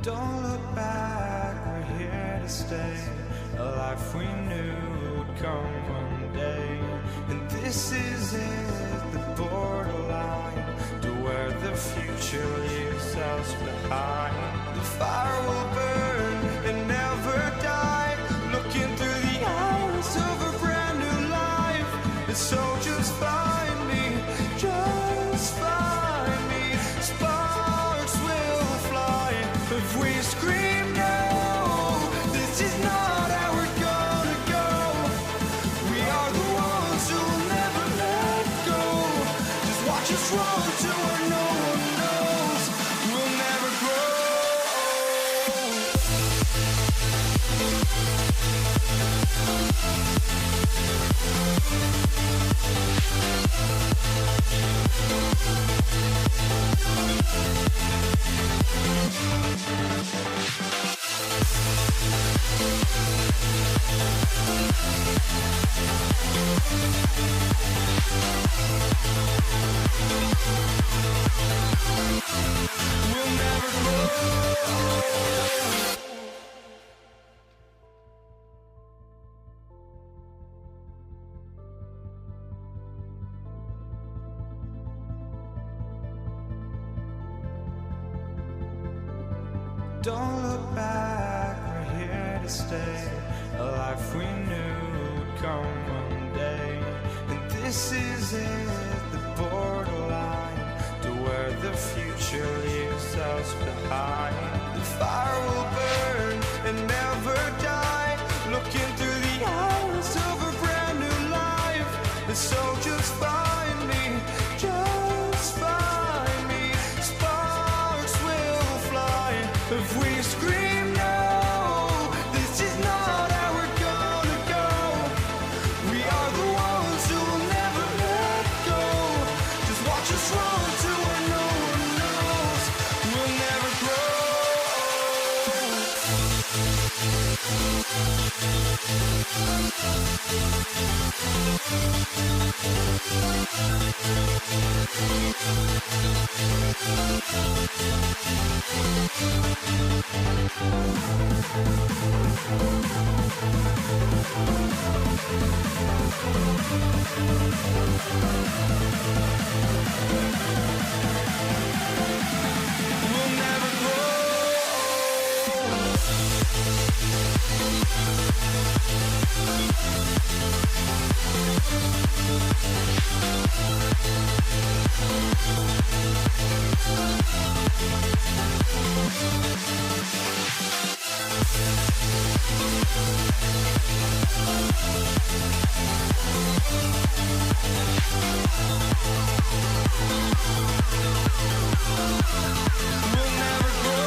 Don't look back, we're here to stay. A life we knew would come one day. And this is it, the borderline to where the future leaves us behind. The fire will burn and never die, looking through the eyes of a brand new life. And so just find me, just find me. Sparks will fly if we scream no. This is not how we're gonna go. We are the ones who will never let go. Just watch us run to where no one knows. We'll never grow. We'll never grow. Don't look back, we're here to stay. A life we knew would come one day. And this is it, the borderline to where the future leaves us behind. The fire will burn and never die, looking through the eyes of a brand new life. And so just find me, just find me. Sparks will fly if we scream no. This is not how we're gonna go. We are the ones who will never let go. Just watch us run to where no one knows. We'll never grow. We'll never grow. We'll never grow.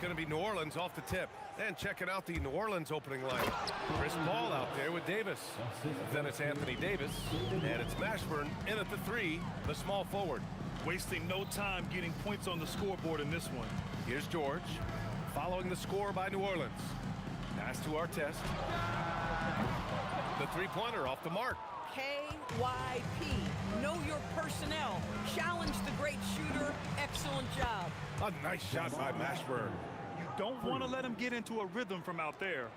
going to be New Orleans off the tip. And checking out the New Orleans opening line. Chris Paul out there with Davis. Then it's Anthony Davis. And it's Mashburn in at the 3, the small forward. Wasting no time getting points on the scoreboard in this one. Here's George, following the score by New Orleans. Pass to Artest. The three-pointer off the mark. KYP. Know your personnel. Challenge the great shooter. Excellent job. A nice shot by Mashburn. You don't want to let him get into a rhythm from out there.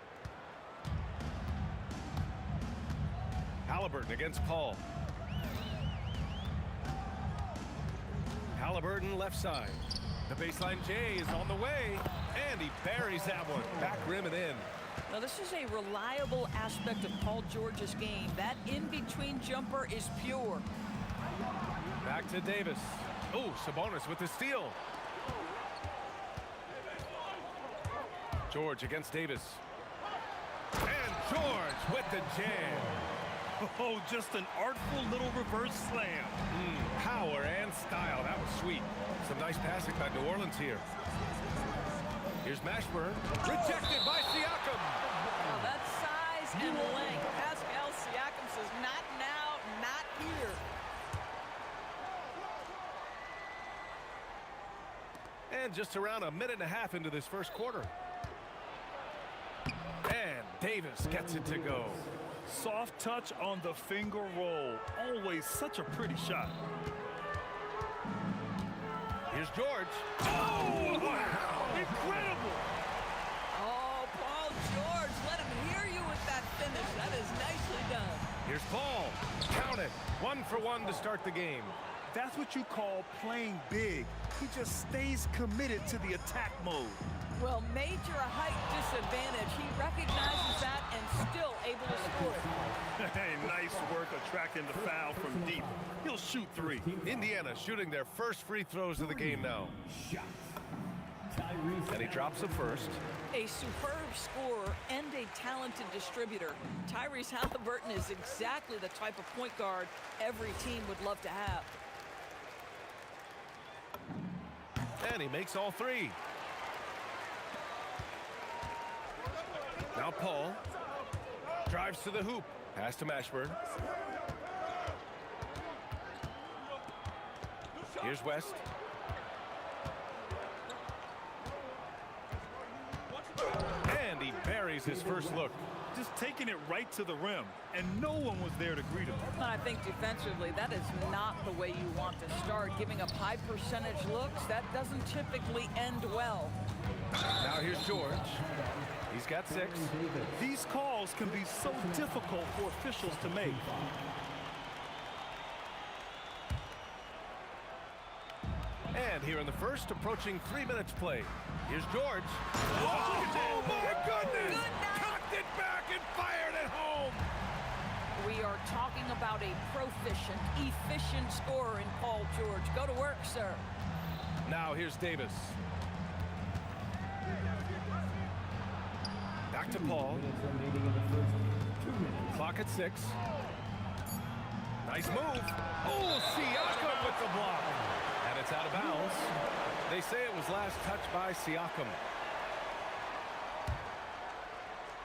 Halliburton against Paul. Halliburton left side. The baseline J is on the way, and he buries that one. Back rim and in. Now, this is a reliable aspect of Paul George's game. That in-between jumper is pure. Back to Davis. Oh, Sabonis with the steal. George against Davis. And George with the jam. Oh, just an artful little reverse slam. Power and style. That was sweet. Some nice passing by New Orleans here. Here's Mashburn. Rejected by Siakam. Now, that's size and length. Pascal Siakam says, not now, not here. And just around a minute and a half into this first quarter. And Davis gets it to go. Soft touch on the finger roll. Always such a pretty shot. Here's George. Oh, wow. Incredible. Oh, Paul George, let him hear you with that finish. That is nicely done. Here's Paul. Count it. 1 for 1 to start the game. That's what you call playing big. He just stays committed to the attack mode. Well, major height disadvantage. He recognizes that and still able to score it. Hey, nice work attracting the foul from deep. He'll shoot 3. Indiana shooting their first free throws of the game now. And he drops the first. A superb scorer and a talented distributor. Tyrese Halliburton is exactly the type of point guard every team would love to have. And he makes all 3. Now Paul drives to the hoop. Pass to Mashburn. Here's West. And he buries his first look. Just taking it right to the rim, and no one was there to greet him. And I think defensively, that is not the way you want to start. Giving up high percentage looks, that doesn't typically end well. Now here's George. He's got 6. These calls can be so difficult for officials to make. And here in the first, approaching 3 minutes play. Here's George. Oh my goodness! Cocked it back and fired it home! We are talking about a proficient, efficient scorer in Paul George. Go to work, sir. Now here's Davis. Back to Paul. Clock at 6. Nice move. Oh, Siakam with the block. And it's out of bounds. They say it was last touched by Siakam.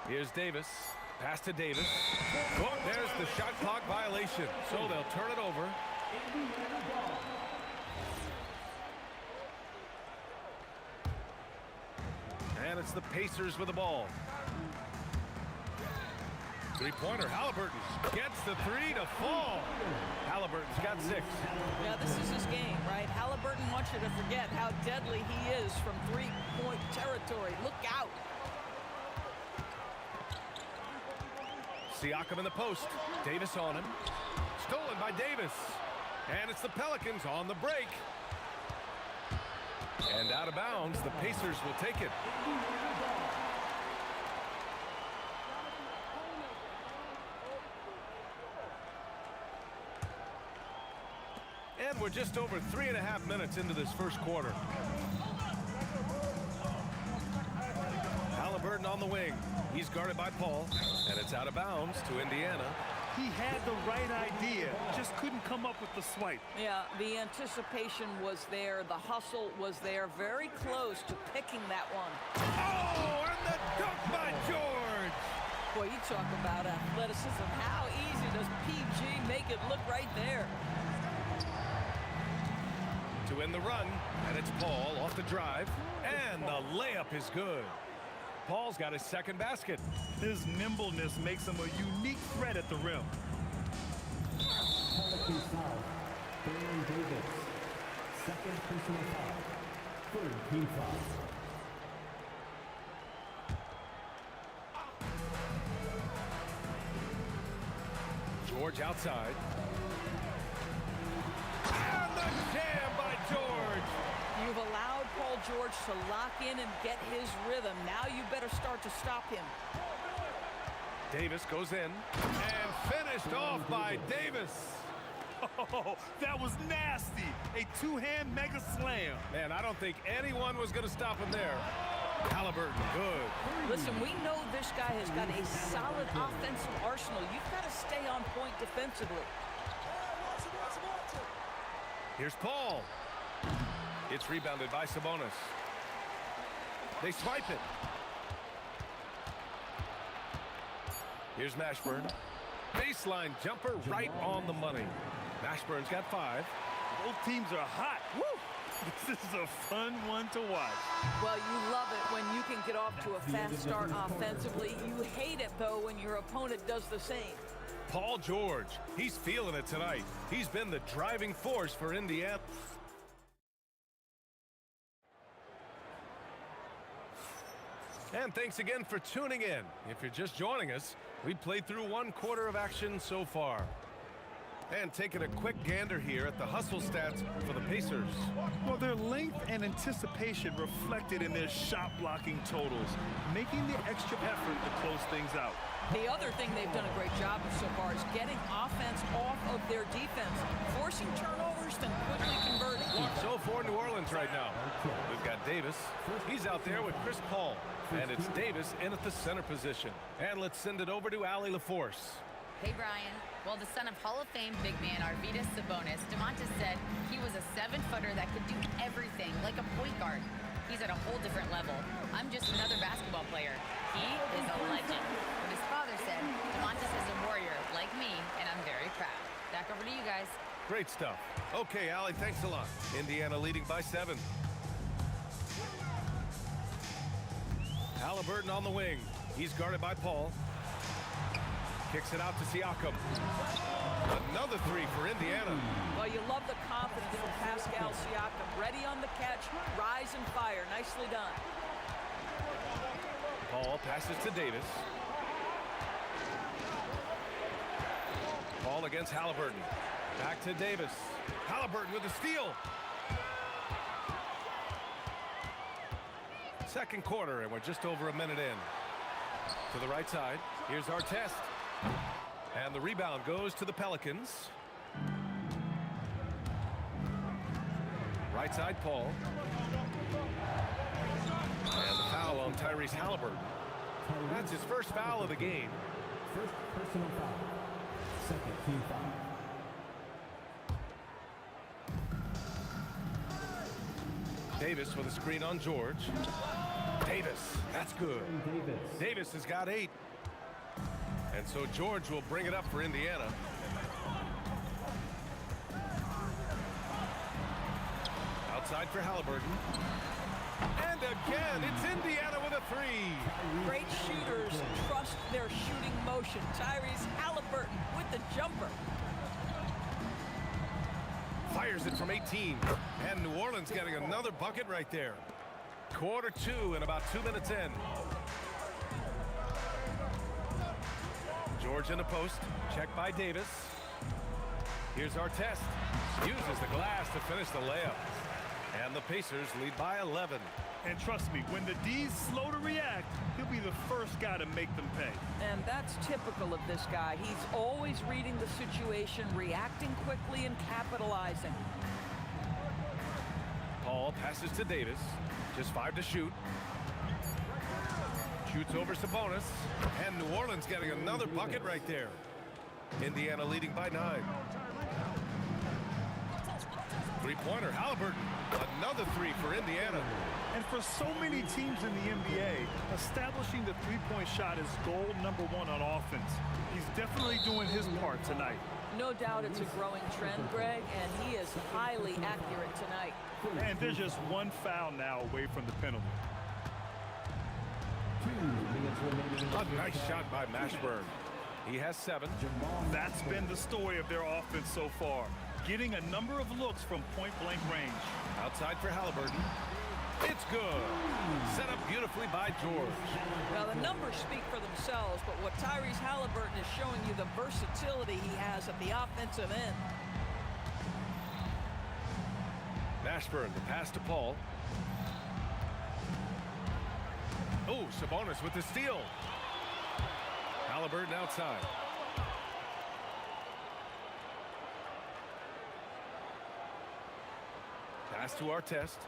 Here's Davis. Pass to Davis. Oh, there's the shot clock violation. So they'll turn it over. And it's the Pacers with the ball. Three-pointer, Halliburton gets the 3 to fall. Halliburton's got 6. Yeah, this is his game, right? Halliburton wants you to forget how deadly he is from three-point territory. Look out. Siakam in the post. Davis on him. Stolen by Davis. And it's the Pelicans on the break. And out of bounds, the Pacers will take it. And we're just over 3.5 minutes into this first quarter. Halliburton on the wing. He's guarded by Paul, and it's out of bounds to Indiana. He had the right idea, just couldn't come up with the swipe. Yeah, the anticipation was there. The hustle was there. Very close to picking that one. Oh, and the dunk by George! Boy, you talk about athleticism. How easy does PG make it look right there? To win the run, and it's Paul off the drive, and the layup is good. Paul's got his second basket. His nimbleness makes him a unique threat at the rim. Penalty foul. Baron Davis. Second personal foul. Third team foul. George outside. And the jam by George! You've allowed Paul George to lock in and get his rhythm. Now you better start to stop him. Davis goes in and finished off by Davis. Oh, that was nasty. A two-hand mega slam. Man, I don't think anyone was going to stop him there. Halliburton, good. Listen, we know this guy has got a solid offensive arsenal. You've got to stay on point defensively. Here's Paul. It's rebounded by Sabonis. They swipe it. Here's Mashburn. Baseline jumper right on the money. Mashburn's got 5. Both teams are hot. Woo! This is a fun one to watch. Well, you love it when you can get off to a fast start offensively. You hate it, though, when your opponent does the same. Paul George, he's feeling it tonight. He's been the driving force for Indiana. And thanks again for tuning in. If you're just joining us, we played through 1 quarter of action so far. And taking a quick gander here at the hustle stats for the Pacers. Well, their length and anticipation reflected in their shot blocking totals, making the extra effort to close things out. The other thing they've done a great job of so far is getting offense off of their defense, forcing turnovers, then quickly converting. So for New Orleans right now, we've got Davis. He's out there with Chris Paul. And it's Davis in at the center position. And let's send it over to Allie LaForce. Hey, Brian. Well, the son of Hall of Fame big man Arvydas Sabonis, DeMontis said he was a 7-footer that could do everything, like a point guard. He's at a whole different level. I'm just another basketball player. He is a legend. But his father said DeMontis is a warrior, like me, and I'm very proud. Back over to you guys. Great stuff. Okay, Allie, thanks a lot. Indiana leading by 7. Halliburton on the wing. He's guarded by Paul. Kicks it out to Siakam. Another 3 for Indiana. Well, you love the confidence from Pascal Siakam. Ready on the catch, rise and fire. Nicely done. Paul passes to Davis. Paul against Halliburton. Back to Davis. Halliburton with a steal. Second quarter, and we're just over a minute in. To the right side, here's Artest. And the rebound goes to the Pelicans. Right side, Paul. And the foul on Tyrese Halliburton. That's his first foul of the game. First personal foul. Second team foul. Davis with a screen on George. Davis, that's good. Davis has got 8. And so George will bring it up for Indiana. Outside for Halliburton. And again, it's Indiana with a 3. Great shooters trust their shooting motion. Tyrese Halliburton with the jumper. Fires it from 18. And New Orleans getting another bucket right there. Quarter 2 and about 2 minutes in. George in the post. Checked by Davis. Here's Artest. Uses the glass to finish the layup. And the Pacers lead by 11. And trust me, when the D's slow to react, he'll be the first guy to make them pay. And that's typical of this guy. He's always reading the situation, reacting quickly, and capitalizing. Paul passes to Davis. Just 5 to shoot. Shoots over Sabonis. And New Orleans getting another bucket right there. Indiana leading by 9. Three-pointer, Halliburton. Another three for Indiana. And for so many teams in the NBA, establishing the three-point shot is goal number 1 on offense. He's definitely doing his part tonight. No doubt it's a growing trend, Greg, and he is highly accurate tonight. And there's just one foul now away from the penalty. 2 minutes remaining. A nice shot by Mashburn. He has 7. That's been the story of their offense so far, getting a number of looks from point-blank range. Outside for Halliburton. It's good. Set up beautifully by George. Now, the numbers speak for themselves, but what Tyrese Halliburton is showing you the versatility he has at the offensive end. Mashburn, the pass to Paul. Oh, Sabonis with the steal. Halliburton outside. Pass to Artest.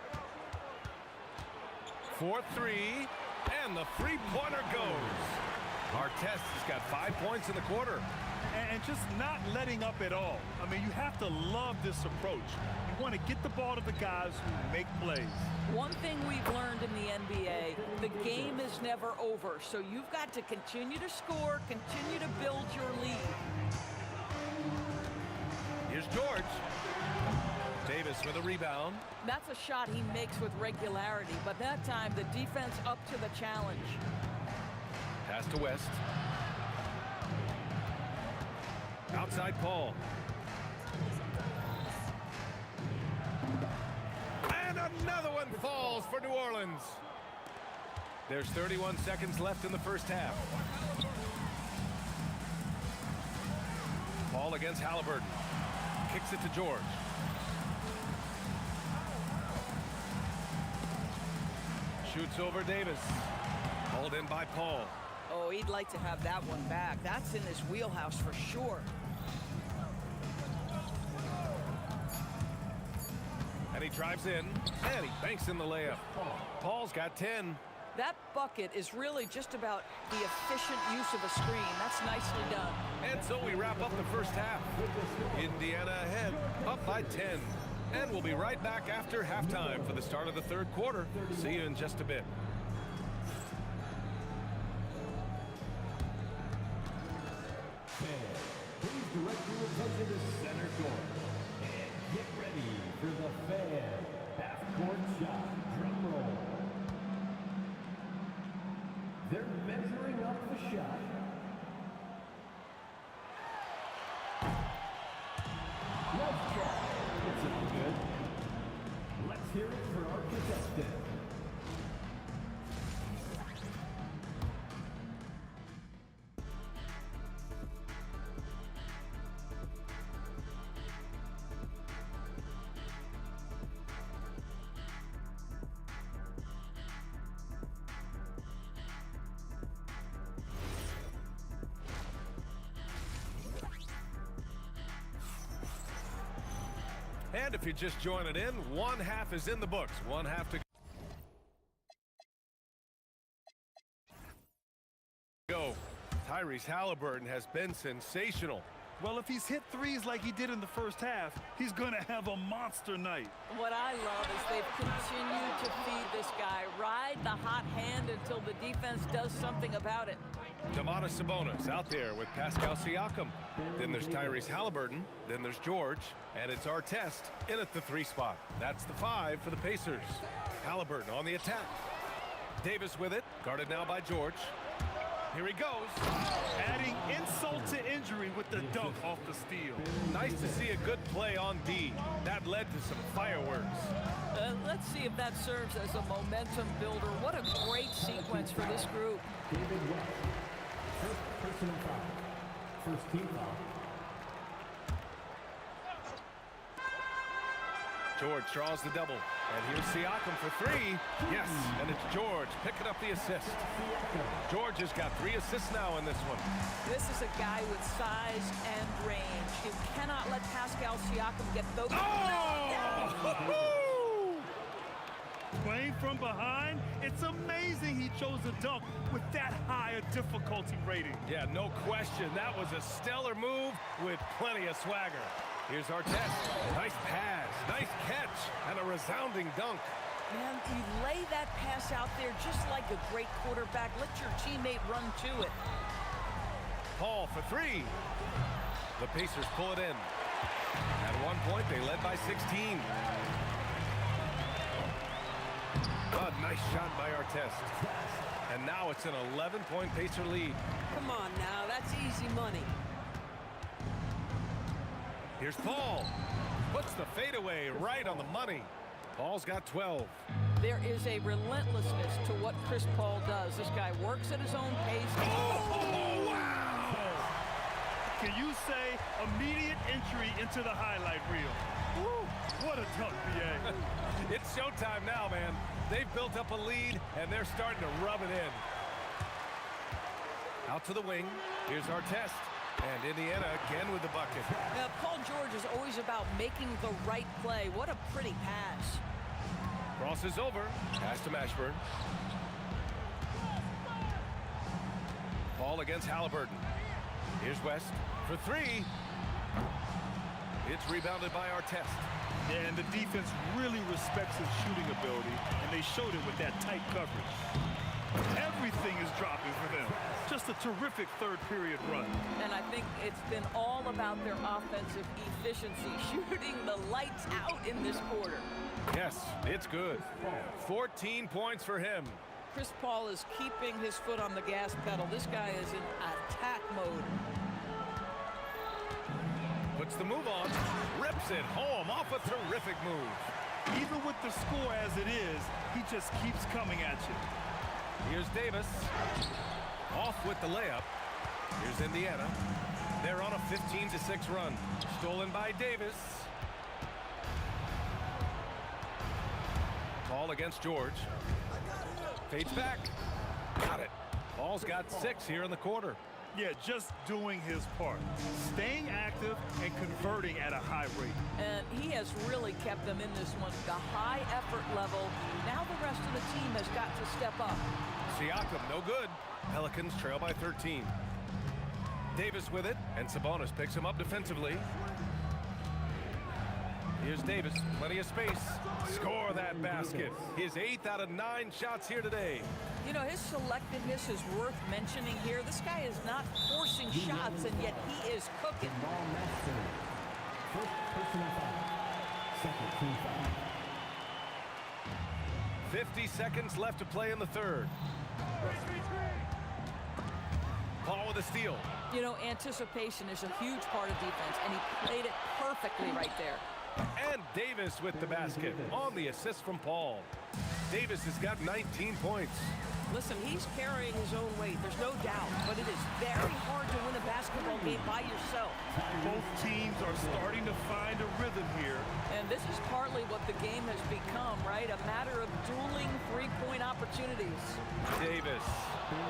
4-3, and the three-pointer goes. Artest has got 5 points in the quarter. And just not letting up at all. I mean, you have to love this approach. You want to get the ball to the guys who make plays. One thing we've learned in the NBA, the game is never over. So you've got to continue to score, continue to build your lead. Here's George. Davis with a rebound. That's a shot he makes with regularity, but that time the defense up to the challenge. Pass to West. Outside Paul. And another one falls for New Orleans. There's 31 seconds left in the first half. Paul against Halliburton. Kicks it to George. Shoots over Davis. Hauled in by Paul. Oh, he'd like to have that one back. That's in his wheelhouse for sure. And he drives in, and he banks in the layup. Paul's got 10. That bucket is really just about the efficient use of a screen. That's nicely done. And so we wrap up the first half. Indiana ahead, up by 10. And we'll be right back after halftime for the start of the third quarter. See you in just a bit. Please direct your attention to center court. And get ready for the fan half-court shot drum roll. They're measuring up the shot. Let's try. It's all good. Let's hear it for our contestant. And if you're just joining in, one half is in the books. One half to go. Tyrese Halliburton has been sensational. Well, if he's hit threes like he did in the first half, he's going to have a monster night. What I love is they've continued to feed this guy. Ride the hot hand until the defense does something about it. Domantas Sabonis out there with Pascal Siakam. Then there's Tyrese Halliburton. Then there's George. And it's Artest in at the 3 spot. That's the 5 for the Pacers. Halliburton on the attack. Davis with it. Guarded now by George. Here he goes. Adding insult to injury with the dunk off the steal. Nice to see a good play on D. That led to some fireworks. Let's see if that serves as a momentum builder. What a great sequence for this group. David West. First personal foul. First team foul. George draws the double. And here's Siakam for 3. Yes, and it's George picking up the assist. George has got 3 assists now in this one. This is a guy with size and range. You cannot let Pascal Siakam get those. Oh! Playing from behind, it's amazing he chose a dunk with that high a difficulty rating. Yeah, no question. That was a stellar move with plenty of swagger. Here's Artest. Nice pass, nice catch, and a resounding dunk. Man, you lay that pass out there just like a great quarterback. Let your teammate run to it. Paul for three. The Pacers pull it in. At one point, they led by 16. A nice shot by Artest. And now it's an 11-point Pacer lead. Come on now, that's easy money. Here's Paul. Puts the fadeaway right on the money. Paul's got 12. There is a relentlessness to what Chris Paul does. This guy works at his own pace. Oh, wow! Can you say immediate entry into the highlight reel? Woo, what a dunk, BA. It's showtime now, man. They've built up a lead, and they're starting to rub it in. Out to the wing. Here's Artest. And Indiana again with the bucket. Paul George is always about making the right play. What a pretty pass. Crosses over. Pass to Mashburn. Ball against Halliburton. Here's West for three. It's rebounded by Artest. Yeah, and the defense really respects his shooting ability, and they showed it with that tight coverage. Everything is dropping for them. Just a terrific third-period run. And I think it's been all about their offensive efficiency, shooting the lights out in this quarter. Yes, it's good. 14 points for him. Chris Paul is keeping his foot on the gas pedal. This guy is in attack mode. Puts the move on. Rips it home off a terrific move. Even with the score as it is, he just keeps coming at you. Here's Davis. Off with the layup. Here's Indiana. They're on a 15-6 run. Stolen by Davis. Ball against George. Fades back. Got it. Ball's got 6 here in the quarter. Yeah, just doing his part. Staying active and converting at a high rate. And he has really kept them in this one. The high effort level. Now the rest of the team has got to step up. Siakam, no good. Pelicans trail by 13. Davis with it, and Sabonis picks him up defensively. Here's Davis, plenty of space. Score that basket. His 8th out of 9 shots here today. You know, his selectiveness is worth mentioning here. This guy is not forcing shots, and yet he is cooking. Ball master. First personal foul. Second team foul. 50 seconds left to play in the third. Paul with a steal. You know, anticipation is a huge part of defense, and he played it perfectly right there. And Davis with the basket on the assist from Paul. Davis has got 19 points. Listen, he's carrying his own weight, there's no doubt, but it is very hard to win a basketball game by yourself. Both teams are starting to find a rhythm here. And this is partly what the game has become, right? A matter of dueling three-point opportunities. Davis.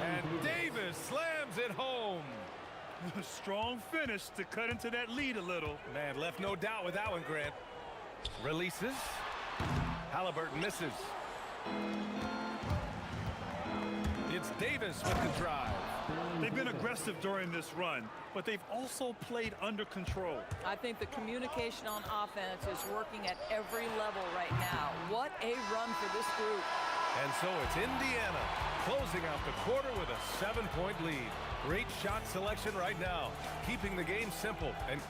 And Davis slams it home. Strong finish to cut into that lead a little. Man, left no doubt with that one, Grant. Releases. Halliburton misses. It's Davis with the drive. They've been aggressive during this run, but they've also played under control. I think the communication on offense is working at every level right now. What a run for this group. And so it's Indiana closing out the quarter with a 7-point lead. Great shot selection right now, keeping the game simple. And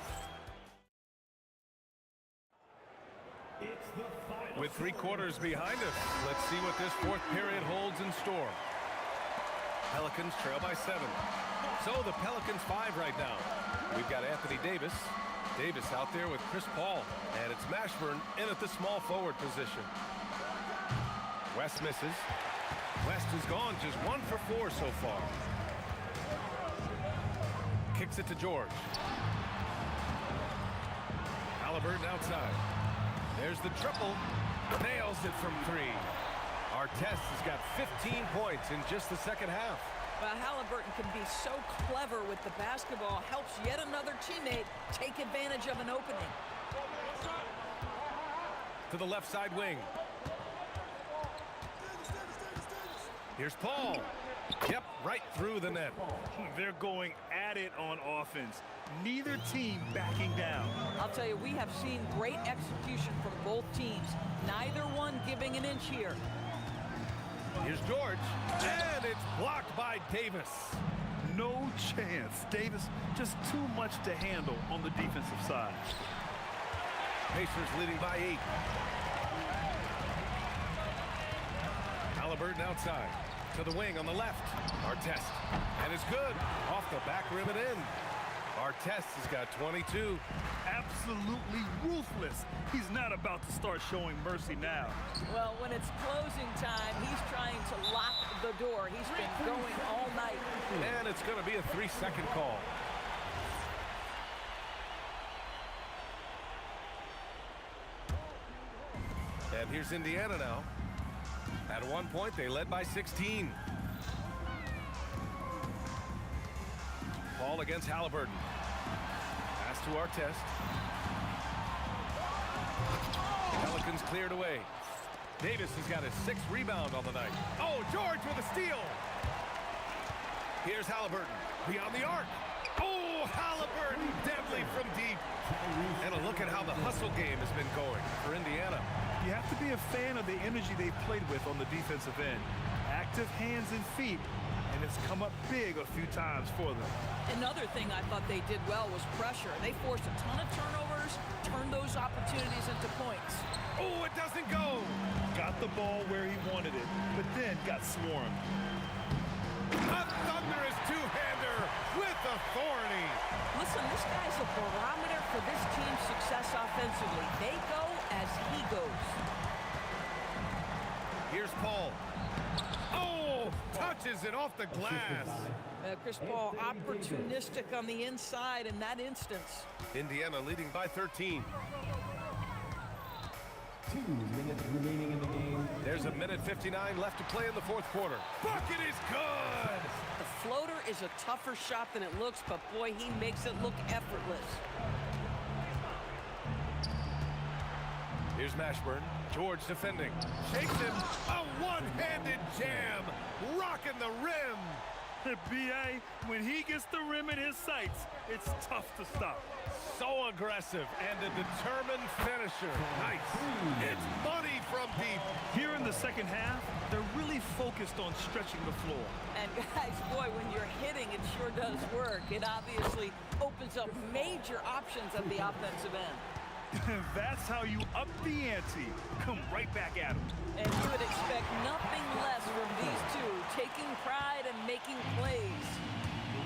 with 3 quarters behind us, let's see what this 4th period holds in store. Pelicans trail by 7. So the Pelicans 5 right now. We've got Anthony Davis. Davis out there with Chris Paul. And it's Mashburn in at the small forward position. West misses. West has gone just 1 for 4 so far. Kicks it to George. Halliburton outside. There's the triple. Nails it from 3. Artest has got 15 points in just the second half. Well, Halliburton can be so clever with the basketball. Helps yet another teammate take advantage of an opening. To the left side wing. Here's Paul. Yep, right through the net. They're going at it on offense. Neither team backing down. I'll tell you, we have seen great execution from both teams. Neither one giving an inch here. Here's George, and it's blocked by Davis. No chance. Davis just too much to handle on the defensive side. Pacers leading by 8. Halliburton outside. To the wing on the left. Artest. And it's good. Off the back rim and in. Artest has got 22. Absolutely ruthless. He's not about to start showing mercy now. Well, when it's closing time, he's trying to lock the door. He's been going all night. And it's going to be a 3-second call. And here's Indiana now. At one point, they led by 16. Paul against Halliburton. Pass to Artest. Pelicans cleared away. Davis has got his 6th rebound on the night. Oh, George with a steal. Here's Halliburton beyond the arc. Oh, Halliburton deadly from deep. And a look at how the hustle game has been going for Indiana. You have to be a fan of the energy they've played with on the defensive end. Active hands and feet, and it's come up big a few times for them. Another thing I thought they did well was pressure. They forced a ton of turnovers, turned those opportunities into points. Oh, it doesn't go. Got the ball where he wanted it, but then got swarmed. A thunderous two-hander with authority. Listen, this guy's a barometer for this team's success offensively. They go as he goes. Here's Paul. Oh, touches it off the glass. Chris Paul opportunistic on the inside in that instance. Indiana leading by 13. 2 minutes remaining in the game. There's a minute 59 left to play in the 4th quarter. Bucket is good. The floater is a tougher shot than it looks, but boy, he makes it look effortless. Here's Mashburn. George defending. Shakes him. A one-handed jam. Rocking the rim. B.A., when he gets the rim in his sights, it's tough to stop. So aggressive and a determined finisher. Nice. It's money from deep. Here in the second half, they're really focused on stretching the floor. And guys, boy, when you're hitting, it sure does work. It obviously opens up major options at the offensive end. That's how you up the ante. Come right back at him. And you would expect nothing less from these two, taking pride and making plays.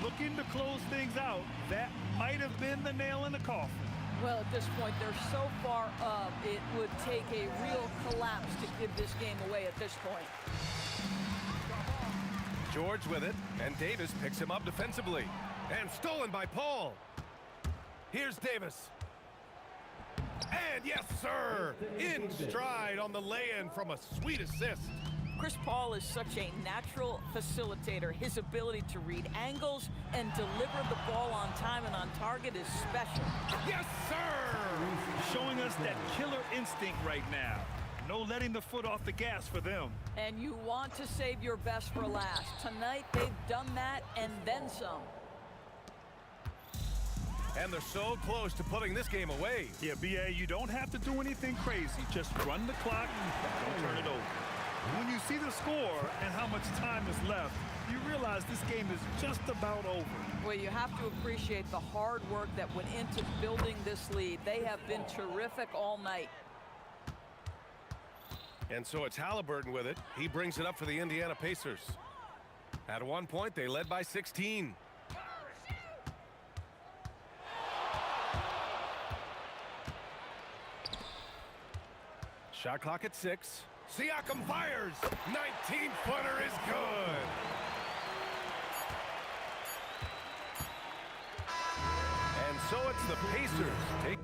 Looking to close things out, that might have been the nail in the coffin. Well, at this point, they're so far up, it would take a real collapse to give this game away at this point. George with it, and Davis picks him up defensively. And stolen by Paul. Here's Davis. And yes, sir, in stride on the lay-in from a sweet assist. Chris Paul is such a natural facilitator. His ability to read angles and deliver the ball on time and on target is special. Yes, sir! Showing us that killer instinct right now. No letting the foot off the gas for them. And you want to save your best for last. Tonight, they've done that and then some. And they're so close to putting this game away. Yeah, B.A., you don't have to do anything crazy. Just run the clock and don't turn it over. When you see the score and how much time is left, you realize this game is just about over. Well, you have to appreciate the hard work that went into building this lead. They have been terrific all night. And so it's Halliburton with it. He brings it up for the Indiana Pacers. At one point, they led by 16. Shot clock at 6. Siakam fires. 19-footer is good. And so it's the Pacers take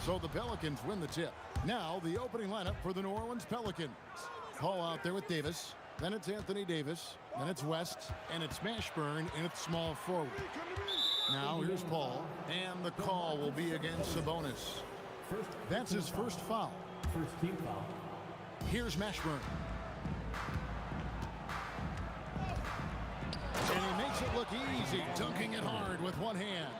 So the Pelicans win the tip. Now the opening lineup for the New Orleans Pelicans. Paul out there with Davis. Then it's Anthony Davis. Then it's West. And it's Mashburn in its small forward. Now here's Paul. And the call will be against Sabonis. That's his first foul. First team foul. Here's Mashburn. And he makes it look easy, dunking it hard with one hand.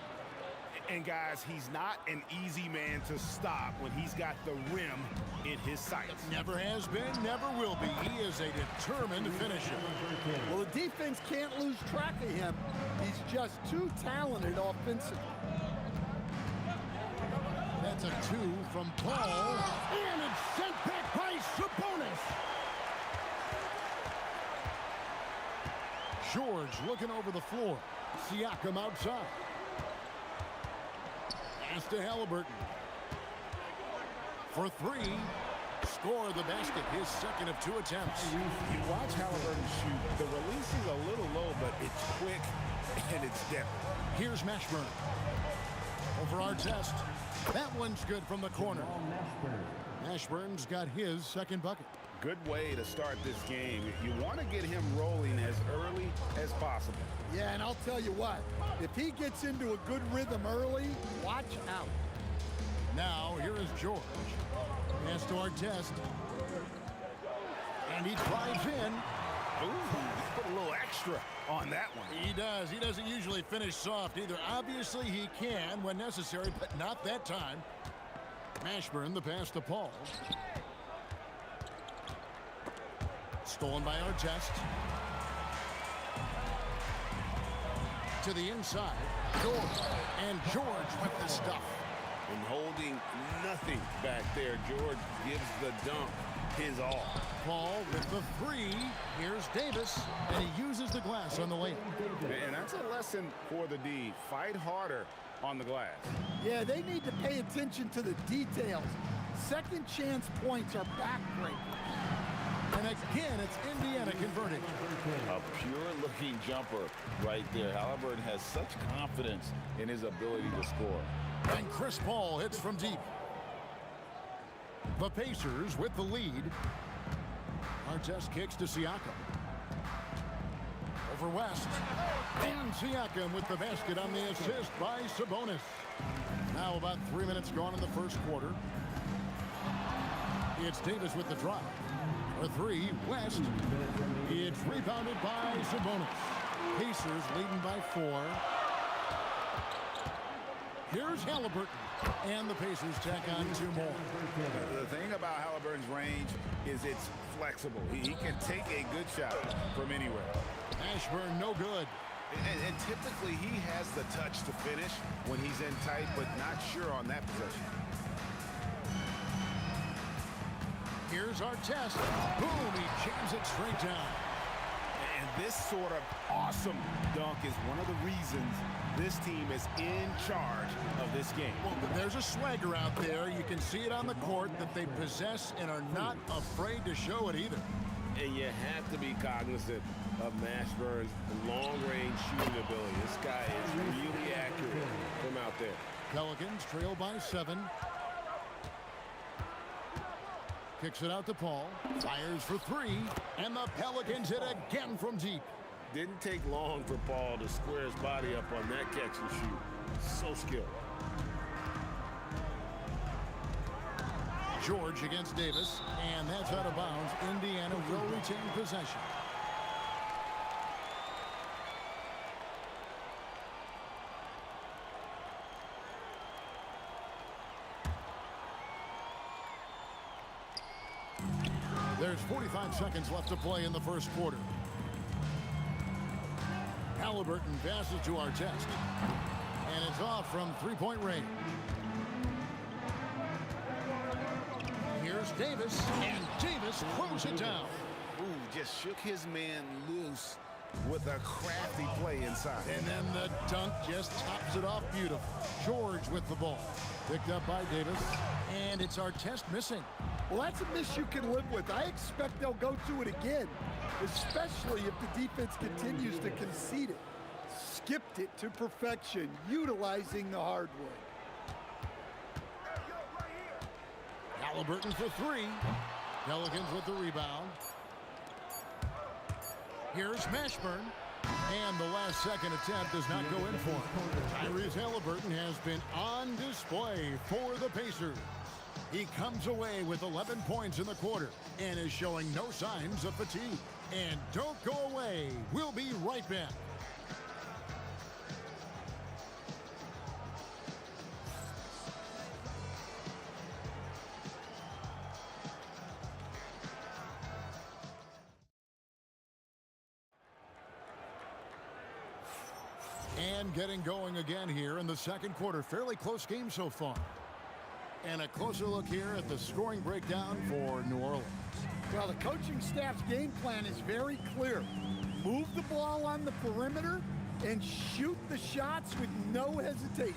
And guys, he's not an easy man to stop when he's got the rim in his sights. Never has been, never will be. He is a determined finisher. Well, the defense can't lose track of him. He's just too talented offensively. That's a 2 from Paul. And it's sent back by Sabonis. George looking over the floor. Siakam outside. Pass to Halliburton. For 3. Score the basket. His second of 2 attempts. You watch Halliburton shoot. The release is a little low, but it's quick and it's deadly. Here's Mashburn. Over our test. That one's good from the corner. Mashburn's got his second bucket. Good way to start this game. You want to get him rolling as early as possible. Yeah, and I'll tell you what, if he gets into a good rhythm early, watch out. Now, here is George. Pass to Artest. And he drives in. Ooh, put a little extra on that one. He does. He doesn't usually finish soft either. Obviously, he can when necessary, but not that time. Mashburn, the pass to Paul. Stolen by Artest. To the inside. George. And George with the stuff. And holding nothing back there. George gives the dunk his all. Paul with the three. Here's Davis. And he uses the glass on the layup. And that's a lesson for the D. Fight harder on the glass. Yeah, they need to pay attention to the details. Second chance points are backbreaking. And again, it's Indiana converting. A pure-looking jumper right there. Halliburton has such confidence in his ability to score. And Chris Paul hits from deep. The Pacers with the lead. Artest kicks to Siakam. Over West. And Siakam with the basket on the assist by Sabonis. Now about 3 minutes gone in the first quarter. It's Davis with the drive. For three, West. It's rebounded by Sabonis. Pacers leading by 4. Here's Halliburton. And the Pacers tack on 2 more. The thing about Halliburton's range is it's flexible. He can take a good shot from anywhere. Mashburn, no good. And typically he has the touch to finish when he's in tight, but not sure on that possession. Here's Artest. Boom, he jams it straight down. And this sort of awesome dunk is one of the reasons this team is in charge of this game. Well, there's a swagger out there. You can see it on the court that they possess and are not afraid to show it either. And you have to be cognizant of Mashburn's long-range shooting ability. This guy is really accurate from out there. Pelicans trail by 7. Kicks it out to Paul. Fires for 3. And the Pelicans hit again from deep. Didn't take long for Paul to square his body up on that catch and shoot. So skilled. George against Davis. And that's out of bounds. Indiana will retain possession. There's 45 seconds left to play in the first quarter. Halliburton passes to Artest. And it's off from three-point range. Here's Davis. And Davis throws it down. Ooh, just shook his man loose with a crafty play inside. And then the dunk just tops it off beautiful. George with the ball. Picked up by Davis. And it's Artest missing. Well, that's a miss you can live with. I expect they'll go to it again, especially if the defense continues to concede it. Skipped it to perfection, utilizing the hardwood. Halliburton for 3. Pelicans with the rebound. Here's Mashburn. And the last second attempt does not go in for him. Tyrese Halliburton has been on display for the Pacers. He comes away with 11 points in the quarter and is showing no signs of fatigue. And don't go away. We'll be right back. And getting going again here in the second quarter. Fairly close game so far. And a closer look here at the scoring breakdown for New Orleans. Well, the coaching staff's game plan is very clear. Move the ball on the perimeter and shoot the shots with no hesitation.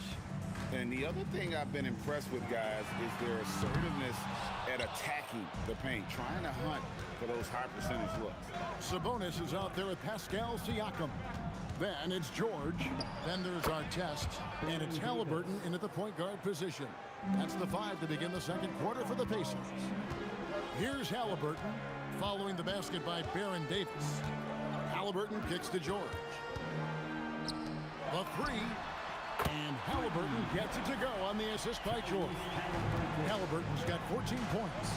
And the other thing I've been impressed with, guys, is their assertiveness at attacking the paint, trying to hunt for those high percentage looks. Sabonis is out there with Pascal Siakam. Then it's George. Then there's Artest. And it's Halliburton in at the point guard position. That's the 5 to begin the second quarter for the Pacers. Here's Halliburton, following the basket by Baron Davis. Halliburton kicks to George. The 3, and Halliburton gets it to go on the assist by George. Halliburton's got 14 points.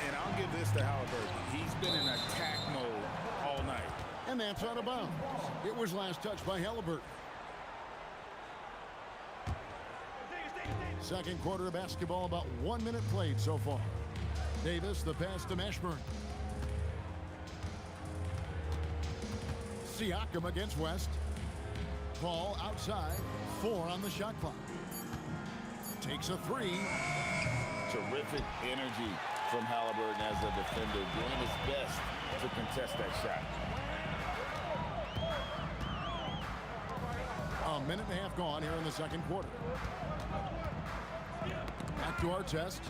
And I'll give this to Halliburton. He's been in attack mode all night. And that's out of bounds. It was last touched by Halliburton. Second quarter of basketball, about 1 minute played so far. Davis, the pass to Mashburn. Siakam against West. Ball outside. 4 on the shot clock. Takes a 3. Terrific energy from Halliburton as a defender, doing his best to contest that shot. A minute and a half gone here in the second quarter. Back to our test.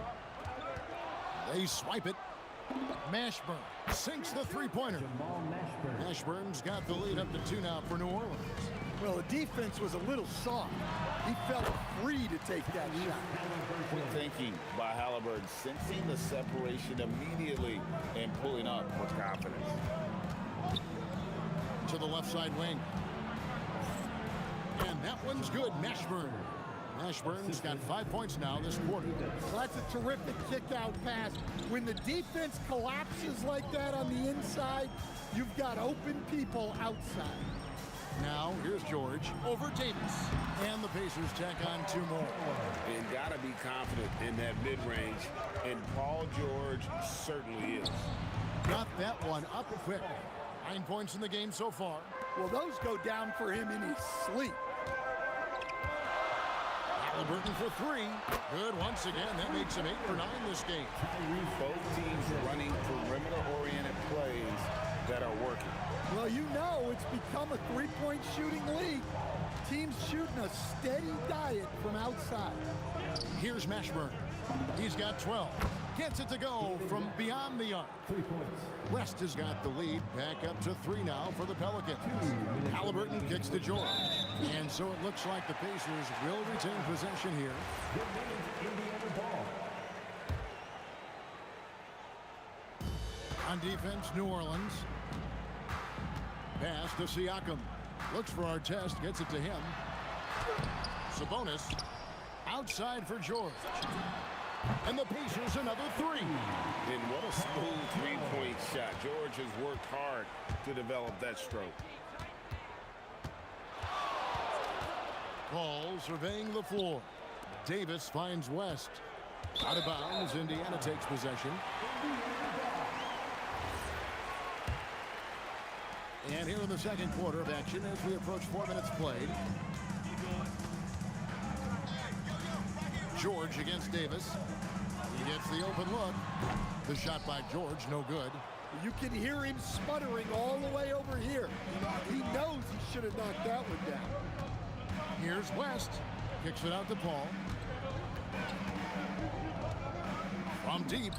They swipe it. Mashburn sinks the three-pointer. Mashburn's got the lead up to 2 now for New Orleans. Well, the defense was a little soft. He felt free to take that shot. Quick thinking by Halliburton, sensing the separation immediately and pulling up with confidence. To the left side wing. And that one's good. Mashburn. Mashburn's got 5 points now this quarter. Well, that's a terrific kick-out pass. When the defense collapses like that on the inside, you've got open people outside. Now, here's George over Davis. And the Pacers tack on 2 more. And got to be confident in that mid-range. And Paul George certainly is. Got that one up quick. 9 points in the game so far. Well, those go down for him in his sleep. Halliburton for 3. Good once again. That makes him 8 for 9 this game. Both teams running perimeter-oriented plays that are working. Well, you know it's become a three-point shooting league. Teams shooting a steady diet from outside. Here's Mashburn. He's got 12. Gets it to go from beyond the arc. 3 points. West has got the lead. Back up to 3 now for the Pelicans. Halliburton kicks to George. And so it looks like the Pacers will retain possession here. Indiana ball. On defense, New Orleans. Pass to Siakam. Looks for Artest. Gets it to him. Sabonis. Outside for George. And the Pacers another 3. And what a smooth three-point shot. George has worked hard to develop that stroke. Paul surveying the floor. Davis finds West. Out of bounds. Indiana takes possession. And here in the second quarter of action as we approach 4 minutes played. George against Davis. He gets the open look. The shot by George, no good. You can hear him sputtering all the way over here. He knows he should have knocked that one down. Here's West. Kicks it out to Paul. From deep.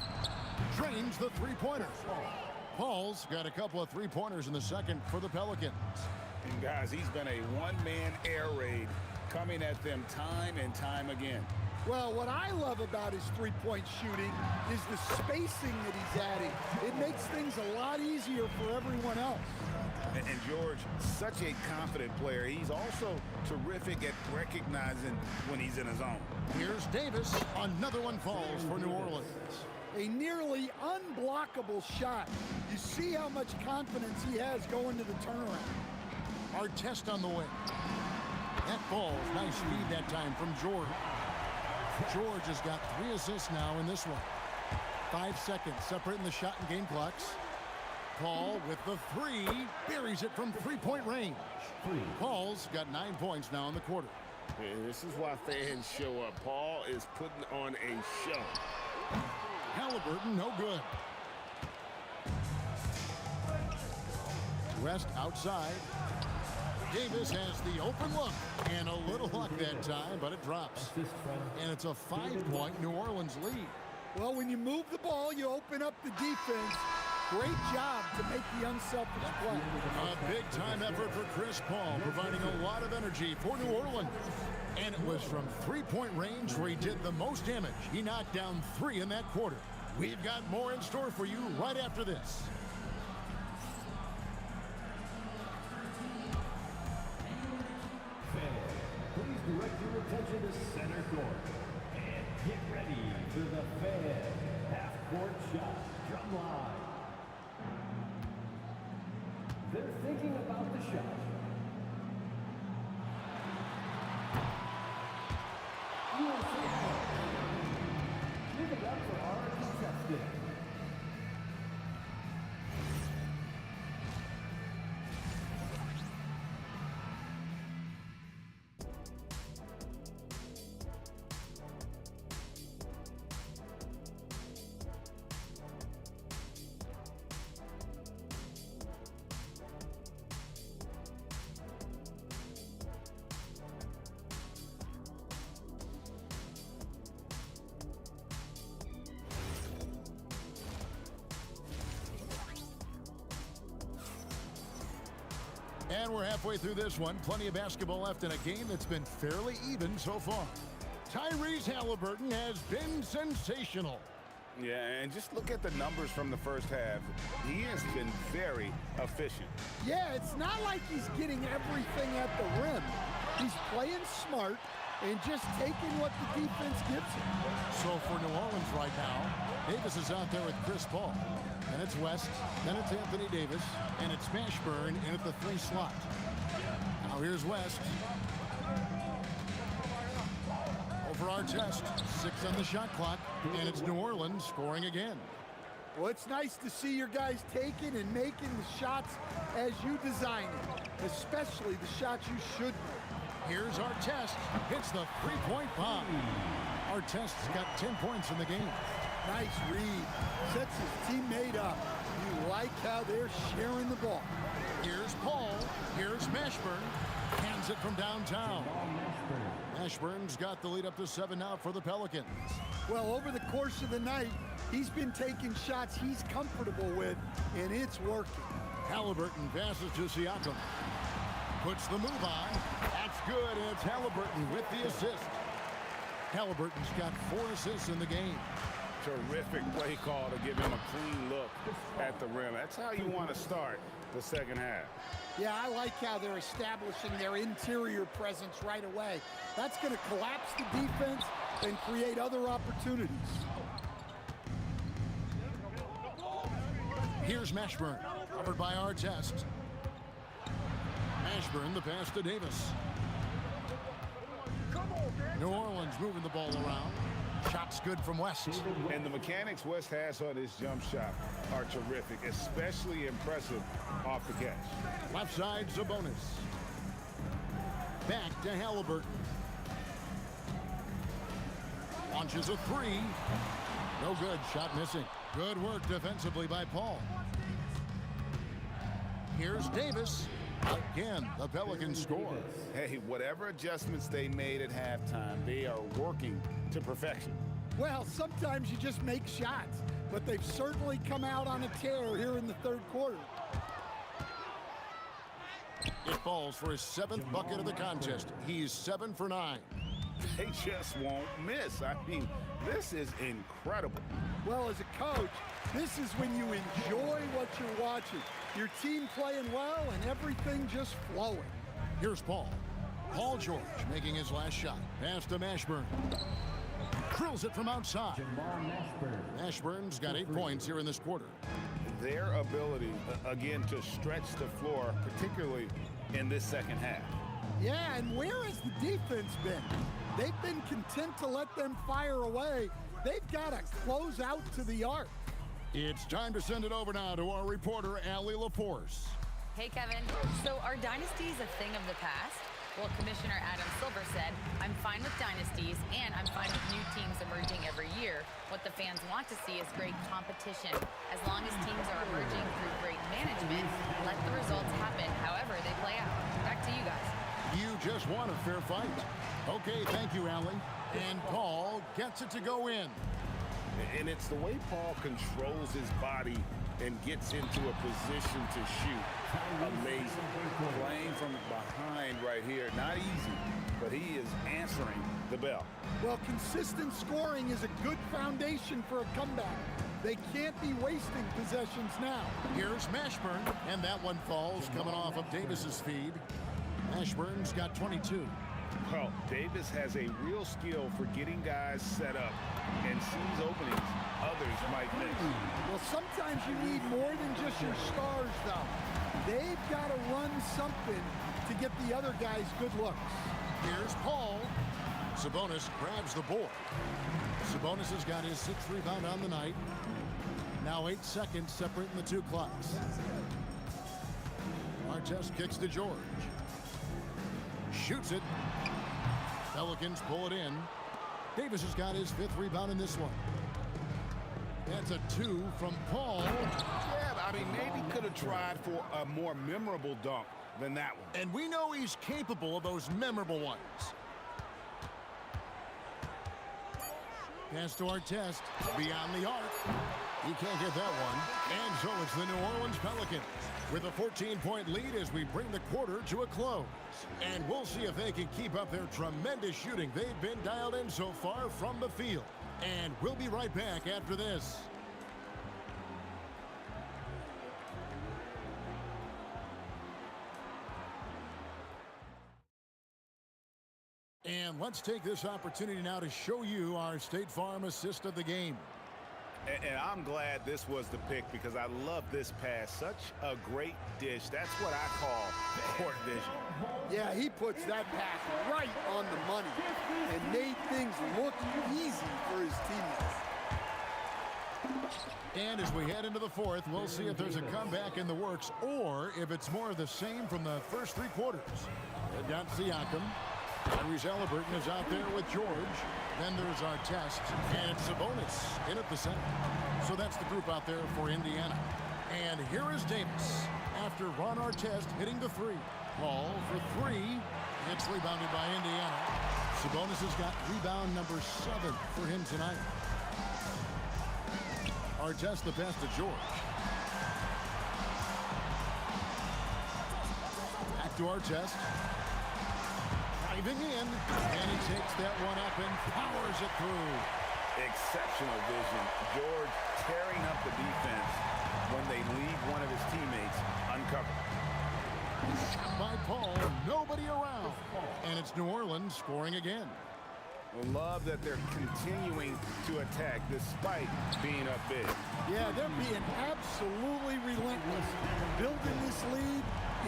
Drains the three-pointer. Paul's got a couple of three-pointers in the second for the Pelicans. And guys, he's been a one-man air raid coming at them time and time again. Well, what I love about his three-point shooting is the spacing that he's adding. It makes things a lot easier for everyone else. And George, such a confident player. He's also terrific at recognizing when he's in his zone. Here's Davis. Another one falls for New Orleans. A nearly unblockable shot. You see how much confidence he has going to the turnaround. Artest on the way. That ball's nice speed that time from George. George has got 3 assists now in this one. 5 seconds separating the shot and game clocks. Paul with the 3. Buries it from three-point range. Paul's got 9 points now in the quarter. And this is why fans show up. Paul is putting on a show. Halliburton, no good. West outside. Davis has the open look. And a little luck that time, but it drops. And it's a 5-point New Orleans lead. Well, when you move the ball, you open up the defense. Great job to make the unselfish play. A big-time effort for Chris Paul, providing a lot of energy for New Orleans. And it was from three-point range where he did the most damage. He knocked down 3 in that quarter. We've got more in store for you right after this. Please direct your attention to center court. And get ready for the fan half-court shot drum line. They're thinking about the shot. Give it up for our contestant. And we're halfway through this one. Plenty of basketball left in a game that's been fairly even so far. Tyrese Halliburton has been sensational. Yeah, and just look at the numbers from the first half. He has been very efficient. Yeah, it's not like he's getting everything at the rim. He's playing smart and just taking what the defense gives him. So for New Orleans right now, Davis is out there with Chris Paul. Then it's West, then it's Anthony Davis, and it's Mashburn in at the 3 slot. Now here's West. Over our test, 6 on the shot clock, and it's New Orleans scoring again. Well, it's nice to see your guys taking and making the shots as you design it, especially the shots you should make. Here's our test. Hits the 3-point bomb. Our test's got 10 points in the game. Nice read. Sets his teammate up. You like how they're sharing the ball. Here's Paul. Here's Mashburn. Hands it from downtown. Mashburn's got the lead up to 7 now for the Pelicans. Well, over the course of the night, he's been taking shots he's comfortable with, and it's working. Halliburton passes to Siakam. Puts the move on. That's good, and it's Halliburton with the assist. Halliburton's got 4 assists in the game. Terrific play call to give him a clean look at the rim. That's how you want to start the second half. Yeah, I like how they're establishing their interior presence right away. That's going to collapse the defense and create other opportunities. Here's Mashburn, covered by Artest. Mashburn, the pass to Davis. New Orleans moving the ball around. Shot's good from West. And the mechanics West has on his jump shot are terrific, especially impressive off the catch. Left side, Sabonis. Back to Halliburton. Launches a 3. No good, shot missing. Good work defensively by Paul. Here's Davis. Again, the Pelicans score. Hey, whatever adjustments they made at halftime, they are working to perfection. Well, sometimes you just make shots, but they've certainly come out on a tear here in the third quarter. It falls for his 7th bucket of the contest. He's 7 for 9. They just won't miss. I mean, this is incredible. Well, as a coach, this is when you enjoy what you're watching. Your team playing well and everything just flowing. Here's Paul. Paul George making his last shot. Pass to Mashburn. Drills it from outside. Mashburn's got 8 points here in this quarter. Their ability, again, to stretch the floor, particularly in this second half. Yeah, and where has the defense been? They've been content to let them fire away. They've got to close out to the arc. It's time to send it over now to our reporter, Allie LaForce. Hey, Kevin. So are dynasties a thing of the past? Well, Commissioner Adam Silver said, I'm fine with dynasties, and I'm fine with new teams emerging every year. What the fans want to see is great competition. As long as teams are emerging through great management, let the results happen however they play out. Back to you guys. You just want a fair fight. Okay, thank you, Allie. And Paul gets it to go in. And it's the way Paul controls his body and gets into a position to shoot. Amazing. Playing from behind right here. Not easy, but he is answering the bell. Well, consistent scoring is a good foundation for a comeback. They can't be wasting possessions now. Here's Mashburn, and that one falls coming off of Davis's feed. Mashburn's got 22. Well, Davis has a real skill for getting guys set up and sees openings others might miss. Well, sometimes you need more than just your stars, though. They've got to run something to get the other guys good looks. Here's Paul. Sabonis grabs the board. Sabonis has got his 6th rebound on the night. Now 8 seconds separating the two clocks. Artest kicks to George. Shoots it. Pelicans pull it in. Davis has got his 5th rebound in this one. That's a 2 from Paul. Yeah, I mean, maybe could have tried for a more memorable dunk than that one. And we know he's capable of those memorable ones. Pass to Artest. Beyond the arc. He can't get that one. And so it's the New Orleans Pelicans with a 14-point lead as we bring the quarter to a close. And we'll see if they can keep up their tremendous shooting they've been dialed in so far from the field. And we'll be right back after this. And let's take this opportunity now to show you our State Farm assist of the game. And I'm glad this was the pick because I love this pass. Such a great dish. That's what I call court vision. Yeah, he puts that pass right on the money and made things look easy for his teammates. And as we head into the fourth, we'll see if there's a comeback in the works or if it's more of the same from the first 3 quarters. They've got Siakam. Tyrese Halliburton is out there with George. Then there's Artest and Sabonis in at the center. So that's the group out there for Indiana. And here is Davis after Ron Artest hitting the 3. Paul for 3. It's rebounded by Indiana. Sabonis has got rebound number 7 for him tonight. Artest the pass to George. Back to Artest. Driving in, and he takes that one up and powers it through. Exceptional vision. George tearing up the defense when they leave one of his teammates uncovered. By Paul, nobody around. And it's New Orleans scoring again. I love that they're continuing to attack despite being up big. Yeah, they're being absolutely relentless, building this lead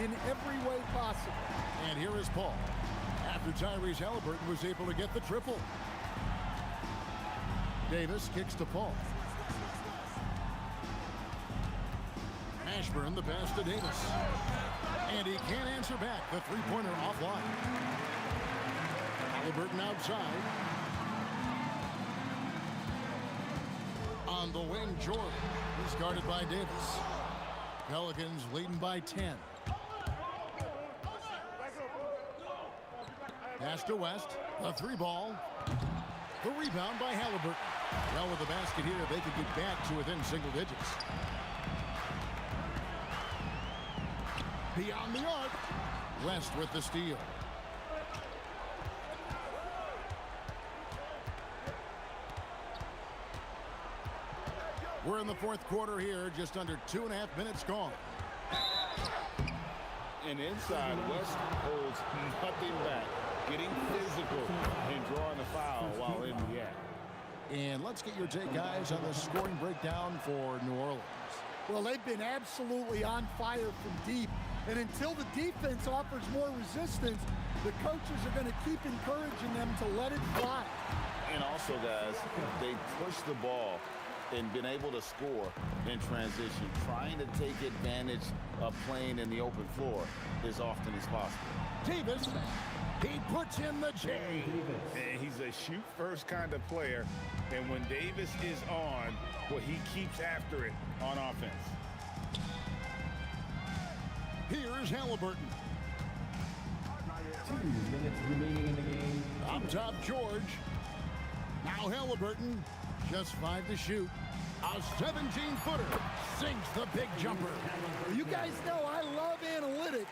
in every way possible. And here is Paul. After Tyrese Halliburton was able to get the triple. Davis kicks to Paul. Mashburn the pass to Davis. And he can't answer back. The 3-pointer offline. Halliburton outside. On the wing, George is guarded by Davis. Pelicans leading by 10. Pass to West. A 3-ball. The rebound by Halliburton. Well, with the basket here, they could get back to within single digits. Beyond the arc. West with the steal. We're in the fourth quarter here, just under 2.5 minutes gone. And inside, West holds nothing back, getting physical and drawing the foul while in the act. And let's get your take, guys, on the scoring breakdown for New Orleans. Well, they've been absolutely on fire from deep. And until the defense offers more resistance, the coaches are going to keep encouraging them to let it fly. And also, guys, they push the ball and been able to score in transition, trying to take advantage of playing in the open floor as often as possible. Davis, he puts in the J. And he's a shoot-first kind of player, and when Davis is on, well, he keeps after it on offense. Here's Halliburton. 2 minutes remaining in the game. Up top, George. Now Halliburton. Just 5 to shoot. A 17-footer sinks the big jumper. You guys know I love analytics,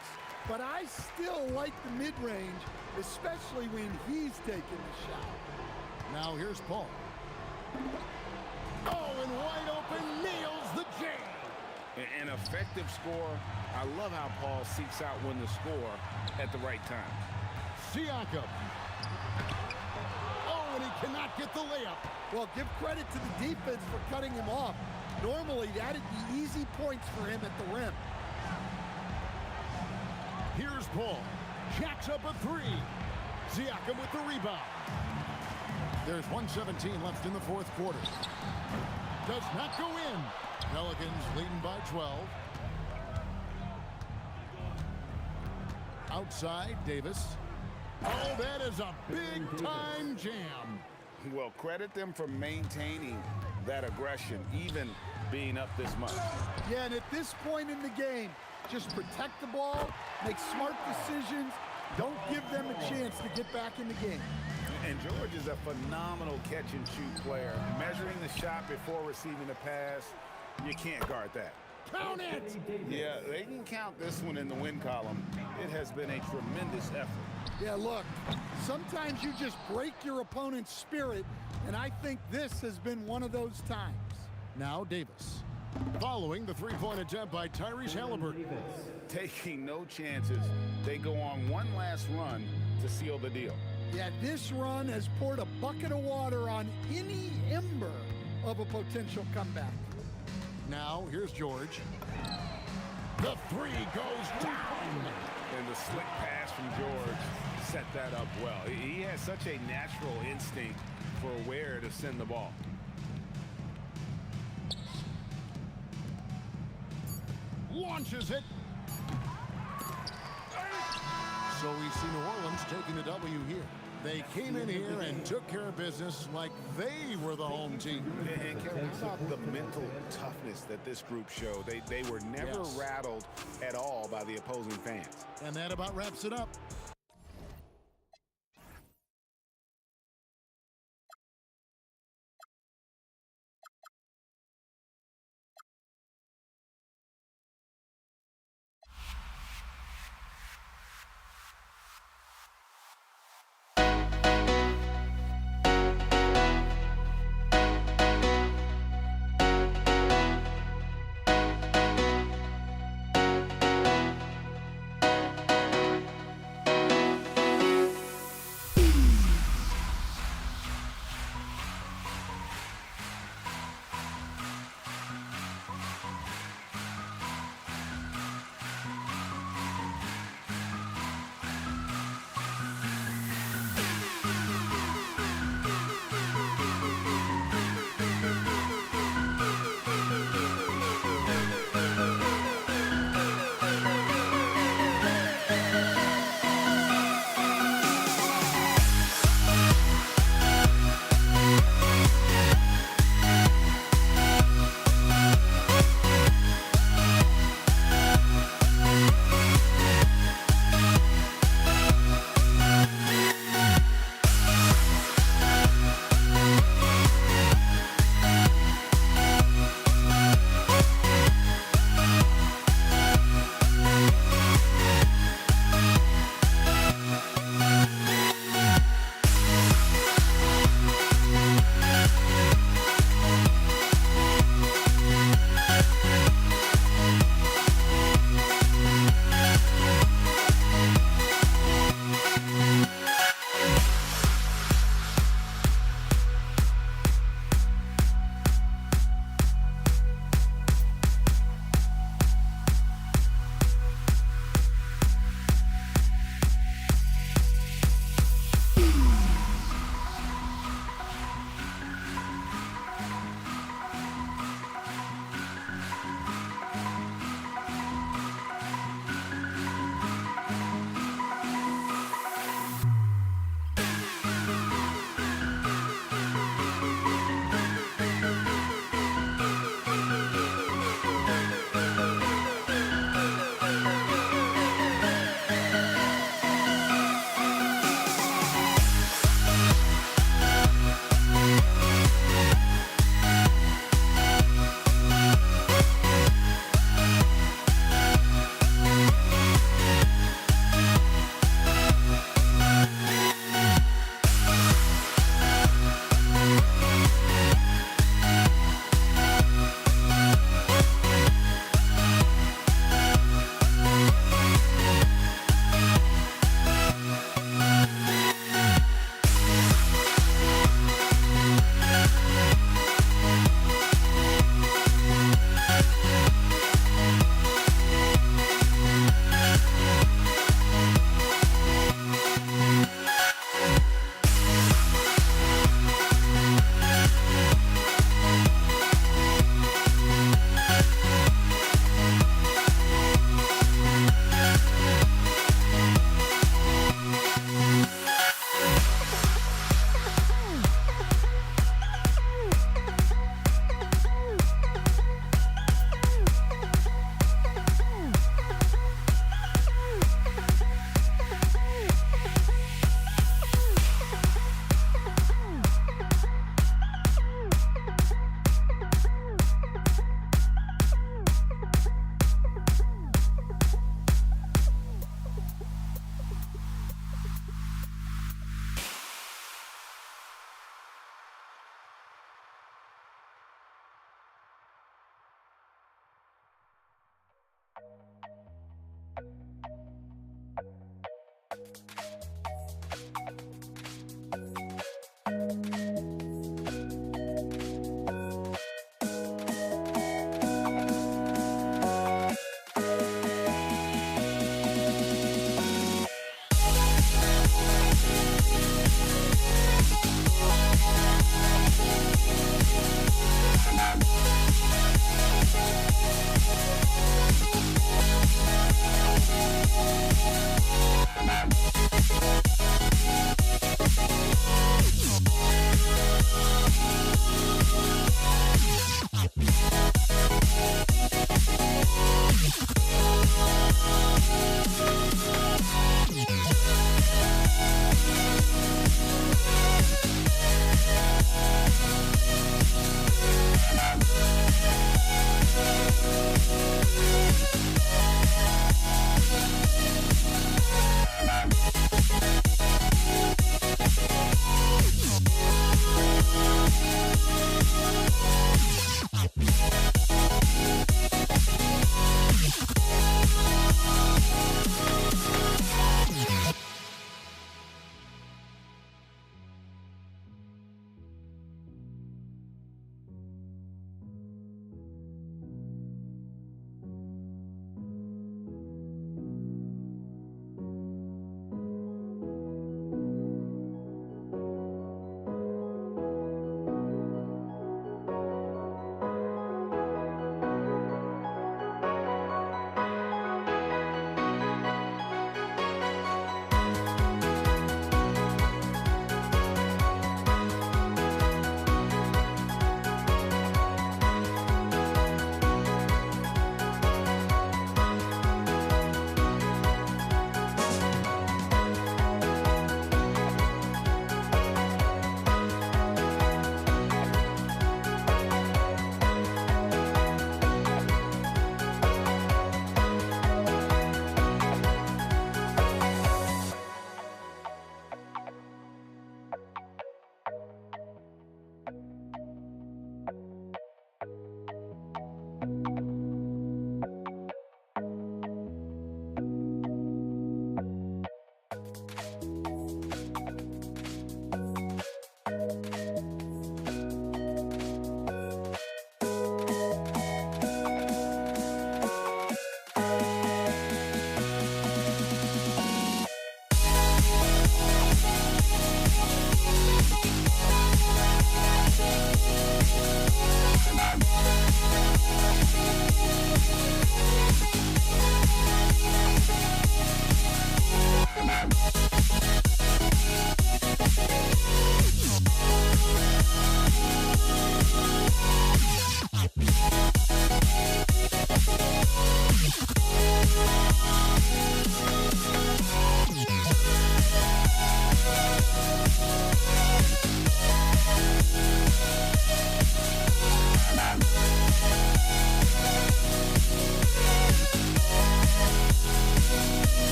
but I still like the mid-range, especially when he's taking the shot. Now here's Paul. Oh, and wide open, nails the J. An effective scorer. I love how Paul seeks out when to score at the right time. Siakam. Oh, and he cannot get the layup. Well, give credit to the defense for cutting him off. Normally, that'd be easy points for him at the rim. Here's Paul. Jacks up a 3. Siakam with the rebound. There's 1:17 left in the fourth quarter. Does not go in. Pelicans leading by 12. Outside, Davis. Oh, that is a big-time jam. Well, credit them for maintaining that aggression, even being up this much. Yeah, and at this point in the game, just protect the ball, make smart decisions, don't give them a chance to get back in the game. And George is a phenomenal catch-and-shoot player. Measuring the shot before receiving the pass, you can't guard that. Count it! Yeah, they can count this one in the win column. It has been a tremendous effort. Yeah, look, sometimes you just break your opponent's spirit, and I think this has been one of those times. Now Davis. Following the three-point attempt by Tyrese Halliburton. Taking no chances, they go on one last run to seal the deal. Yeah, this run has poured a bucket of water on any ember of a potential comeback. Now, here's George. The 3 goes down. And the slick pass from George set that up well. He has such a natural instinct for where to send the ball. Launches it. So we see New Orleans taking the W here. They came in here and took care of business like they were the home team. And Kevin, how about the mental toughness that this group showed? They were never rattled at all by the opposing fans. And that about wraps it up.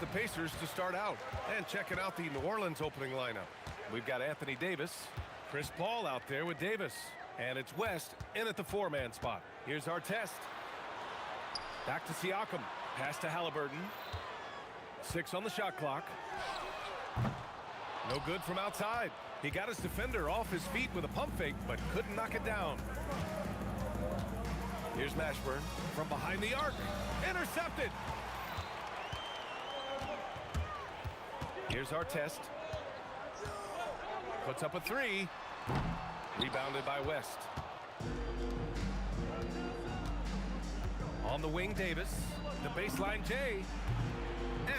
the Pacers to start out. And checking out the New Orleans opening lineup. We've got Anthony Davis, Chris Paul out there with Davis. And it's West in at the 4-man spot. Here's our test. Back to Siakam. Pass to Halliburton. 6 on the shot clock. No good from outside. He got his defender off his feet with a pump fake, but couldn't knock it down. Here's Mashburn from behind the arc. Intercepted. Here's our test. Puts up a 3. Rebounded by West. On the wing, Davis. The baseline, Jay.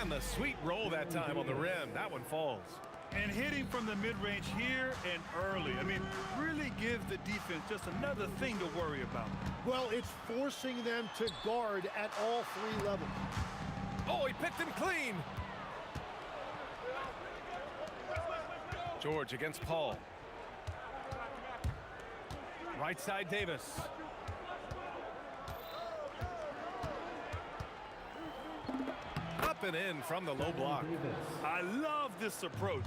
And the sweet roll that time on the rim. That one falls. And hitting from the mid-range here and early. I mean, really gives the defense just another thing to worry about. Well, it's forcing them to guard at all 3 levels. Oh, he picked him clean. George against Paul. Right side, Davis. Up and in from the low block. I love this approach.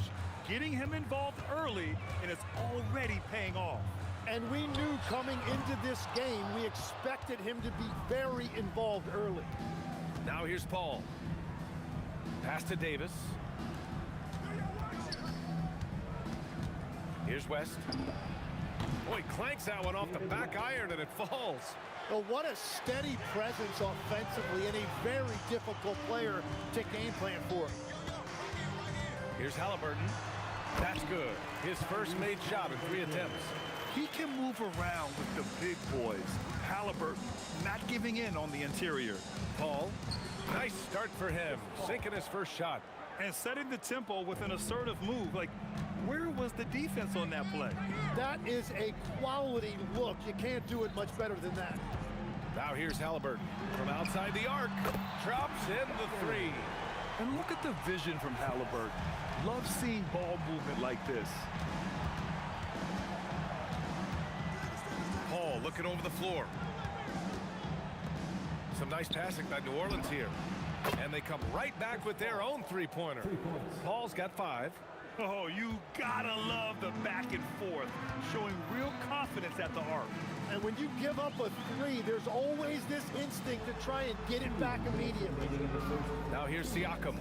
Getting him involved early, and it's already paying off. And we knew coming into this game, we expected him to be very involved early. Now here's Paul. Pass to Davis. Here's West. Boy, clanks that one off the back iron and it falls. Well, what a steady presence offensively and a very difficult player to game plan for. Here's Halliburton. That's good. His first made shot in 3 attempts. He can move around with the big boys. Halliburton not giving in on the interior. Paul, nice start for him. Sinking his first shot. And setting the tempo with an assertive move. Like, where was the defense on that play? That is a quality look. You can't do it much better than that. Now here's Halliburton from outside the arc. Drops in the 3. And look at the vision from Halliburton. Love seeing ball movement like this. Paul looking over the floor. Some nice passing by New Orleans here. And they come right back with their own 3-pointer. Paul's got 5. Oh, you gotta love the back and forth, showing real confidence at the arc. And when you give up a 3, there's always this instinct to try and get it back immediately. Now here's Siakam.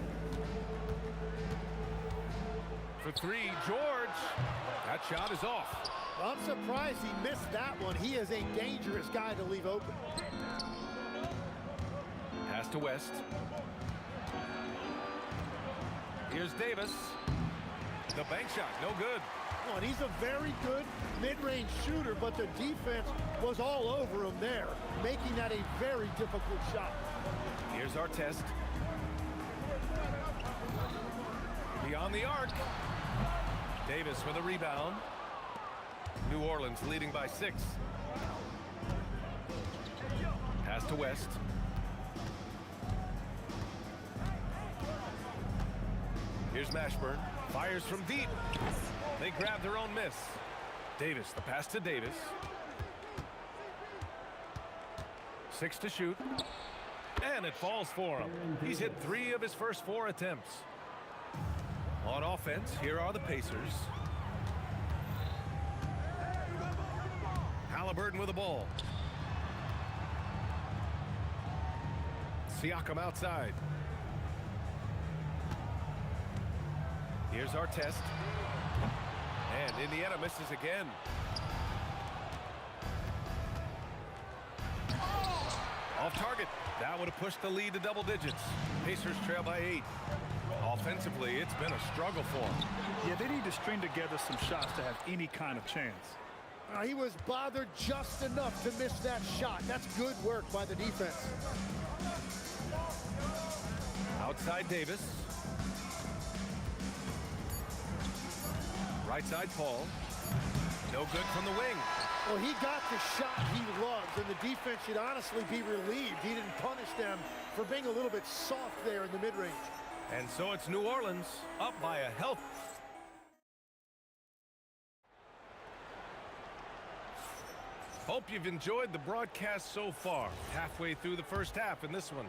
For 3, George. That shot is off. I'm surprised he missed that one. He is a dangerous guy to leave open. Pass to West. Here's Davis. The bank shot, no good. Oh, and he's a very good mid-range shooter, but the defense was all over him there, making that a very difficult shot. Here's our test. Beyond the arc. Davis with a rebound. New Orleans leading by 6. Pass to West. Here's Mashburn. Fires from deep. They grab their own miss. Davis, the pass to Davis. 6 to shoot. And it falls for him. He's hit 3 of his first 4 attempts. On offense, here are the Pacers. Halliburton with the ball. Siakam outside. Here's our test. And Indiana misses again. Off target. That would have pushed the lead to double digits. Pacers trail by 8. Offensively, it's been a struggle for them. Yeah, they need to string together some shots to have any kind of chance. He was bothered just enough to miss that shot. That's good work by the defense. Outside Davis. Right side Paul. No good from the wing. Well, he got the shot he loves, and the defense should honestly be relieved. He didn't punish them for being a little bit soft there in the mid-range. And so it's New Orleans up by a health. Hope you've enjoyed the broadcast so far. Halfway through the first half in this one.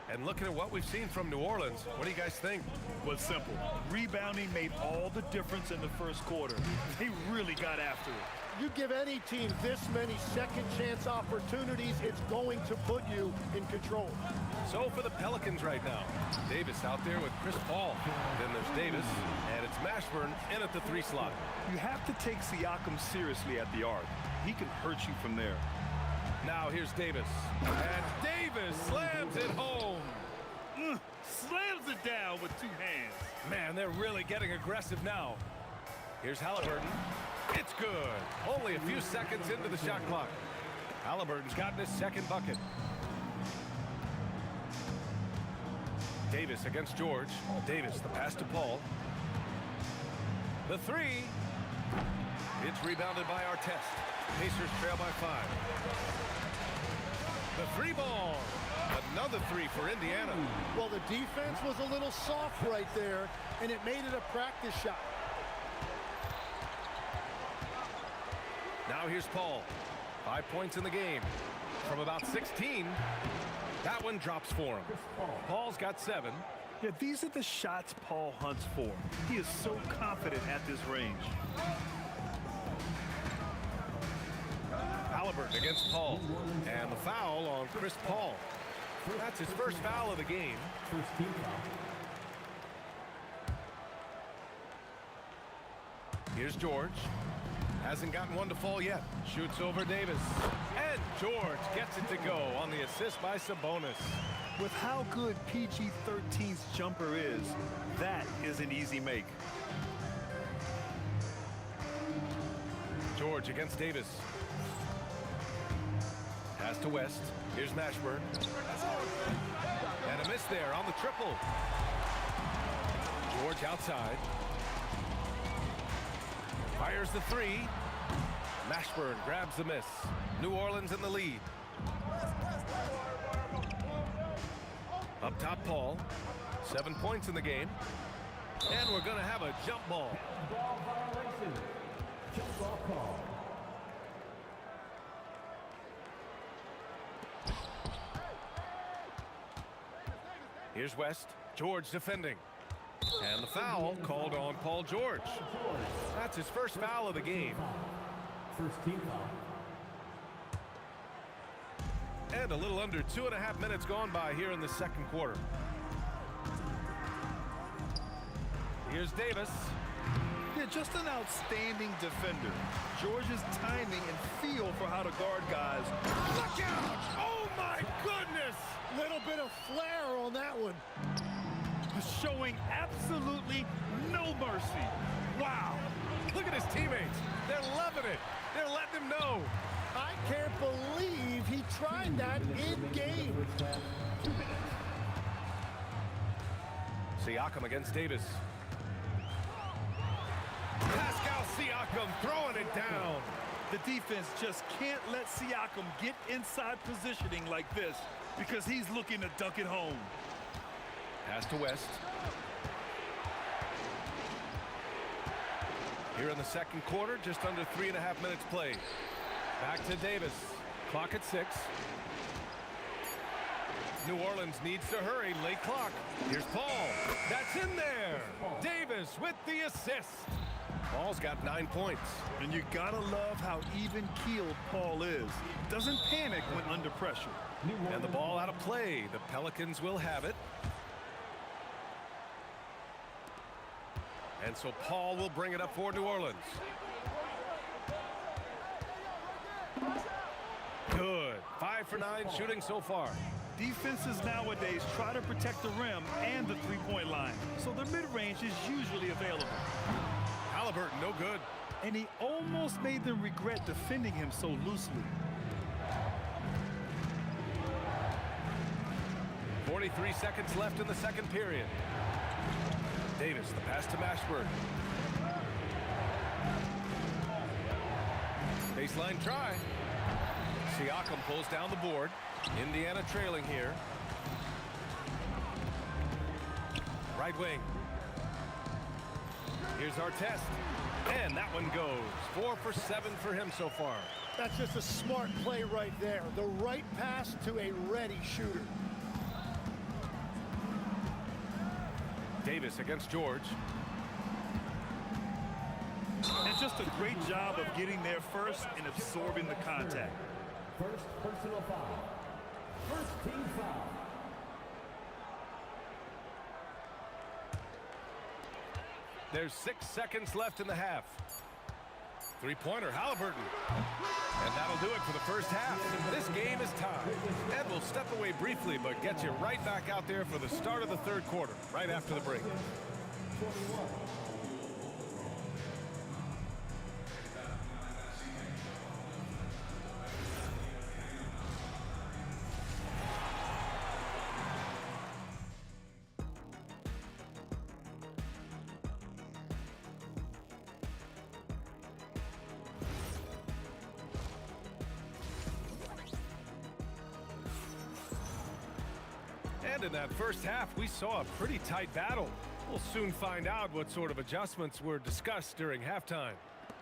And looking at what we've seen from New Orleans, what do you guys think? Was simple. Rebounding made all the difference in the first quarter. They really got after it. You give any team this many second chance opportunities, it's going to put you in control. So for the Pelicans right now, Davis out there with Chris Paul. Then there's Davis, and it's Mashburn in at the 3 slot. You have to take Siakam seriously at the arc. He can hurt you from there. Now here's Davis. And Davis slams it home. Slams it down with 2 hands. Man, they're really getting aggressive now. Here's Halliburton. It's good. Only a few seconds into the shot clock. Halliburton's gotten his second bucket. Davis against George. Davis, the pass to Paul. The 3. It's rebounded by Artest. Pacers trail by 5. The 3 ball. Another 3 for Indiana. Well, the defense was a little soft right there, and it made it a practice shot. Now here's Paul. 5 points in the game. From about 16, that one drops for him. Paul's got 7. Yeah, these are the shots Paul hunts for. He is so confident at this range. Halliburton against Paul. And the foul on Chris Paul. That's his first foul of the game. First team foul. Here's George. Hasn't gotten one to fall yet. Shoots over Davis. And George gets it to go on the assist by Sabonis. With how good PG-13's jumper is, that is an easy make. George against Davis. Pass to West. Here's Mashburn. And a miss there on the triple. George outside. Fires the 3. Mashburn grabs the miss. New Orleans in the lead. Up top, Paul. 7 points in the game. And we're going to have a jump ball. Ball violation. Jump ball call. Here's West. George defending. And the foul called on Paul George. That's his first foul of the game. First team foul. And a little under 2.5 minutes gone by here in the second quarter. Here's Davis. Yeah, just an outstanding defender. George's timing and feel for how to guard guys. Look out! Oh my goodness! Little bit of flair on that one. Showing absolutely no mercy. Wow. Look at his teammates. They're loving it. They're letting him know. I can't believe he tried that in game. Siakam against Davis. Pascal Siakam throwing it down. The defense just can't let Siakam get inside positioning like this because he's looking to dunk it home. Pass to West. Here in the second quarter, just under 3.5 minutes played. Back to Davis. Clock at 6. New Orleans needs to hurry. Late clock. Here's Paul. That's in there. Davis with the assist. Paul's got 9 points. And you gotta love how even-keeled Paul is. Doesn't panic when under pressure. And the ball out of play. The Pelicans will have it. And so Paul will bring it up for New Orleans. Good. 5 for 9 shooting so far. Defenses nowadays try to protect the rim and the three-point line, so the mid-range is usually available. Halliburton, no good. And he almost made them regret defending him so loosely. 43 seconds left in the second period. Davis, the pass to Mashburn. Baseline try. Siakam pulls down the board. Indiana trailing here. Right wing. Here's Artest. And that one goes. 4 for 7 for him so far. That's just a smart play right there. The right pass to a ready shooter. Davis against George. And just a great job of getting there first and absorbing the contact. First personal foul. First team foul. There's 6 seconds left in the half. Three-pointer, Halliburton. And that'll do it for the first half. This game is tied. Ed will step away briefly, but get you right back out there for the start of the third quarter, right after the break. 21. And in that first half, we saw a pretty tight battle. We'll soon find out what sort of adjustments were discussed during halftime.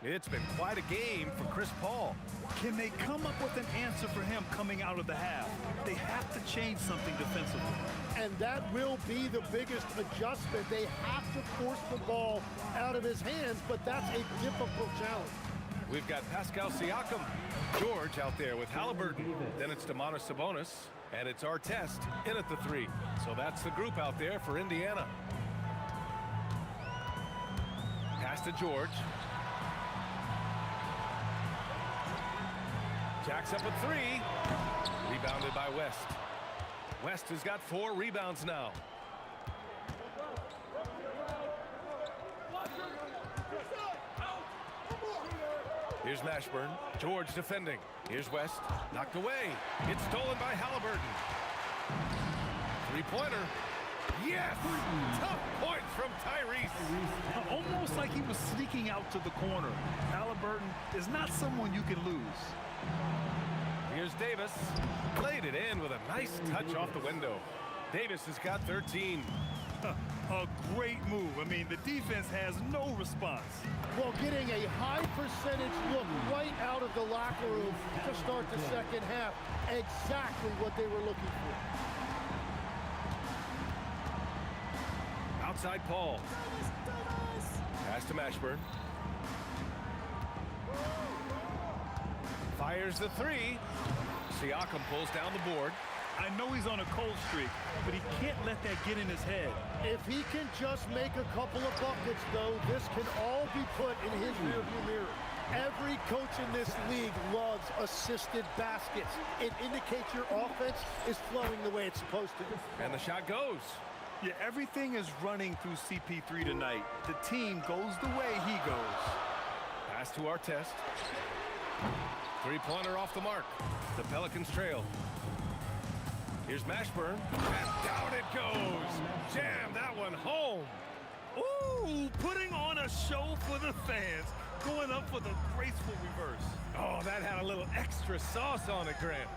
It's been quite a game for Chris Paul. Can they come up with an answer for him coming out of the half? They have to change something defensively. And that will be the biggest adjustment. They have to force the ball out of his hands, but that's a difficult challenge. We've got Pascal Siakam, George out there with Halliburton. Then it's Domantas Sabonis, and it's Artest in at the 3. So that's the group out there for Indiana. Pass to George. Jacks up at 3. Rebounded by West. West has got 4 rebounds now. Here's Mashburn. George defending. Here's West. Knocked away. It's stolen by Halliburton. Three-pointer. Yes! Tough point from Tyrese. Almost like he was sneaking out to the corner. Halliburton is not someone you can lose. Here's Davis. Played it in with a nice touch off the window. Davis has got 13. A great move. I mean, the defense has no response. Well, getting a high percentage look right out of the locker room to start the second half. Exactly what they were looking for. Outside Paul. Pass to Mashburn. Fires the 3. Siakam pulls down the board. I know he's on a cold streak, but he can't let that get in his head. If he can just make a couple of buckets, though, this can all be put in his rearview mirror. Every coach in this league loves assisted baskets. It indicates your offense is flowing the way it's supposed to. And the shot goes. Yeah, everything is running through CP3 tonight. The team goes the way he goes. Pass to Artest. Three-pointer off the mark. The Pelicans trail. Here's Mashburn, and down it goes. Jam that one home. Ooh, putting on a show for the fans, going up for the graceful reverse. Oh, that had a little extra sauce on it, Grant.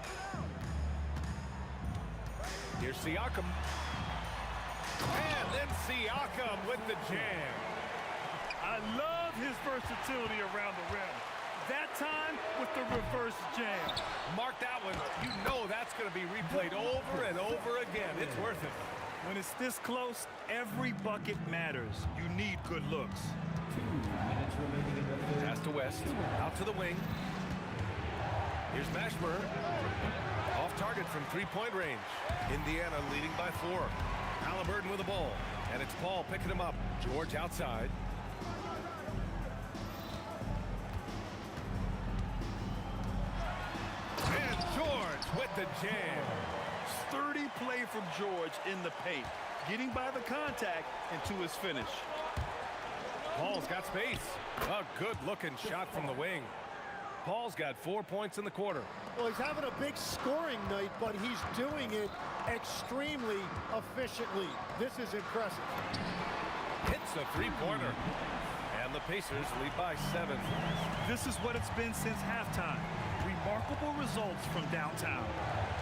Here's Siakam. And then Siakam with the jam. I love his versatility around the rim. That time with the reverse jam. Mark that one. You know that's going to be replayed over and over again. It's worth it. When it's this close, every bucket matters. You need good looks. 2 minutes remaining in the third. Pass to West. Out to the wing. Here's Mashburn. Off target from three-point range. Indiana leading by 4. Halliburton with the ball. And it's Paul picking him up. George outside. With the jam. Sturdy play from George in the paint, getting by the contact and to his finish. Paul's got space. A good-looking shot from the wing. Paul's got 4 points in the quarter. Well, he's having a big scoring night, but he's doing it extremely efficiently. This is impressive. Hits a three-pointer. And the Pacers lead by 7. This is what it's been since halftime. Remarkable results from downtown.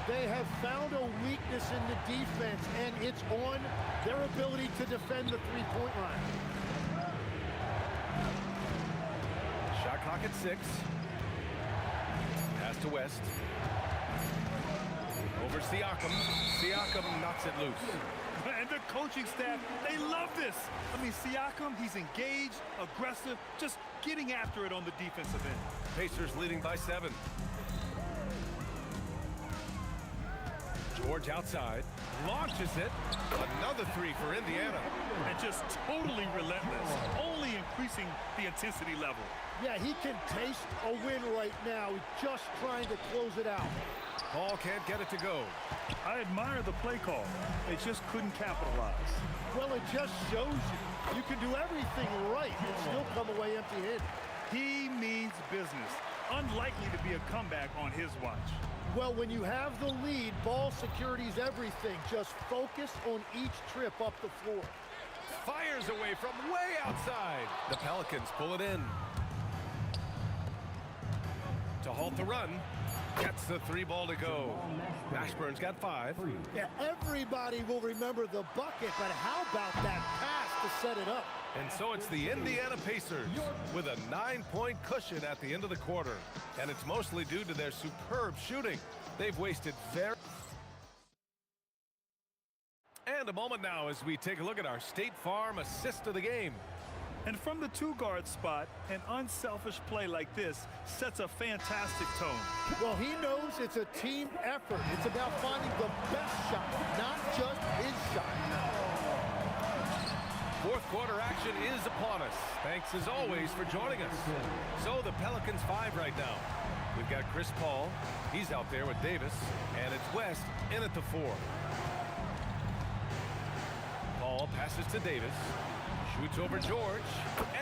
They have found a weakness in the defense, and it's on their ability to defend the three-point line. Shot clock at 6. Pass to West. Over Siakam. Siakam knocks it loose. And the coaching staff, they love this. I mean, Siakam, he's engaged, aggressive, just getting after it on the defensive end. Pacers leading by 7. George outside, launches it. Another 3 for Indiana. And just totally relentless, only increasing the intensity level. Yeah, he can taste a win right now. He's just trying to close it out. Paul can't get it to go. I admire the play call. They just couldn't capitalize. Well, it just shows you can do everything right and still come away empty-handed. He means business. Unlikely to be a comeback on his watch. Well, when you have the lead, ball security's everything. Just focus on each trip up the floor. Fires away from way outside. The Pelicans pull it in. To halt the run. Gets the 3 ball to go. Mashburn's got 5. Yeah, everybody will remember the bucket, but how about that pass to set it up? And so it's the Indiana Pacers with a 9-point cushion at the end of the quarter. And it's mostly due to their superb shooting. They've wasted very... And a moment now as we take a look at our State Farm assist of the game. And from the 2-guard spot, an unselfish play like this sets a fantastic tone. Well, he knows it's a team effort. It's about finding the best shot, not just his shot. Fourth quarter action is upon us. Thanks as always for joining us. So the Pelicans 5 right now. We've got Chris Paul. He's out there with Davis. And it's West in at the 4. Paul passes to Davis. Shoots over George.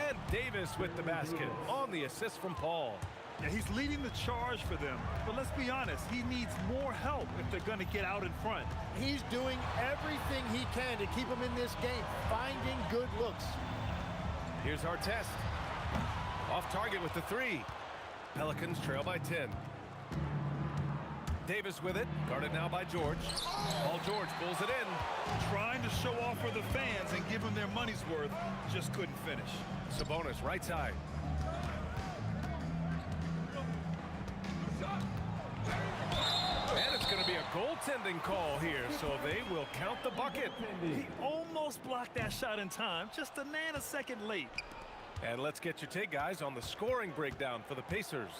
And Davis with the basket on the assist from Paul. Yeah, he's leading the charge for them. But let's be honest, he needs more help if they're going to get out in front. He's doing everything he can to keep them in this game, finding good looks. Here's our test. Off target with the 3. Pelicans trail by 10. Davis with it, guarded now by George. Paul George pulls it in. Trying to show off for the fans and give them their money's worth, just couldn't finish. Sabonis right side. And it's going to be a goaltending call here, so they will count the bucket. He almost blocked that shot in time, just a nanosecond late. And let's get your take, guys, on the scoring breakdown for the Pacers.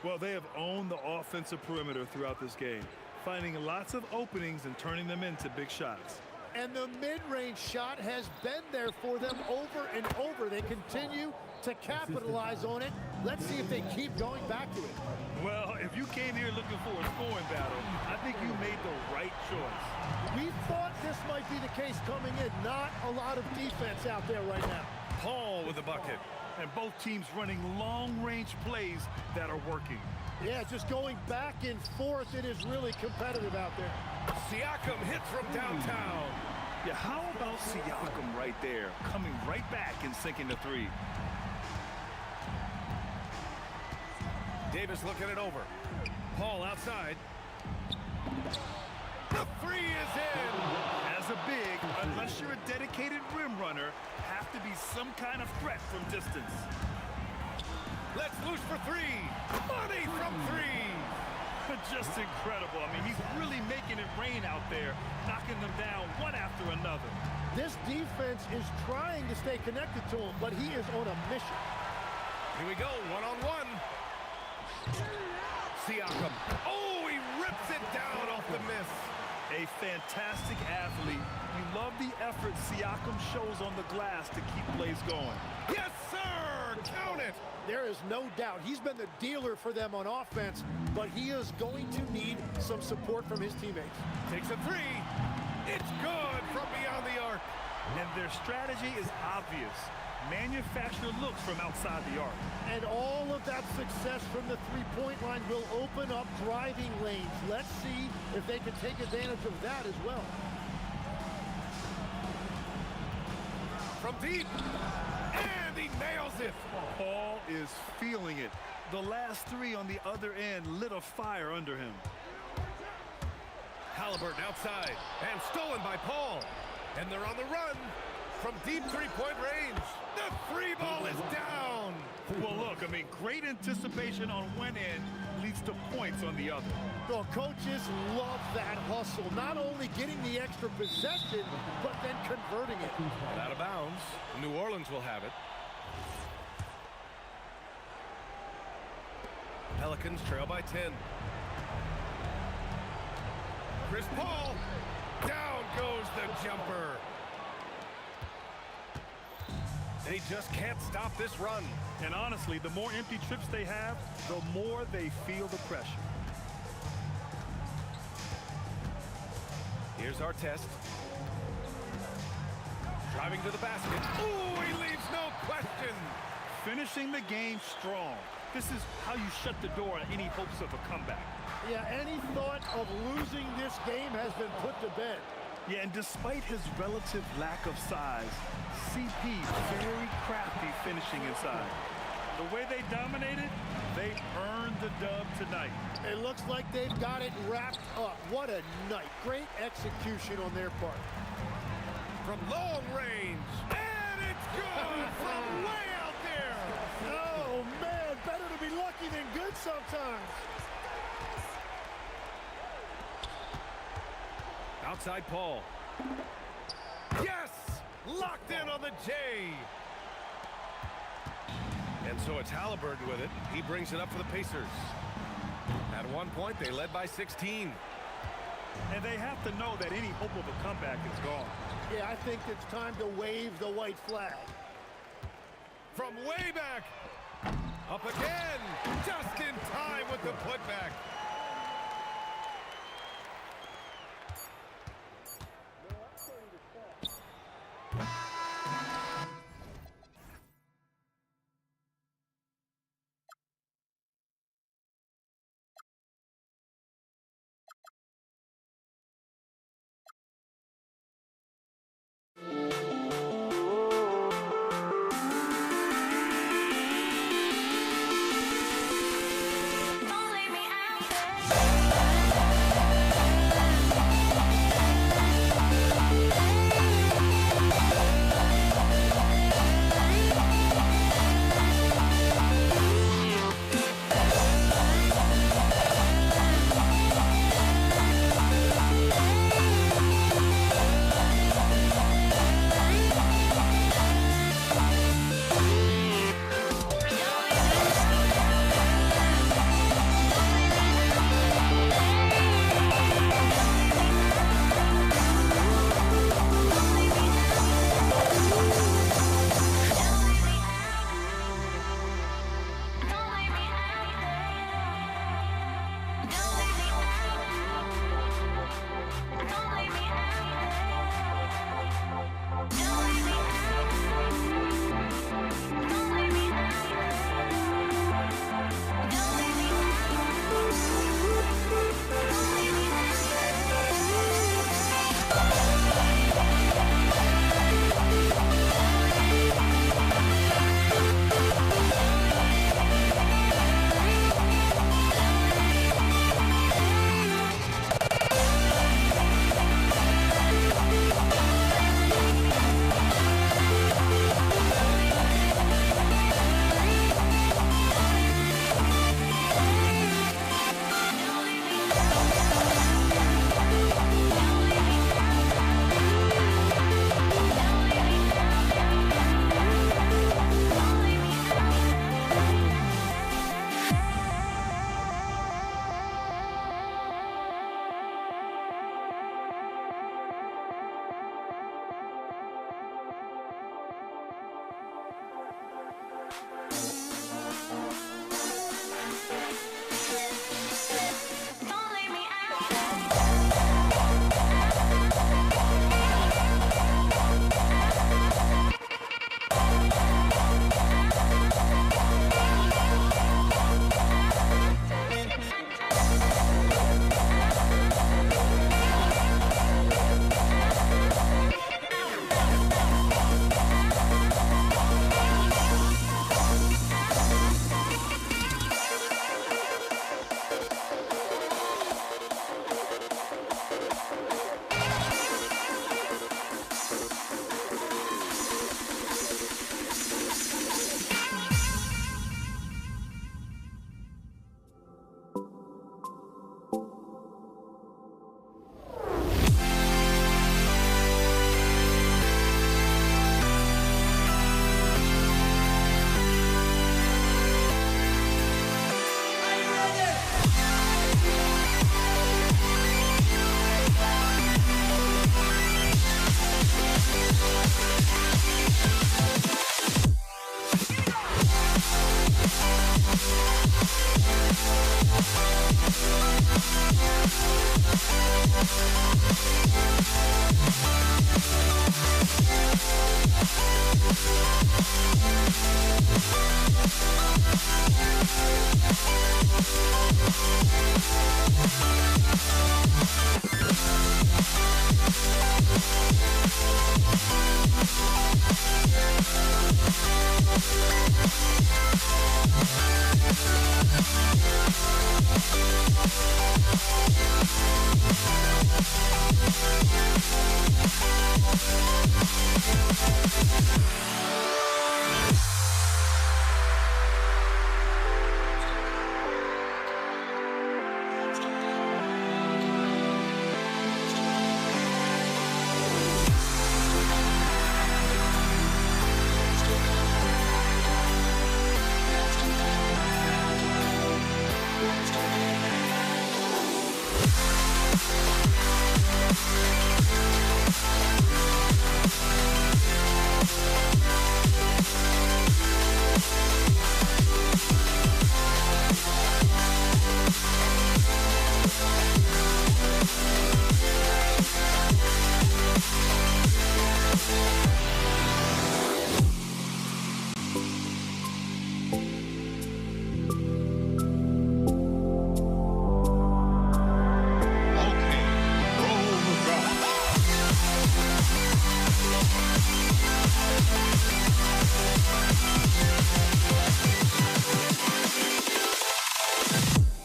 Well, they have owned the offensive perimeter throughout this game, finding lots of openings and turning them into big shots. And the mid-range shot has been there for them over and over. They continue to capitalize on it. Let's see if they keep going back to it. Well, if you came here looking for a scoring battle, I think you made the right choice. We thought this might be the case coming in. Not a lot of defense out there right now. Paul with the bucket. And both teams running long-range plays that are working. Yeah, just going back and forth. It is really competitive out there. Siakam hits from downtown. Yeah, how about Siakam right there, coming right back and sinking the 3. Davis looking it over. Paul outside. The 3 is in. As a big, unless you're a dedicated rim runner, have to be some kind of threat from distance. Let's loose for 3. Money from 3. Just incredible. I mean, he's really making it rain out there, knocking them down one after another. This defense is trying to stay connected to him, but he is on a mission. Here we go, one-on-one. Siakam. Oh, he rips it down off the miss. A fantastic athlete. You love the effort Siakam shows on the glass to keep plays going. Yes, sir! Count it! There is no doubt he's been the dealer for them on offense, but he is going to need some support from his teammates. Takes a 3. It's good from beyond the arc. And their strategy is obvious. Manufacture looks from outside the arc. And all of that success from the three-point line will open up driving lanes. Let's see if they can take advantage of that as well. From deep. And he nails it. Paul is feeling it. The last 3 on the other end lit a fire under him. Halliburton outside. And stolen by Paul. And they're on the run. From deep three-point range. The 3 ball is down. Well, look, I mean, great anticipation on one end leads to points on the other. The coaches love that hustle. Not only getting the extra possession, but then converting it. And out of bounds. New Orleans will have it. Pelicans trail by 10. Chris Paul. Down goes the jumper. And he just can't stop this run. And honestly, the more empty trips they have, the more they feel the pressure. Here's our test. Driving to the basket. Ooh, he leaves no question. Finishing the game strong. This is how you shut the door on any hopes of a comeback. Yeah, any thought of losing this game has been put to bed. Yeah, and despite his relative lack of size, CP very crafty finishing inside. The way they dominated, they earned the dub tonight. It looks like they've got it wrapped up. What a night. Great execution on their part. From long range. And it's good from way out there. Oh, man, better to be lucky than good sometimes. Outside Paul. Yes! Locked in on the J. And so it's Halliburton with it. He brings it up for the Pacers. At one point, they led by 16. And they have to know that any hope of a comeback is gone. Yeah, I think it's time to wave the white flag. From way back. Up again. Just in time with the putback.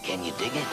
Can you dig it?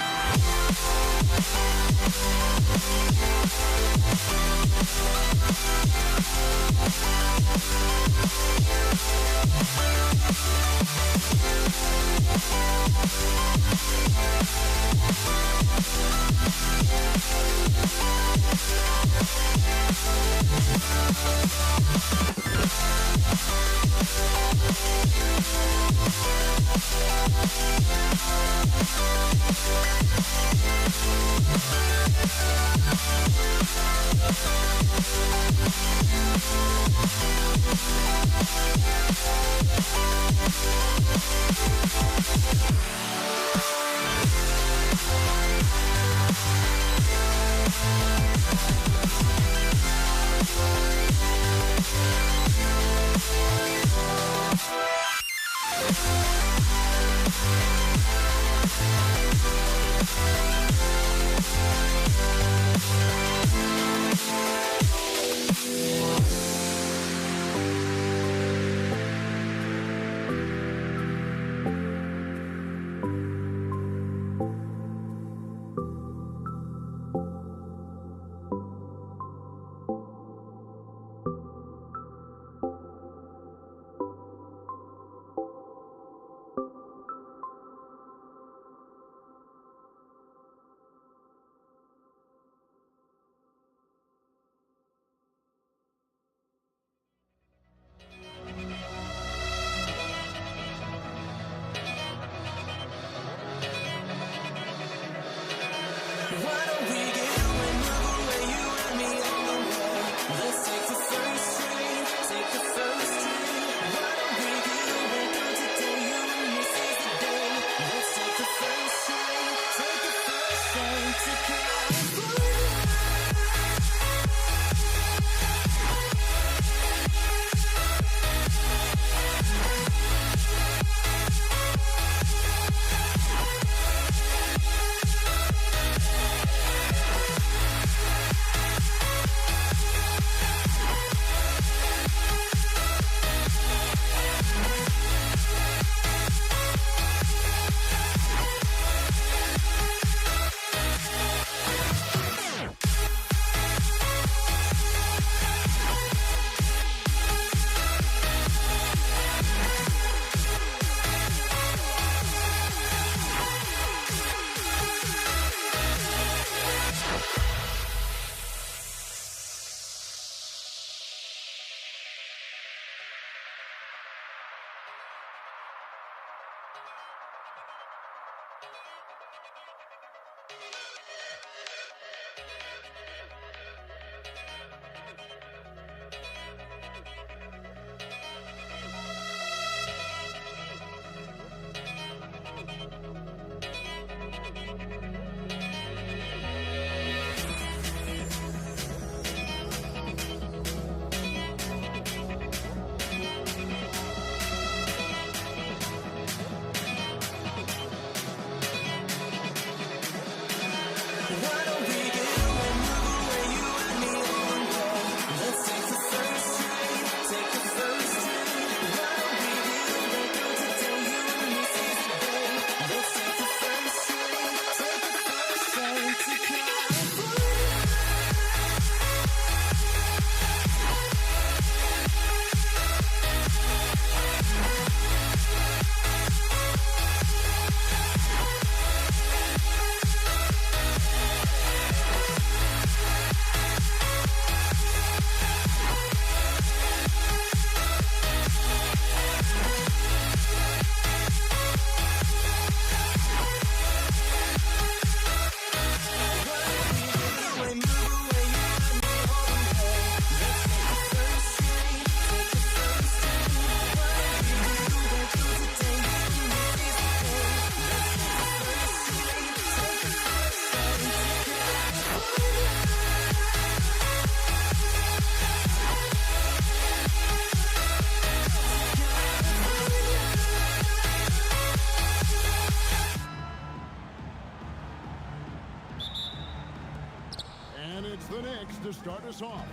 to start us off.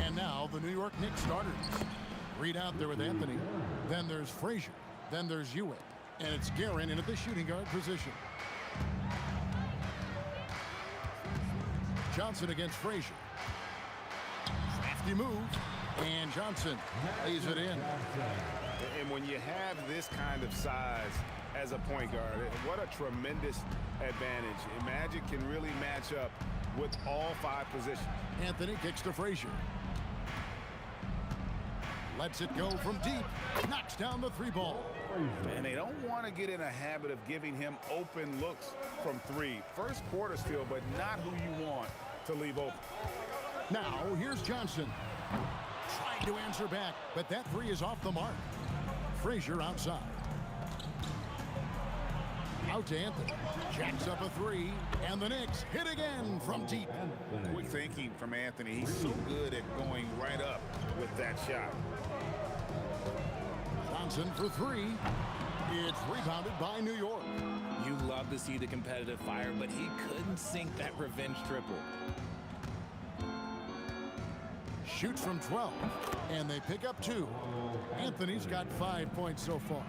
And now the New York Knicks starters. Reed out there with Anthony. Then there's Frazier. Then there's Ewing. And it's Guerin in at the shooting guard position. Johnson against Frazier. Crafty move. And Johnson lays it in. And when you have this kind of size as a point guard, what a tremendous advantage. And Magic can really match up with all 5 positions. Anthony kicks to Frazier. Lets it go from deep. Knocks down the 3-ball. And they don't want to get in a habit of giving him open looks from 3. First quarter still, but not who you want to leave open. Now, here's Johnson. Trying to answer back, but that 3 is off the mark. Frazier outside. Out to Anthony. Jacks up a 3, and the Knicks hit again from deep. Quick thinking from Anthony. He's so good at going right up with that shot. Johnson for 3. It's rebounded by New York. You love to see the competitive fire, but he couldn't sink that revenge triple. Shoots from 12, and they pick up 2. Anthony's got 5 points so far.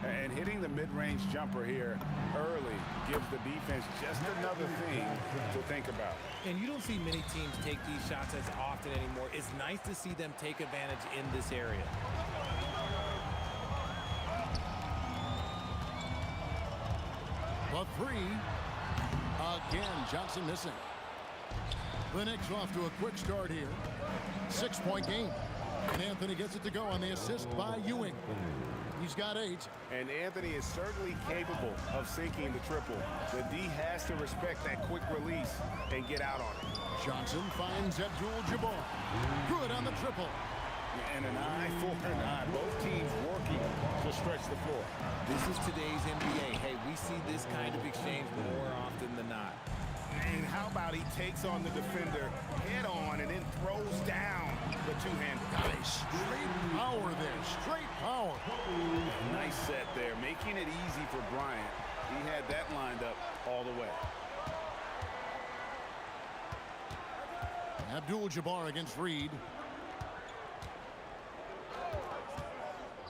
And hitting the mid-range jumper here early gives the defense just another thing to think about. And you don't see many teams take these shots as often anymore. It's nice to see them take advantage in this area. The 3. Again, Johnson missing. The Knicks off to a quick start here. 6-point game. And Anthony gets it to go on the assist by Ewing. He's got 8. And Anthony is certainly capable of sinking the triple. The D has to respect that quick release and get out on it. Johnson finds Abdul-Jabbar. Good on the triple. And an eye for an eye. Both teams working to stretch the floor. This is today's NBA. Hey, we see this kind of exchange more often than not. And how about he takes on the defender head on and then throws down the two-hander. Nice straight power there. Straight power. Nice set there, making it easy for Bryant. He had that lined up all the way. Abdul-Jabbar against Reed.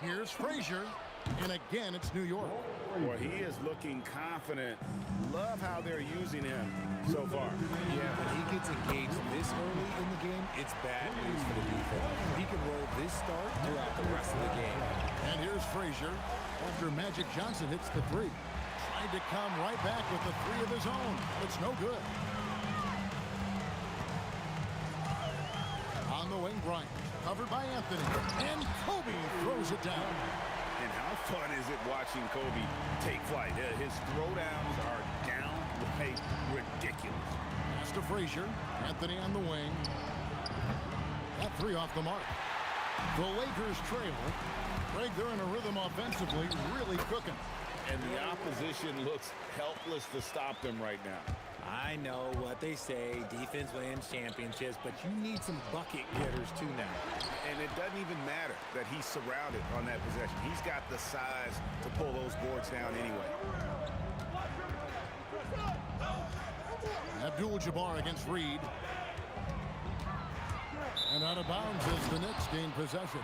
Here's Frazier. And again, it's New York. Well, he is looking confident. Love how they're using him so far. Yeah, when he gets engaged this early in the game, it's bad news for the defense. He can roll this start throughout the rest of the game. And here's Frazier after Magic Johnson hits the 3. Tried to come right back with the 3 of his own. It's no good. On the wing, Bryant. Covered by Anthony. And Kobe throws it down. And how fun is it watching Kobe take flight? His throwdowns are downright ridiculous. Pass to Frazier. Anthony on the wing. That 3 off the mark. The Lakers trail. Greg, they're in a rhythm offensively, really cooking. And the opposition looks helpless to stop them right now. I know what they say, defense wins championships, but you need some bucket getters too now. And it doesn't even matter that he's surrounded on that possession. He's got the size to pull those boards down anyway. Abdul-Jabbar against Reed. And out of bounds as the Knicks gain possession.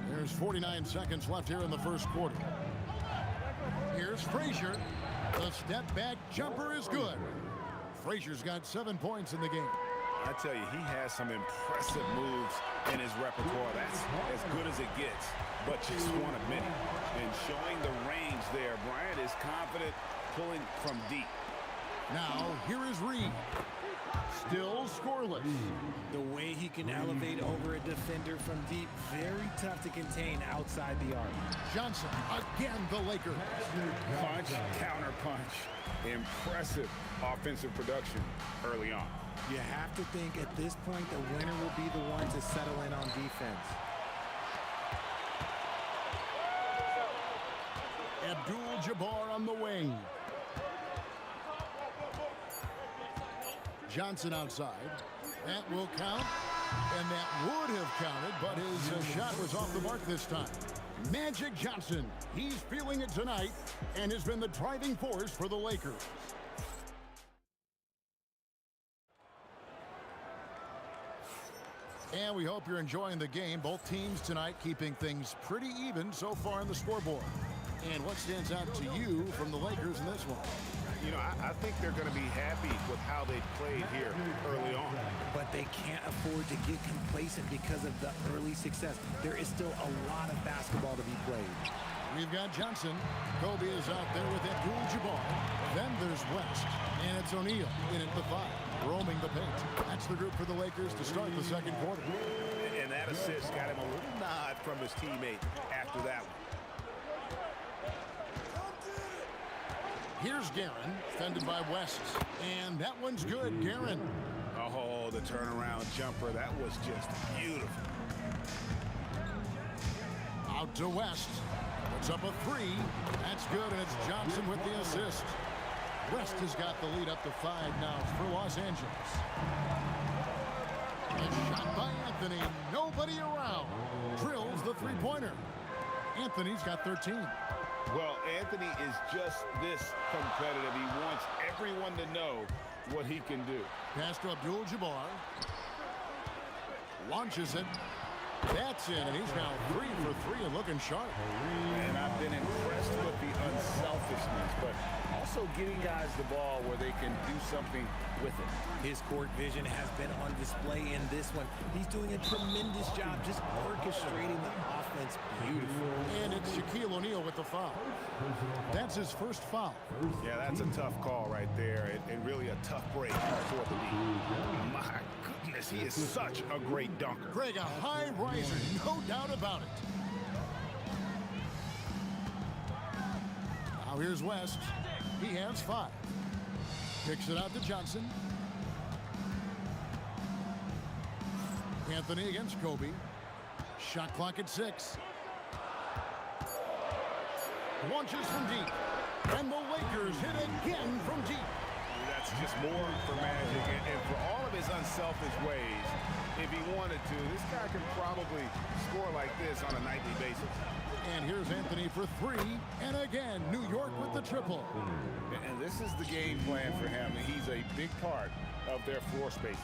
There's 49 seconds left here in the first quarter. Here's Frazier. The step back jumper is good. Frazier's got 7 points in the game. I tell you, he has some impressive moves in his repertoire. That's as good as it gets, but just one of many. And showing the range there, Bryant is confident pulling from deep. Now, here is Reed. Still scoreless. The way he can elevate over a defender from deep, very tough to contain outside the arc. Johnson, again the Lakers. Punch, counter punch. Impressive offensive production early on. You have to think at this point the winner will be the one to settle in on defense. Abdul-Jabbar on the wing. Johnson outside. That will count, and that would have counted, but his shot was off the mark this time. Magic Johnson. He's feeling it tonight and has been the driving force for the Lakers. And we hope you're enjoying the game. Both teams tonight keeping things pretty even so far on the scoreboard. And what stands out to you from the Lakers in this one? You know, I think they're going to be happy with how they played here early on. But they can't afford to get complacent because of the early success. There is still a lot of basketball to be played. We've got Johnson. Kobe is out there with Abdul-Jabbar. Then there's West. And it's O'Neal in at the 5, roaming the paint. That's the group for the Lakers to start the second quarter. And that assist got him a little nod from his teammate after that one. Here's Guerin, fended by West. And that one's good, Guerin. Oh, the turnaround jumper. That was just beautiful. Out to West. Puts up a 3. That's good, and it's Johnson with the assist. West has got the lead up to 5 now for Los Angeles. A shot by Anthony. Nobody around. Drills the three-pointer. Anthony's got 13. Well, Anthony is just this competitive. He wants everyone to know what he can do. Pass to Abdul-Jabbar. Launches it. That's in, and he's now 3 for 3 and looking sharp. And I've been impressed with the unselfishness, but also getting guys the ball where they can do something with it. His court vision has been on display in this one. He's doing a tremendous job just orchestrating the offense beautifully. And it's Shaquille O'Neal with the foul. That's his first foul. Yeah, that's a tough call right there, and really a tough break for the lead. My goodness, he is such a great dunker. Greg, a high riser, no doubt about it. Now here's West. He has 5. Kicks it out to Johnson. Anthony against Kobe. Shot clock at 6. Launches from deep. And the Lakers hit again from deep. That's just more for Magic. And for all of his unselfish ways, if he wanted to, this guy can probably score like this on a nightly basis. And here's Anthony for 3. And again, New York with the triple. And this is the game plan for him. He's a big part of their floor spacing.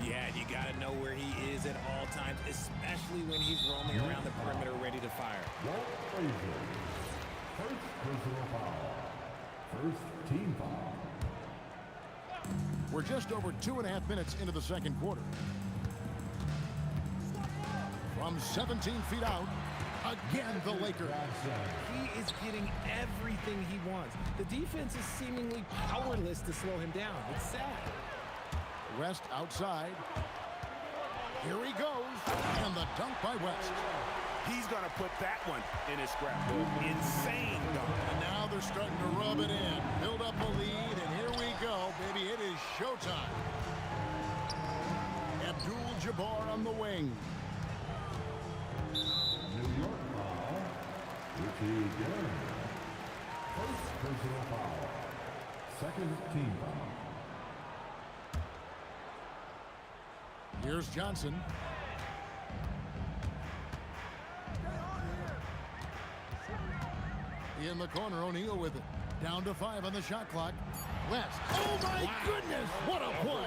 Yeah, and you got to know where he is at all times, especially when he's roaming around the perimeter ready to fire. First personal foul. First team foul. We're just over 2.5 minutes into the second quarter. From 17 feet out, again the Lakers. He is getting everything he wants. The defense is seemingly powerless to slow him down. It's sad. West outside. Here he goes. And the dunk by West. He's going to put that one in his scrapbook. Insane dunk. And now they're starting to rub it in. Build up a lead, and here we go, baby. It is showtime. Abdul-Jabbar on the wing. New York foul. Ricky Guerin. First personal foul. Second team foul. Here's Johnson. In the corner, O'Neal with it. Down to 5 on the shot clock. West. Oh, my goodness. What a play.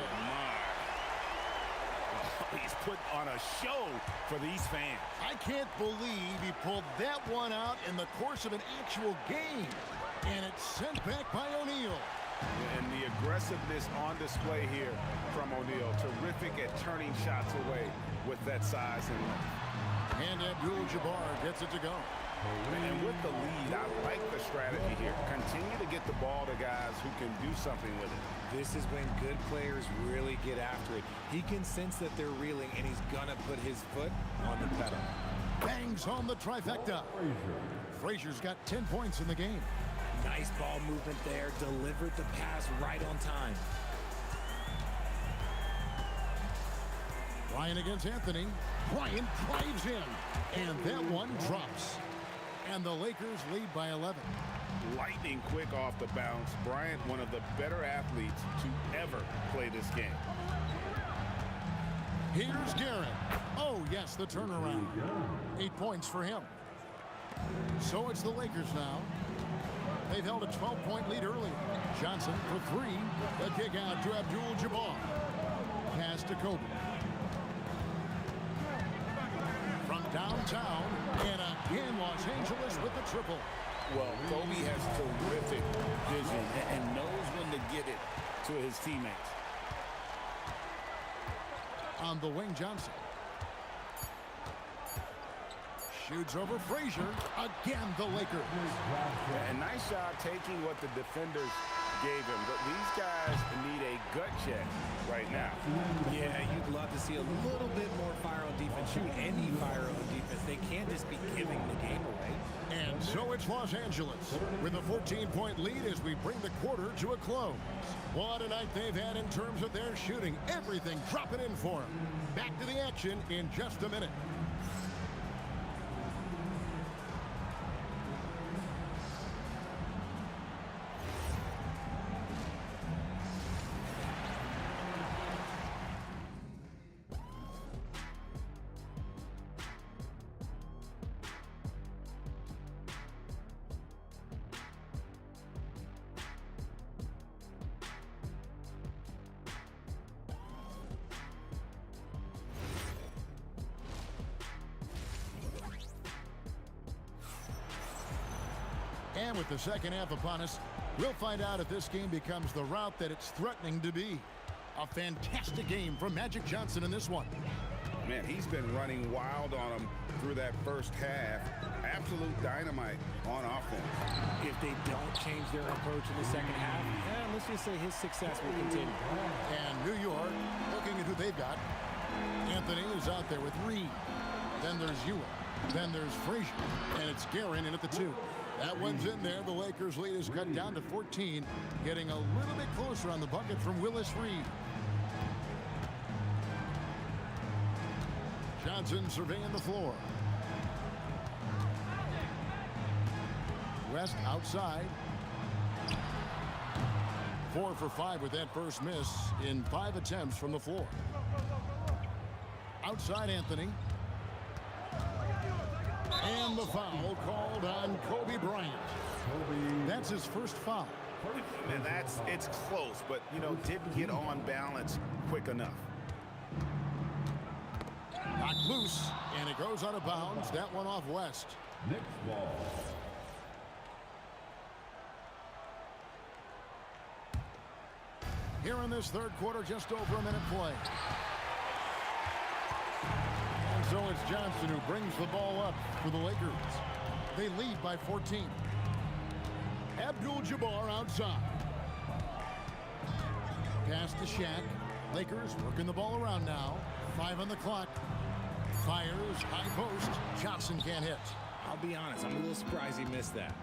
He's put on a show for these fans. I can't believe he pulled that one out in the course of an actual game. And it's sent back by O'Neal. And the aggressiveness on display here from O'Neal. Terrific at turning shots away with that size and length. And Abdul-Jabbar gets it to go. And with the lead, I like the strategy here. Continue to get the ball to guys who can do something with it. This is when good players really get after it. He can sense that they're reeling, and he's going to put his foot on the pedal. Bangs home the trifecta. Frazier's got 10 points in the game. Nice ball movement there. Delivered the pass right on time. Bryant against Anthony. Bryant drives in. And that one drops. And the Lakers lead by 11. Lightning quick off the bounce. Bryant, one of the better athletes to ever play this game. Here's Guerin. Oh, yes, the turnaround. 8 points for him. So it's the Lakers now. They've held a 12-point lead earlier. Johnson for three. The kick out to Abdul-Jabbar. Pass to Kobe. From downtown, and again Los Angeles with the triple. Well, Kobe has terrific vision and knows when to get it to his teammates. On the wing, Johnson. Shoots over Frazier. Again, the Lakers. And nice job taking what the defenders gave him. But these guys need a gut check right now. Yeah, you'd love to see a little bit more fire on defense. Shoot any fire on defense. They can't just be giving the game away. And so it's Los Angeles with a 14-point lead as we bring the quarter to a close. What a night they've had in terms of their shooting. Everything dropping in for them. Back to the action in just a minute. And with the second half upon us, we'll find out if this game becomes the route that it's threatening to be. A fantastic game from Magic Johnson in this one. Man, he's been running wild on them through that first half. Absolute dynamite on offense. If they don't change their approach in the second half, let's just say his success will continue. And New York, looking at who they've got. Anthony is out there with Reed. Then there's Ewing. Then there's Frazier. And it's Guerin in at the 2. That one's in there. The Lakers' lead is cut down to 14, getting a little bit closer on the bucket from Willis Reed. Johnson surveying the floor. West outside. 4 for 5 with that first miss in 5 attempts from the floor. Outside Anthony. And the foul called on Kobe Bryant. That's his first foul. And it's close, but, didn't get on balance quick enough. Knocked loose, and it goes out of bounds. That one off West. Next ball. Here in this third quarter, just over a minute play. And so it's Johnson who brings the ball up for the Lakers. They lead by 14. Abdul-Jabbar outside. Pass to Shaq. Lakers working the ball around now. 5 on the clock. Fires, high post. Johnson can't hit. I'll be honest, I'm a little surprised he missed that.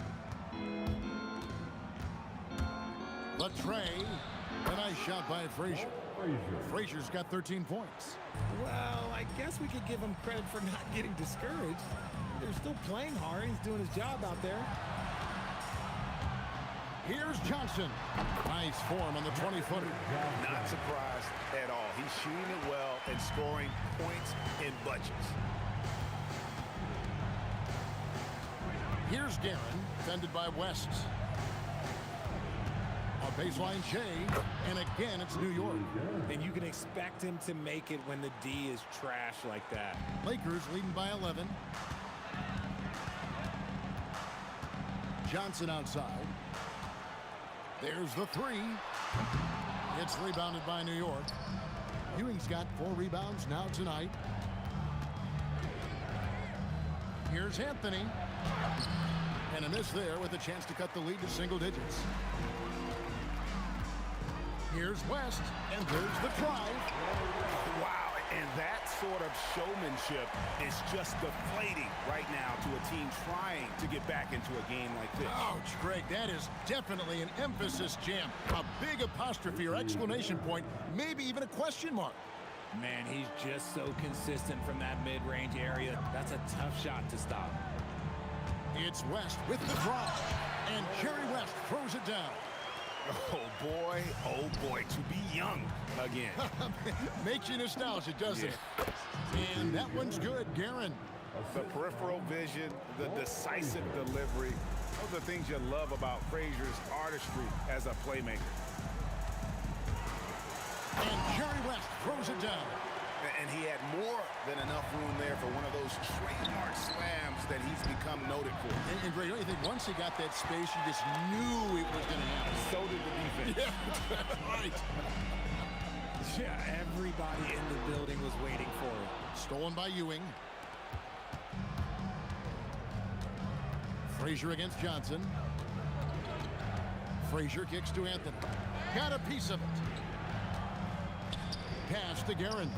Latrey. A nice shot by Frazier. Frazier's got 13 points. Well, I guess we could give him credit for not getting discouraged. They're still playing hard. He's doing his job out there. Here's Johnson. Nice form on the 20-footer. Not surprised at all. He's shooting it well and scoring points in bunches. Here's Guerin, defended by West. A baseline J, and again it's New York. And you can expect him to make it when the D is trash like that. Lakers leading by 11. Johnson outside. There's the 3. It's rebounded by New York. Ewing's got 4 rebounds now tonight. Here's Anthony. And a miss there with a chance to cut the lead to single digits. Here's West, and there's the drive. Wow, and that sort of showmanship is just deflating right now to a team trying to get back into a game like this. Ouch, Greg, that is definitely an emphasis jam. A big apostrophe or exclamation point, maybe even a question mark. Man, he's just so consistent from that mid-range area. That's a tough shot to stop. It's West with the drive, and Jerry West throws it down. Oh boy, to be young again. Makes you nostalgic, doesn't it? And that one's good, Guerin. The peripheral vision, the decisive delivery, those are the things you love about Frazier's artistry as a playmaker. And Jerry West throws it down. And he had more than enough room there for one of those trademark slams that he's become noted for. And Greg, don't you think once he got that space, you just knew it was going to happen? So did the defense. Yeah, that's right. Yeah, everybody in the building was waiting for it. Stolen by Ewing. Frazier against Johnson. Frazier kicks to Anthony. Got a piece of it. Pass to Guerin.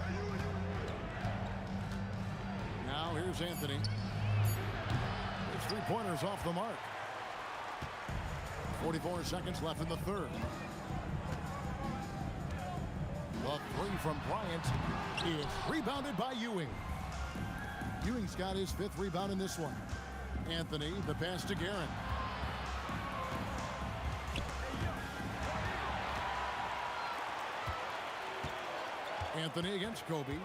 Now here's Anthony. His three-pointers off the mark. 44 seconds left in the third. The three from Bryant is rebounded by Ewing. Ewing's got his fifth rebound in this one. Anthony, the pass to Guerin. Anthony against Kobe.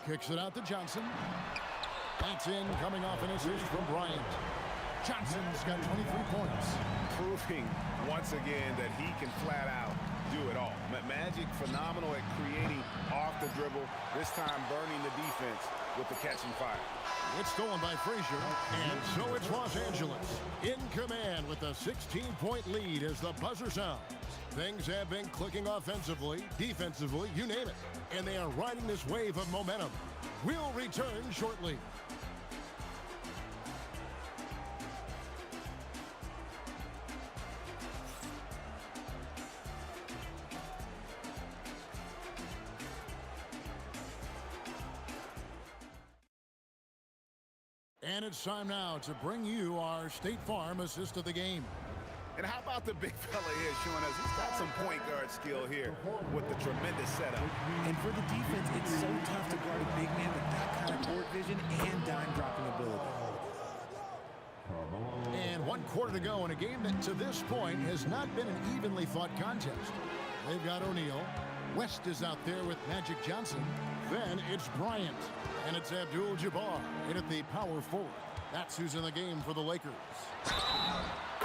Kicks it out to Johnson. That's in, coming off an assist from Bryant. Johnson's got 23 points. Proving once again that he can flat out do it all. Magic phenomenal at creating off the dribble, this time burning the defense with the catch and fire. It's stolen by Frazier, and so it's Los Angeles in command with a 16-point lead as the buzzer sounds. Things have been clicking offensively, defensively, you name it, and they are riding this wave of momentum. We'll return shortly. And it's time now to bring you our State Farm assist of the game. And how about the big fella here showing us he's got some point guard skill here with the tremendous setup. And for the defense, it's so tough to guard a big man with that kind of court vision and dime dropping ability. And 1 quarter to go in a game that to this point has not been an evenly fought contest. They've got O'Neal. West is out there with Magic Johnson. Then it's Bryant. And it's Abdul-Jabbar in at the power forward. That's who's in the game for the Lakers.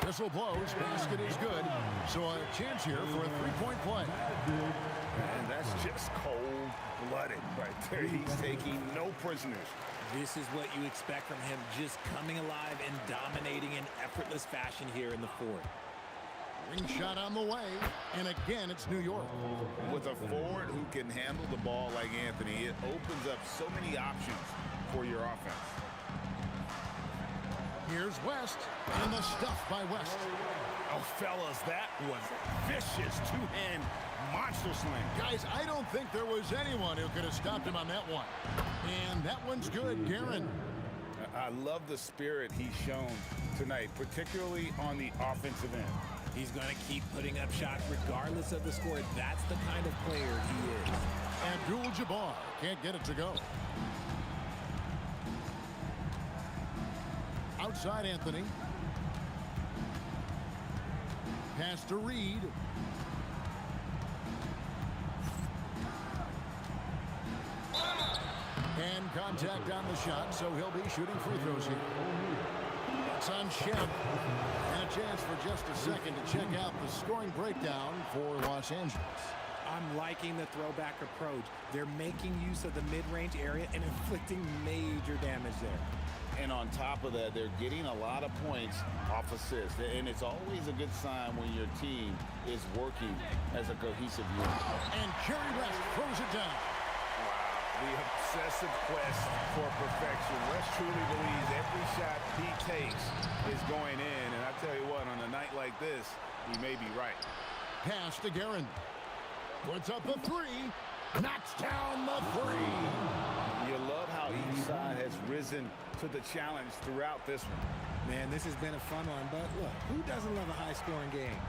Whistle blows, basket is good. So a chance here for a three-point play. And that's just cold-blooded right there. He's taking no prisoners. This is what you expect from him, just coming alive and dominating in effortless fashion here in the fourth. Ring shot on the way, and again it's New York. With a forward who can handle the ball like Anthony, it opens up so many options for your offense. Here's West, and the stuff by West. Oh, fellas, that was vicious two-hand monster slam. Guys, I don't think there was anyone who could have stopped him on that one. And that one's good, Guerin. I love the spirit he's shown tonight, particularly on the offensive end. He's going to keep putting up shots regardless of the score. That's the kind of player he is. Abdul-Jabbar can't get it to go. Outside Anthony. Pass to Reed. And contact on the shot, so he'll be shooting free throws here. That's on Shem. And a chance for just a second to check out the scoring breakdown for Los Angeles. I'm liking the throwback approach. They're making use of the mid-range area and inflicting major damage there. And on top of that, they're getting a lot of points off assists. And it's always a good sign when your team is working as a cohesive unit. And Jerry West throws it down. The obsessive quest for perfection. West truly believes every shot he takes is going in. And I tell you what, on a night like this, he may be right. Pass to Guerin. Puts up the three. Knocks down the three. You love how each side has risen to the challenge throughout this one. Man, this has been a fun one. But look, who doesn't love a high-scoring game?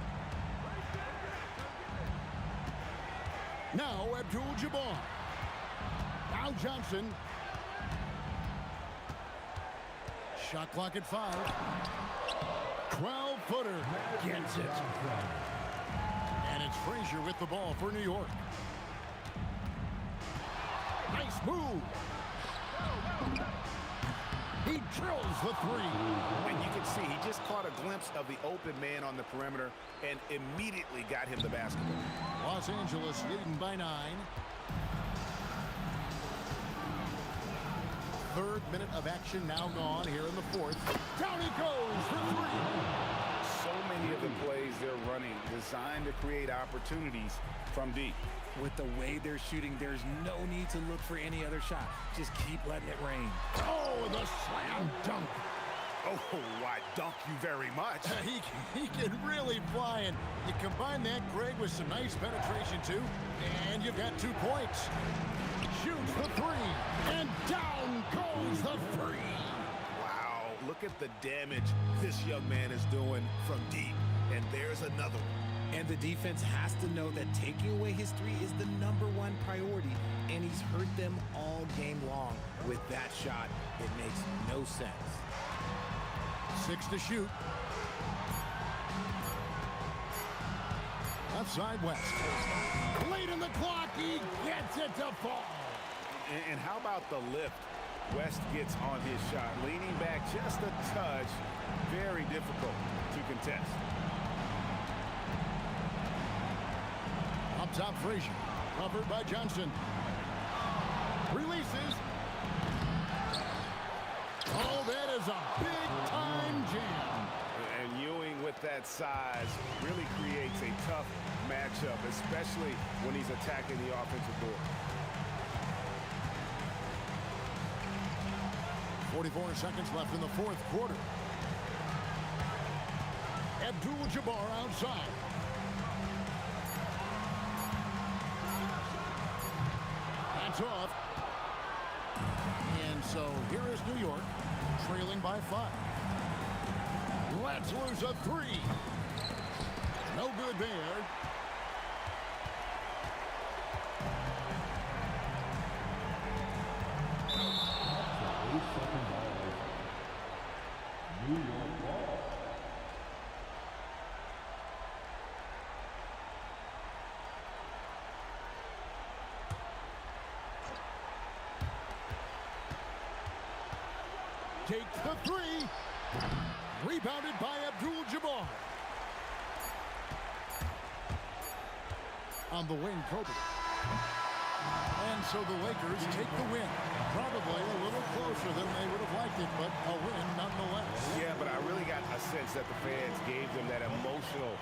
Now Abdul-Jabbar. Now Johnson. Shot clock at 5. 12-footer. Gets it. And it's Frazier with the ball for New York. Move. He drills the three. And you can see he just caught a glimpse of the open man on the perimeter and immediately got him the basketball. Los Angeles leading by 9. Third minute of action now gone here in the fourth. Down he goes for three. So many of the plays they're running designed to create opportunities from deep. With the way they're shooting, there's no need to look for any other shot. Just keep letting it rain. Oh, the slam dunk. Oh, I dunk you very much. He can really fly, and you combine that, Greg, with some nice penetration, too, and you've got 2 points. Shoots the three, and down goes the free. Wow, look at the damage this young man is doing from deep. And there's another one. And the defense has to know that taking away his three is the #1 priority, and he's hurt them all game long. With that shot, it makes no sense. 6 to shoot. Left side West. Late in the clock, he gets it to fall. And how about the lift? West gets on his shot, leaning back just a touch. Very difficult to contest. Up top, Frazier. Covered by Johnson. Releases. Oh, that is a big-time jam. And Ewing with that size really creates a tough matchup, especially when he's attacking the offensive board. 44 seconds left in the fourth quarter. Abdul-Jabbar outside. That's off. And so here is New York, trailing by 5. Let's lose a 3. No good there. New York ball. Takes the 3. Rebounded by Abdul-Jabbar. On the wing, Kobe. And so the Lakers take the win. Probably a little closer than they would have liked it, but a win nonetheless. Yeah, but I really got a sense that the fans gave them that emotional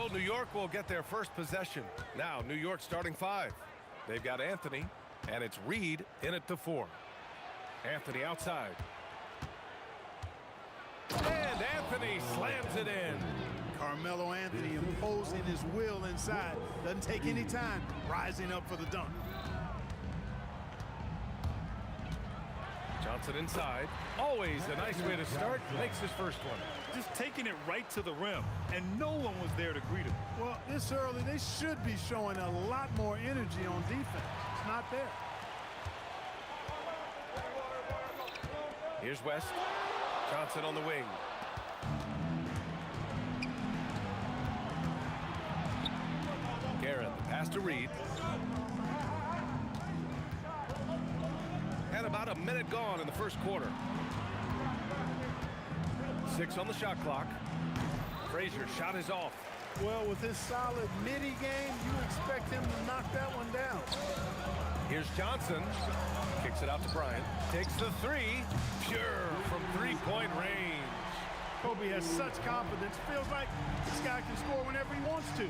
So New York will get their first possession. Now New York starting 5. They've got Anthony, and it's Reed in at the 4. Anthony outside. And Anthony slams it in. Carmelo Anthony imposing his will inside. Doesn't take any time. Rising up for the dunk. Johnson inside. Always a nice way to start. Makes his first one. Just taking it right to the rim, and no one was there to greet him. Well, this early, they should be showing a lot more energy on defense. It's not there. Here's West. Johnson on the wing. Garrett, the pass to Reed. And about a minute gone in the first quarter. 6 on the shot clock. Frazier shot is off. Well, with his solid midi game, you expect him to knock that one down. Here's Johnson. Kicks it out to Bryant. Takes the 3. Pure from 3-point range. Kobe has such confidence. Feels like this guy can score whenever he wants to.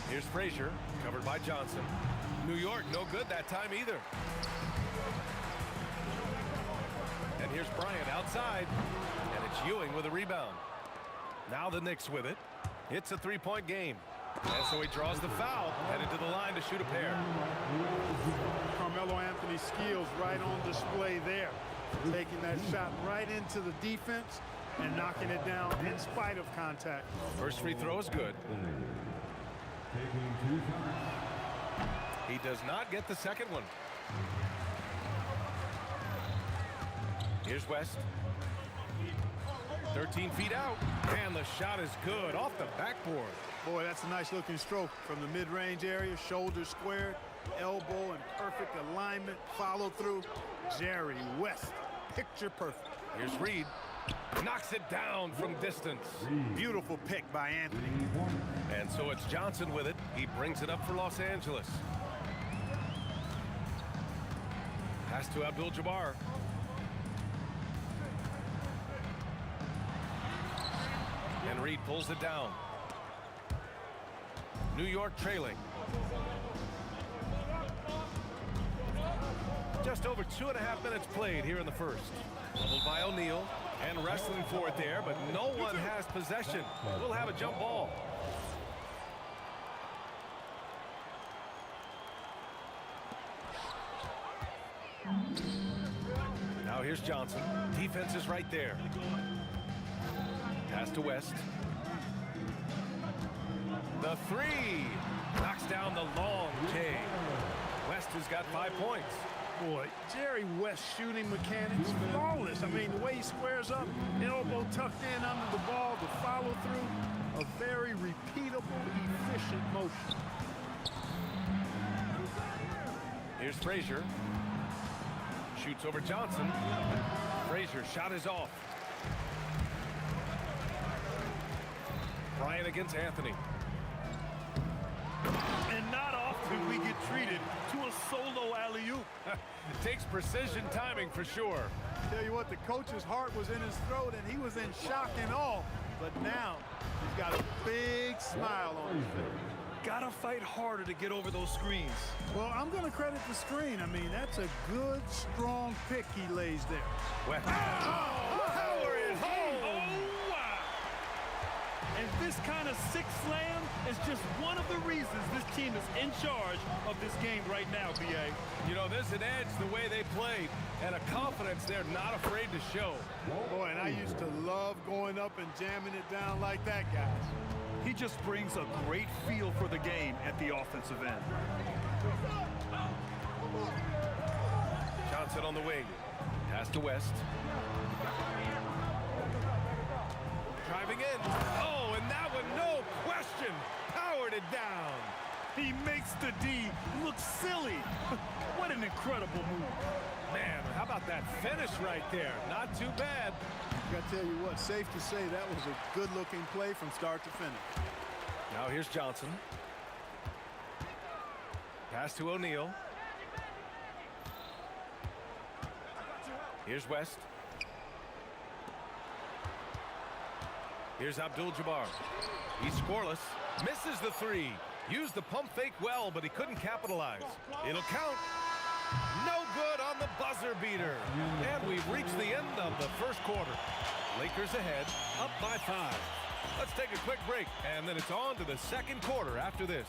Here's Frazier, covered by Johnson. New York, no good that time either. And here's Bryant outside. And it's Ewing with a rebound. Now the Knicks with it. It's a 3-point game. And so he draws the foul, headed to the line to shoot a pair. Carmelo Anthony's skills right on display there. Taking that shot right into the defense and knocking it down in spite of contact. First free throw is good. He does not get the second one. Here's West. 13 feet out. And the shot is good off the backboard. Boy, that's a nice looking stroke from the mid-range area. Shoulders squared, elbow in perfect alignment, follow through. Jerry West, picture perfect. Here's Reed. Knocks it down from distance. Beautiful pick by Anthony. And so it's Johnson with it. He brings it up for Los Angeles. Pass to Abdul-Jabbar. And Reed pulls it down. New York trailing. Just over 2.5 minutes played here in the first. Fumbled by O'Neal and wrestling for it there, but no one has possession. We'll have a jump ball. Now here's Johnson. Defense is right there. Pass to West. The 3 knocks down the long J. West has got 5 points. Boy, Jerry West shooting mechanics, flawless. I mean, the way he squares up, elbow tucked in under the ball, the follow through, a very repeatable, efficient motion. Here's Frazier. Shoots over Johnson. Frazier shot is off. Bryant against Anthony. And not often we get treated to a solo alley-oop. It takes precision timing for sure. Tell you what, the coach's heart was in his throat and he was in shock and awe. But now he's got a big smile on his face. Gotta fight harder to get over those screens. Well, I'm gonna credit the screen. I mean, that's a good, strong pick he lays there. West. Power is home. Oh, wow. And this kind of sick slam is just one of the reasons this team is in charge of this game right now, B.A. You know, there's an edge the way they play and a confidence they're not afraid to show. Boy, and I used to love going up and jamming it down like that, guys. He just brings a great feel for the game at the offensive end. Johnson on the wing. Pass to West. Driving in. Oh, and that one, no question, powered it down. He makes the D look silly. What an incredible move. Man, how about that finish right there? Not too bad. I gotta tell you what, safe to say that was a good-looking play from start to finish. Now here's Johnson. Pass to O'Neal. Here's West. Here's Abdul-Jabbar. He's scoreless. Misses the three. Used the pump fake well, but he couldn't capitalize. It'll count. No good on the buzzer beater. And we've reached the end of the first quarter. Lakers ahead, up by 5. Let's take a quick break, and then it's on to the second quarter after this.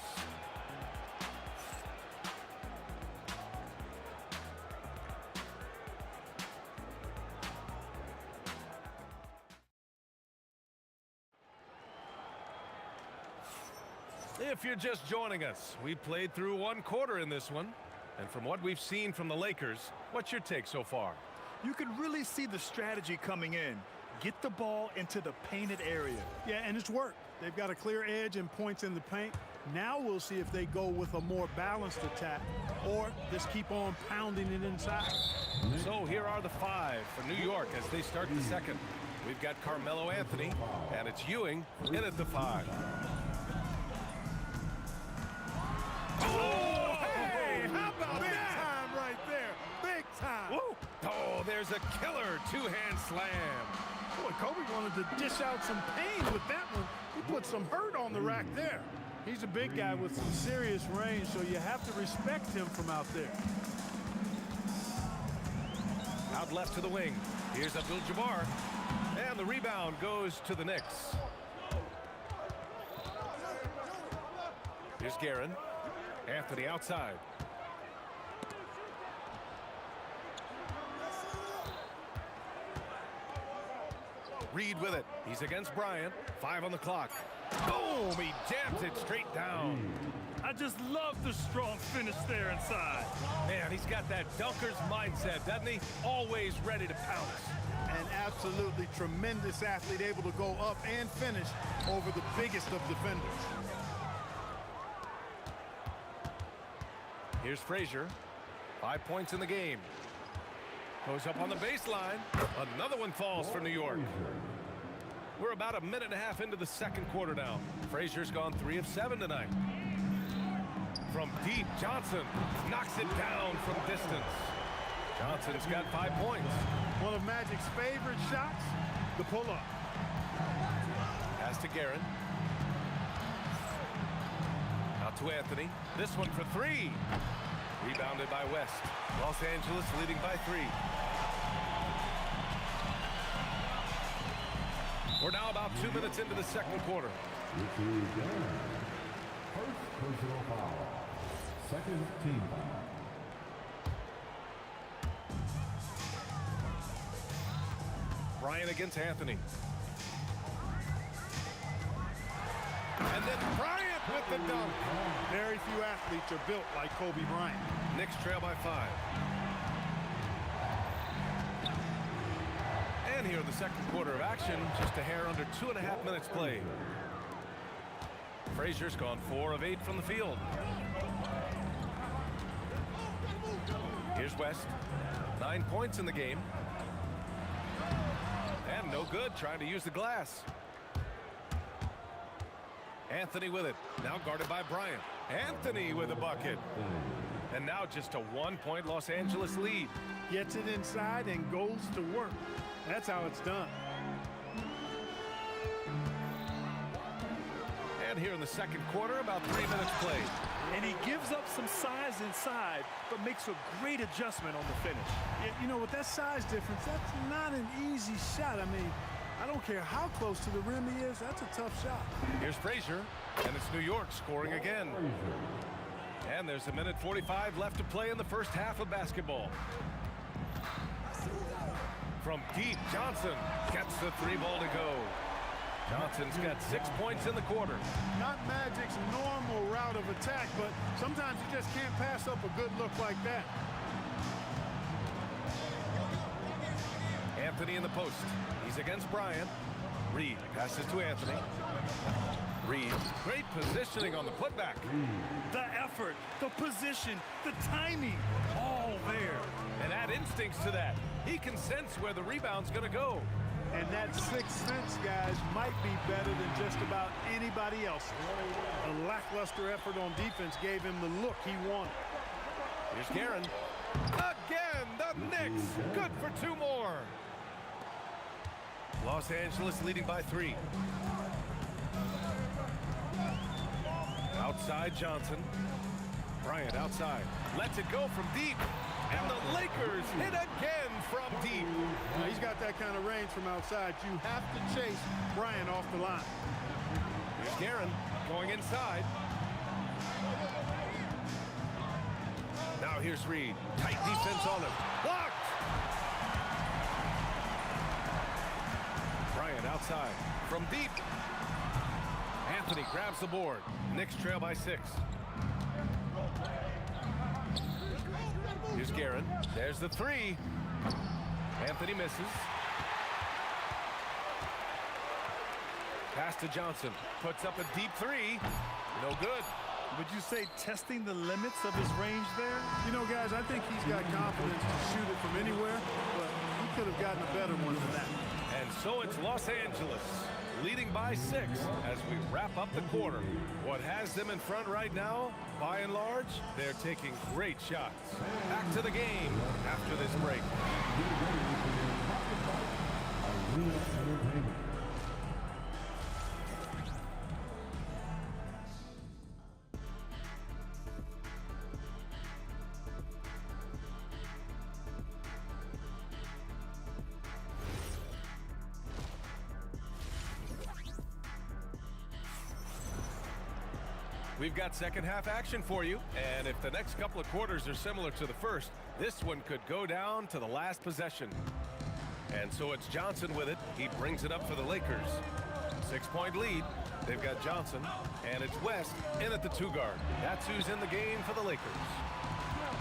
If you're just joining us, we played through one quarter in this one. And from what we've seen from the Lakers, what's your take so far? You can really see the strategy coming in. Get the ball into the painted area. Yeah, and it's worked. They've got a clear edge and points in the paint. Now we'll see if they go with a more balanced attack or just keep on pounding it inside. So here are the 5 for New York as they start the second. We've got Carmelo Anthony, and it's Ewing in at the 5. Oh, hey, how about big that? Time right there. Big time. Woo. Oh, there's a killer two-hand slam. Boy, Kobe wanted to dish out some pain with that one. He put some hurt on the rack there. He's a big guy with some serious range, so you have to respect him from out there. Out left to the wing. Here's Abdul-Jabbar. And the rebound goes to the Knicks. Here's Guerin. Anthony outside. Reed with it. He's against Bryant. 5 on the clock. Boom! He jams it straight down. I just love the strong finish there inside. Man, he's got that dunker's mindset, doesn't he? Always ready to pounce. An absolutely tremendous athlete, able to go up and finish over the biggest of defenders. Here's Frazier. 5 points in the game. Goes up on the baseline. Another one falls for New York. We're about a minute and a half into the second quarter now. Frazier's gone 3 of 7 tonight. From deep, Johnson knocks it down from distance. Johnson's got 5 points. One of Magic's favorite shots, the pull-up. Pass to Guerin. Out to Anthony. This one for 3. Rebounded by West. Los Angeles leading by 3. We're now about 2 minutes into the second quarter. First personal foul. Second team foul. Bryant against Anthony. And then Bryant with the dunk. Very few athletes are built like Kobe Bryant. Knicks trail by 5. And here in the second quarter of action, just a hair under 2.5 minutes played. Frazier's gone 4 of 8 from the field. Here's West. 9 points in the game. And no good, trying to use the glass. Anthony with it. Now guarded by Bryant. Anthony with a bucket. And now just a 1-point Los Angeles lead. Gets it inside and goes to work. That's how it's done. And here in the second quarter, about 3 minutes played. And he gives up some size inside, but makes a great adjustment on the finish. You know, with that size difference, that's not an easy shot. I mean, I don't care how close to the rim he is, that's a tough shot. Here's Frazier, and it's New York scoring again. And there's a minute 45 left to play in the first half of basketball. From deep, Johnson gets the 3 ball to go. Johnson's got 6 points in the quarter. Not Magic's normal route of attack, but sometimes you just can't pass up a good look like that. Anthony in the post. He's against Bryant. Reed passes to Anthony. Reed, great positioning on the putback. The effort, the position, the timing, all there. And add instincts to that. He can sense where the rebound's going to go. And that sixth sense, guys, might be better than just about anybody else. A lackluster effort on defense gave him the look he wanted. Here's Guerin. Again, the Knicks. Good for 2 more. Los Angeles leading by 3. Outside Johnson. Bryant outside. Lets it go from deep. And the Lakers hit again from deep. Now, he's got that kind of range from outside. You have to chase Bryant off the line. Here's Guerin going inside. Now here's Reed. Tight defense on him. Blocked! Bryant outside. From deep. Anthony grabs the board. Knicks trail by 6. Here's Guerin. There's the 3. Anthony misses. Pass to Johnson. Puts up a deep 3. No good. Would you say testing the limits of his range there? You know, guys, I think he's got confidence to shoot it from anywhere, but he could have gotten a better one than that. And so it's Los Angeles leading by 6 as we wrap up the quarter. What has them in front right now, by and large, they're taking great shots. Back to the game after this break. We've got second half action for you, and if the next couple of quarters are similar to the first, this one could go down to the last possession. And so it's Johnson with it. He brings it up for the Lakers. 6-point lead. They've got Johnson, and it's West in at the 2-guard. That's who's in the game for the Lakers.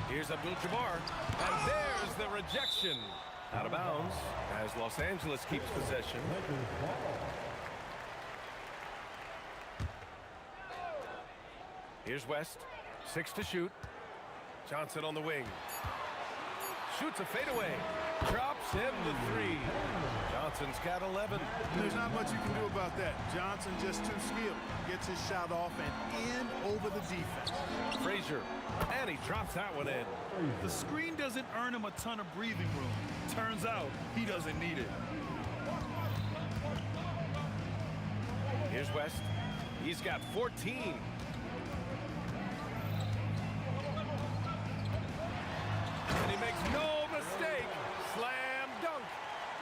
Here's Abdul-Jabbar, and there's the rejection. Out of bounds as Los Angeles keeps possession. Here's West, 6 to shoot. Johnson on the wing. Shoots a fadeaway. Drops him the 3. Johnson's got 11. There's not much you can do about that. Johnson just too skilled. Gets his shot off and in over the defense. Frazier, and he drops that one in. The screen doesn't earn him a ton of breathing room. Turns out he doesn't need it. Here's West. He's got 14. And he makes no mistake. Slam dunk.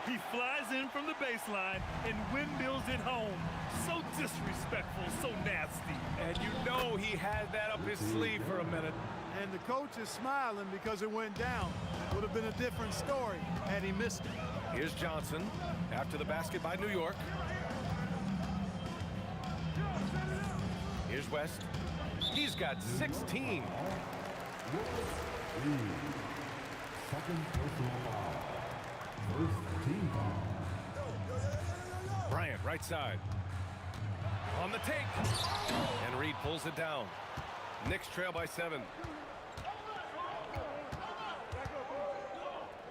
He flies in from the baseline and windmills it home. So disrespectful, so nasty. And you know he had that up his sleeve for a minute. And the coach is smiling because it went down. Would have been a different story had he missed it. Here's Johnson after the basket by New York. Here's West. He's got 16. Second personal foul. First team foul. Bryant, right side. On the take. And Reed pulls it down. Knicks trail by 7.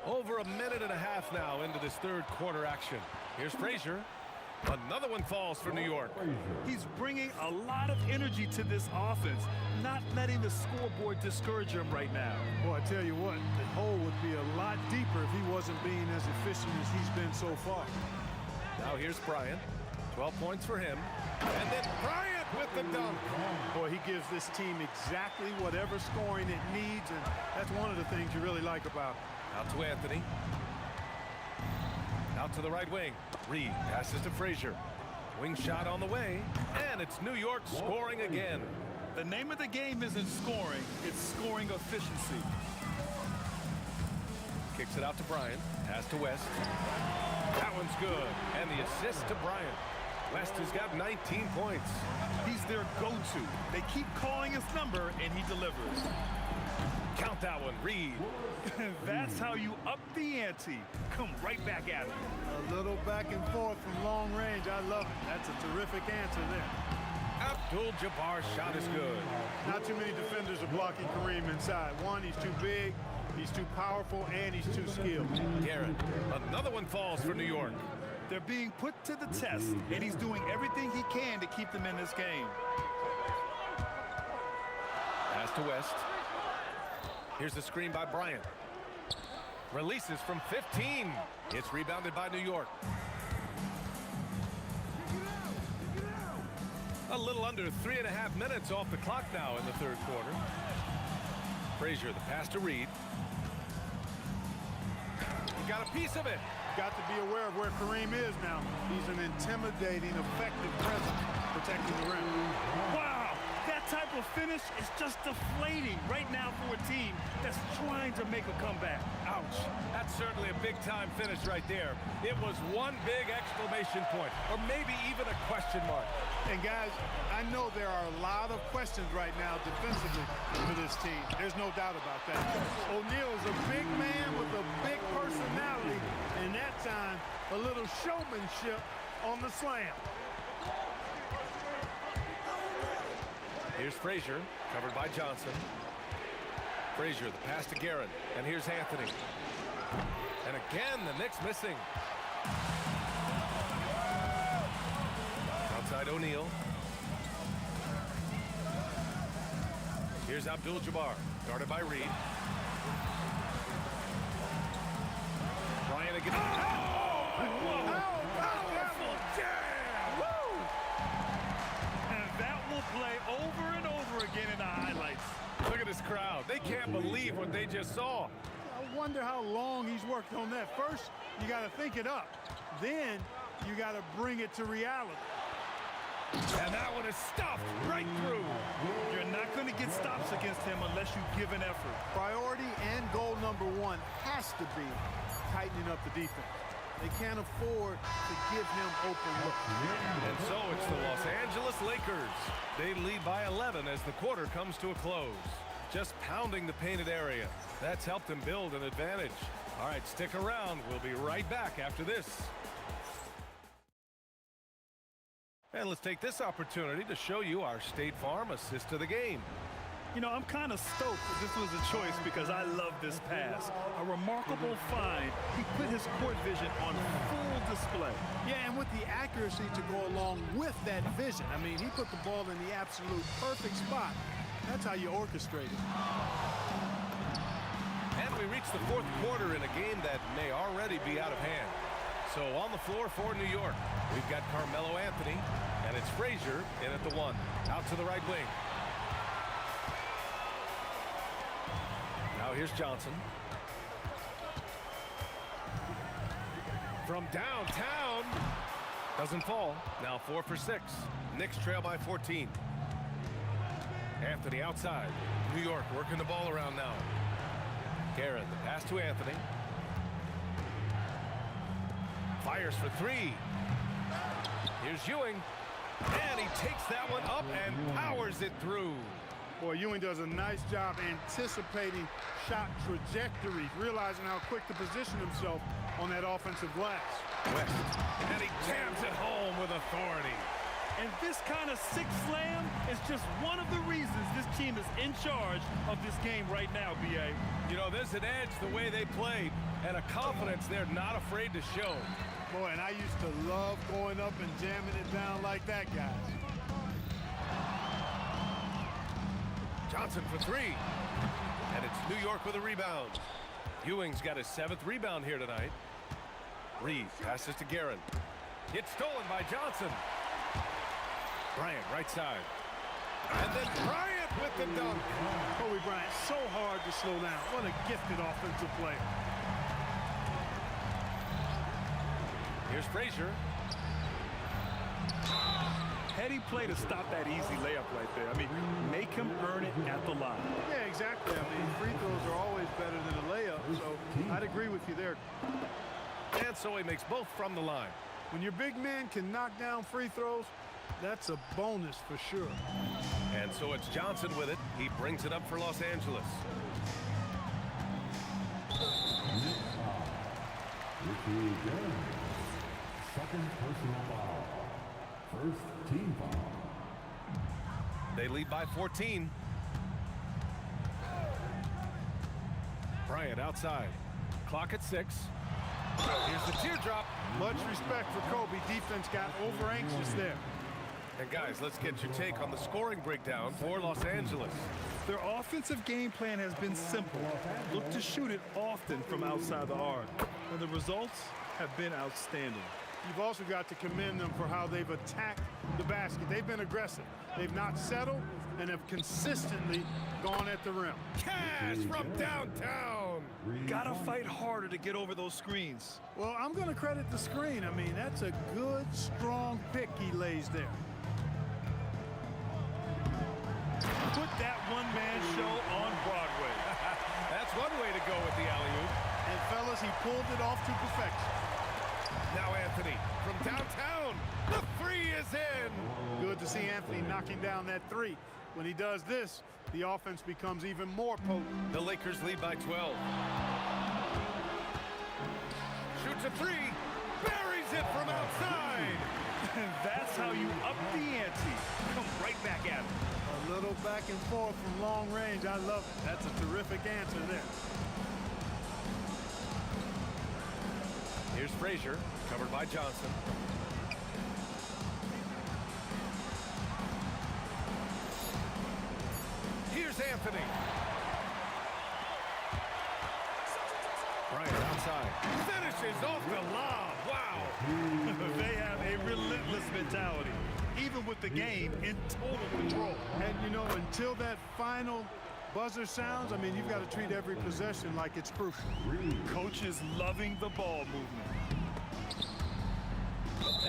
Over a minute and a half now into this third quarter action. Here's Frazier. Another one falls for New York. He's bringing a lot of energy to this offense, not letting the scoreboard discourage him right now. Well, I tell you what, the hole would be a lot deeper if he wasn't being as efficient as he's been so far. Now here's Bryant. 12 points for him. And then Bryant with the dunk. Boy, he gives this team exactly whatever scoring it needs, and that's one of the things you really like about him. Out to Anthony. Out to the right wing. Reed passes to Frazier. Wing shot on the way, and it's New York scoring again. The name of the game isn't scoring, it's scoring efficiency. Kicks it out to Bryant. Pass to West. That one's good. And the assist to Bryant. West has got 19 points. He's their go-to. They keep calling his number, and he delivers. Count that one, Reed. That's how you up the ante. Come right back at him. A little back and forth from long range. I love it. That's a terrific answer there. Abdul-Jabbar's shot is good. Not too many defenders are blocking Kareem inside. One, he's too big, he's too powerful, and he's too skilled. Garrett, another one falls for New York. They're being put to the test, and he's doing everything he can to keep them in this game. Pass to West. Here's the screen by Bryant. Releases from 15. It's rebounded by New York. A little under 3.5 minutes off the clock now in the third quarter. Frazier, the pass to Reed. He got a piece of it. Got to be aware of where Kareem is now. He's an intimidating, effective presence protecting the rim. Wow, that type of finish is just deflating right now for a team that's trying to make a comeback. Ouch. That's certainly a big-time finish right there. It was one big exclamation point, or maybe even a question mark. And guys, I know there are a lot of questions right now defensively for this team. There's no doubt about that. O'Neal is a big man with a big personality, and that time, a little showmanship on the slam. Here's Frazier, covered by Johnson. Frazier, the pass to Guerin, and here's Anthony. And again, the Knicks missing. Outside O'Neal. Here's Abdul-Jabbar, guarded by Reed. Bryant again. Powerful jam! Woo! And that will play over and over again in the highlights. Look at this crowd. They can't believe what they just saw. I wonder how long he's worked on that. First, you got to think it up. Then, you got to bring it to reality. And that one is stuffed right through. You're not going to get stops against him unless you give an effort. Priority and goal number one has to be tightening up the defense. They can't afford to give him open looks. And so it's the Los Angeles Lakers. They lead by 11 as the quarter comes to a close. Just pounding the painted area. That's helped them build an advantage. All right, stick around. We'll be right back after this. And let's take this opportunity to show you our State Farm assist to the game. You know, I'm kind of stoked that this was a choice because I love this pass. A remarkable find. He put his court vision on full display. Yeah, and with the accuracy to go along with that vision. I mean, he put the ball in the absolute perfect spot. That's how you orchestrate it. And we reach the fourth quarter in a game that may already be out of hand. So on the floor for New York, we've got Carmelo Anthony, and it's Frazier in at the one. Out to the right wing. Now here's Johnson. From downtown. Doesn't fall. Now 4 for 6. Knicks trail by 14. Anthony outside. New York working the ball around now. Guerin, the pass to Anthony. Fires for three. Here's Ewing. And he takes that one up and powers it through. Boy, Ewing does a nice job anticipating shot trajectories, realizing how quick to position himself on that offensive glass. West. And he jams it home with authority. And this kind of sick slam is just one of the reasons this team is in charge of this game right now, B.A. You know, there's an edge the way they played and a confidence they're not afraid to show. Boy, and I used to love going up and jamming it down like that, guys. Johnson for three. And it's New York with a rebound. Ewing's got his 7th rebound here tonight. Reed passes to Guerin. It's stolen by Johnson. Bryant right side. And then Bryant with the dunk. Kobe Bryant, so hard to slow down. What a gifted offensive player. Here's Frazier. Heady play to stop that easy layup right there. I mean, make him earn it at the line. Yeah, exactly. I mean, free throws are always better than a layup, so I'd agree with you there. And so he makes both from the line. When your big man can knock down free throws, that's a bonus for sure. And so it's Johnson with it. He brings it up for Los Angeles. Second personal foul. First team foul. They lead by 14. Bryant outside. Clock at 6. Here's the teardrop. Much respect for Kobe. Defense got over anxious there. And guys, let's get your take on the scoring breakdown for Los Angeles. Their offensive game plan has been simple. Look to shoot it often from outside the arc. And the results have been outstanding. you've also got to commend them for how they've attacked the basket. They've been aggressive. They've not settled and have consistently gone at the rim. Cash from downtown. Gotta fight harder to get over those screens. Well, I'm going to credit the screen. I mean, that's a good, strong pick he lays there. Put that one-man show on Broadway. That's one way to go with the alley-oop. And, fellas, he pulled it off to perfection. Now Anthony from downtown. The three is in. Good to see Anthony knocking down that three. When he does this, the offense becomes even more potent. The Lakers lead by 12. Shoots a three. Buries it from outside. And that's how you up the ante. Come right back at him. A little back and forth from long range. I love it. That's a terrific answer there. Here's Frazier, covered by Johnson. Here's Anthony. Bryant outside. Finishes off the lob. Wow. They have a relentless mentality, even with the game in total control. And, you know, until that final buzzer sounds, I mean, you've got to treat every possession like it's crucial. Coach is loving the ball movement.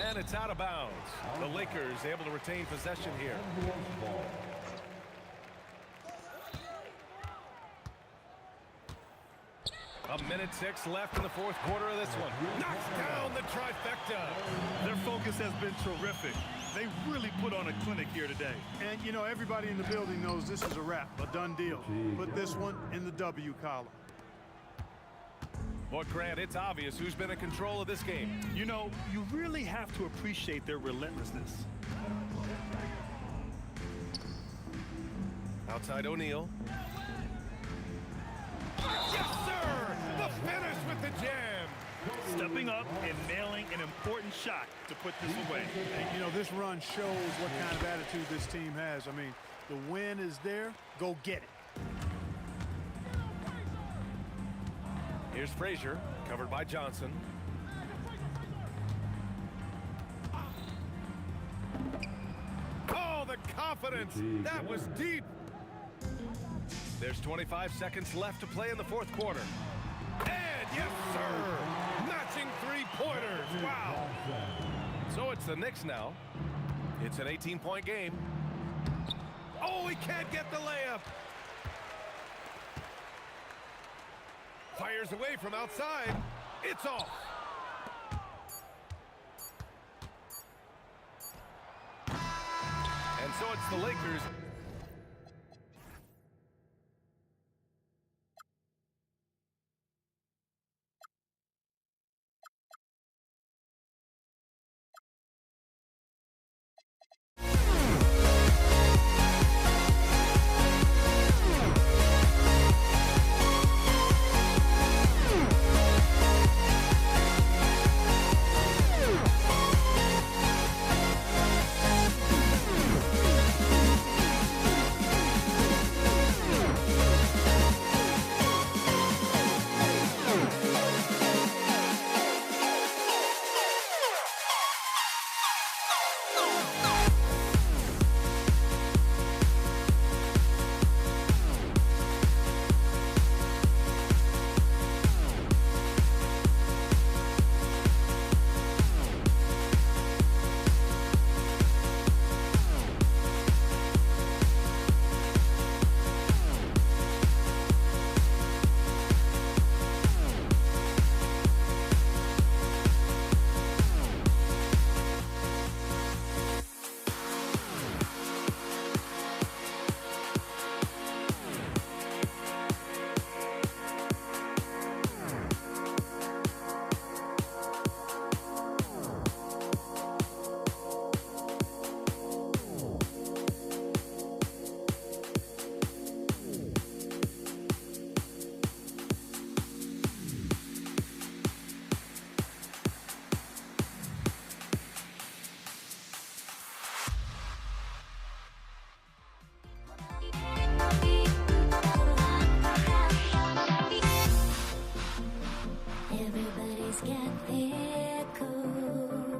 And it's out of bounds. The Lakers able to retain possession here. A minute 6 left in the fourth quarter of this one. Knocks down the trifecta. Their focus has been terrific. They really put on a clinic here today. And, you know, everybody in the building knows this is a wrap, a done deal. Put this one in the W column. Boy, Grant, it's obvious who's been in control of this game. You know, you really have to appreciate their relentlessness. Outside O'Neal. Yes, sir! The finish with the jam. Stepping up and nailing an important shot to put this away. And, you know, this run shows what kind of attitude this team has. I mean, the win is there. Go get it. Here's Frazier, covered by Johnson. Oh, the confidence. That was deep. There's 25 seconds left to play in the fourth quarter. And yes, sir. Matching three-pointers. Wow. So it's the Knicks now. It's an 18-point game. Oh, he can't get the layup. Fires away from outside. It's off. And so it's the Lakers. Everybody's got their code.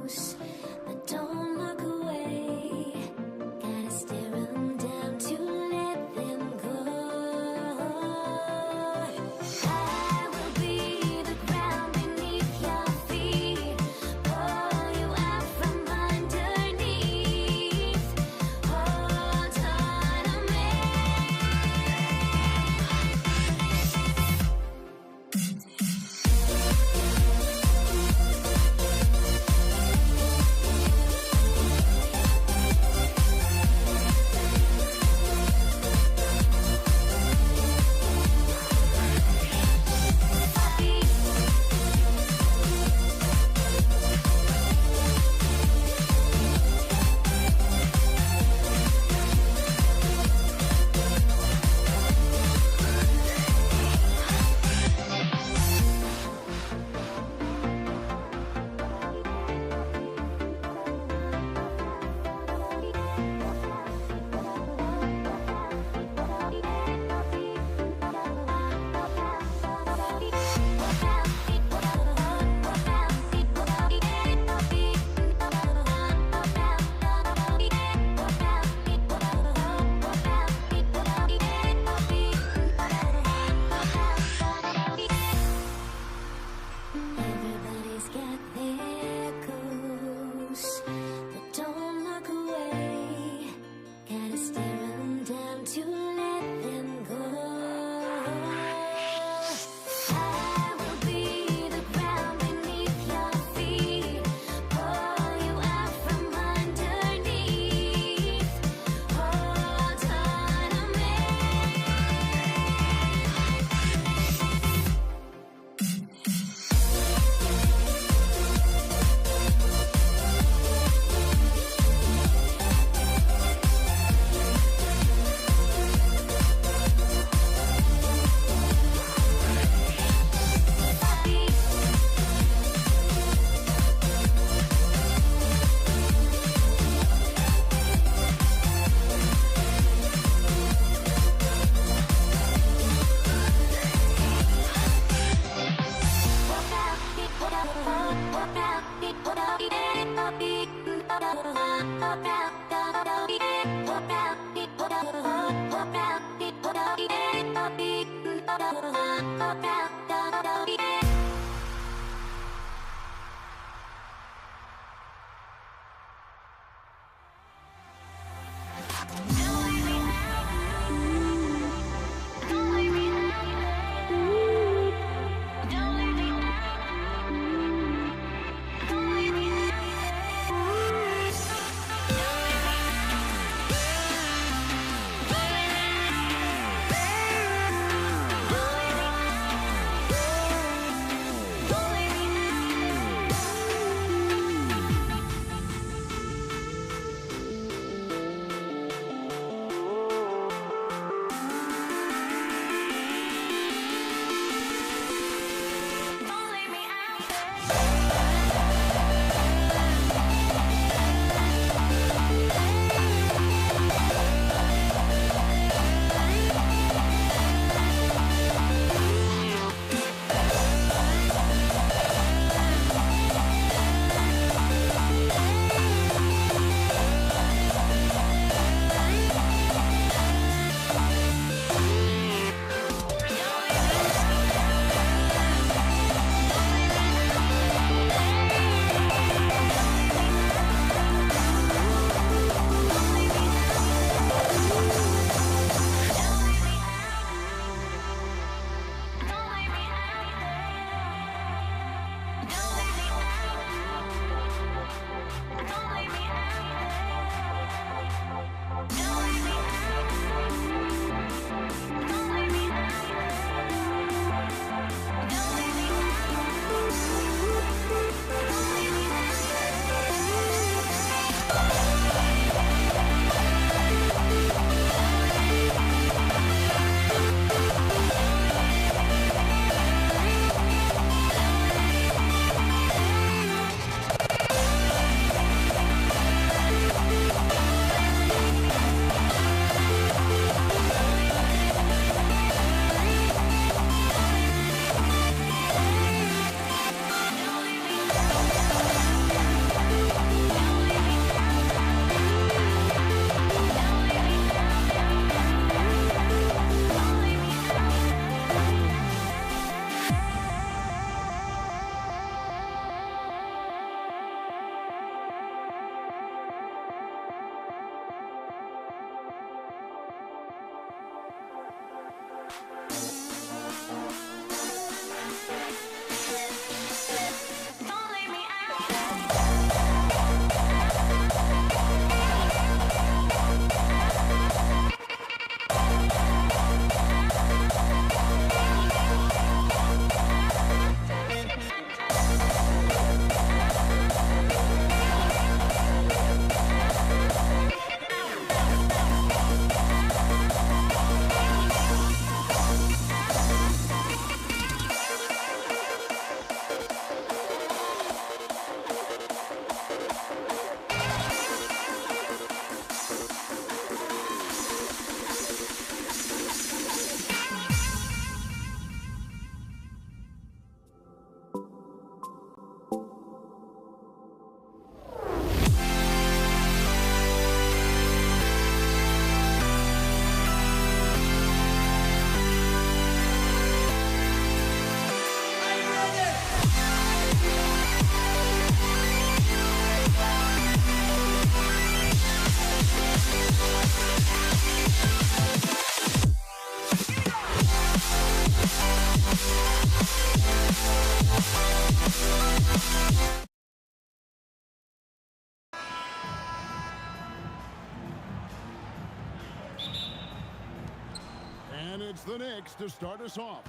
the Knicks to start us off.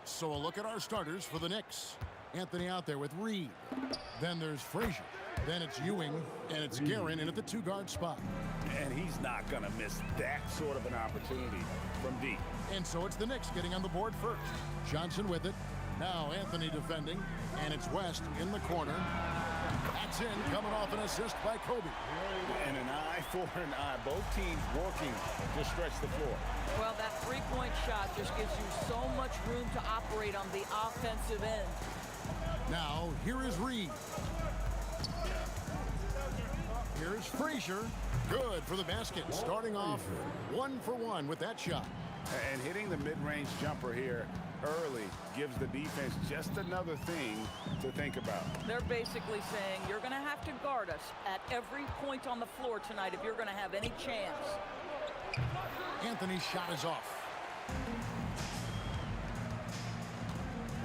So a look at our starters for the Knicks. Anthony out there with Reed. Then there's Frazier. Then it's Ewing, and it's Guerin in at the 2-guard spot. And he's not going to miss that sort of an opportunity from deep. And so it's the Knicks getting on the board first. Johnson with it. Now Anthony defending, and it's West in the corner. That's in, coming off an assist by Kobe. And an eye for an eye. Both teams working to stretch the floor. Well, that three-point shot just gives you so much room to operate on the offensive end. Now, here is Reed. Here's Frazier. Good for the basket. Starting off 1 for 1 with that shot. And hitting the mid-range jumper here early gives the defense just another thing to think about. They're basically saying you're going to have to guard us at every point on the floor tonight if you're going to have any chance. Anthony's shot is off.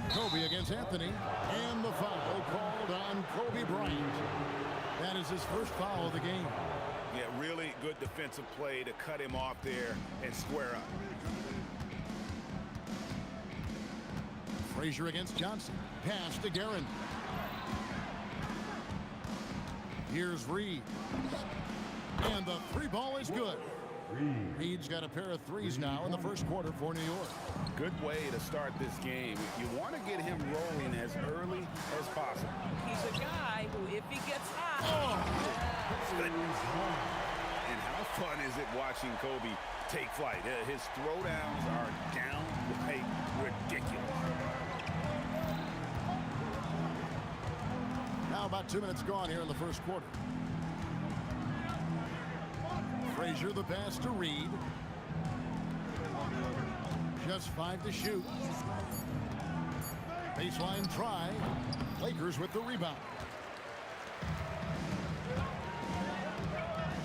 Kobe against Anthony, and the foul called on Kobe Bryant. That is his first foul of the game. Yeah, really good defensive play to cut him off there and square up. Frazier against Johnson. Pass to Guerin. Here's Reed. And the 3-ball is good. Reed's got a pair of threes now in the first quarter for New York. Good way to start this game. You want to get him rolling as early as possible. He's a guy who, if he gets hot... Oh! And how fun is it watching Kobe take flight? His throwdowns are downright ridiculous. Now about 2 minutes gone here in the first quarter. Frazier the pass to Reed. Just 5 to shoot. Baseline try. Lakers with the rebound.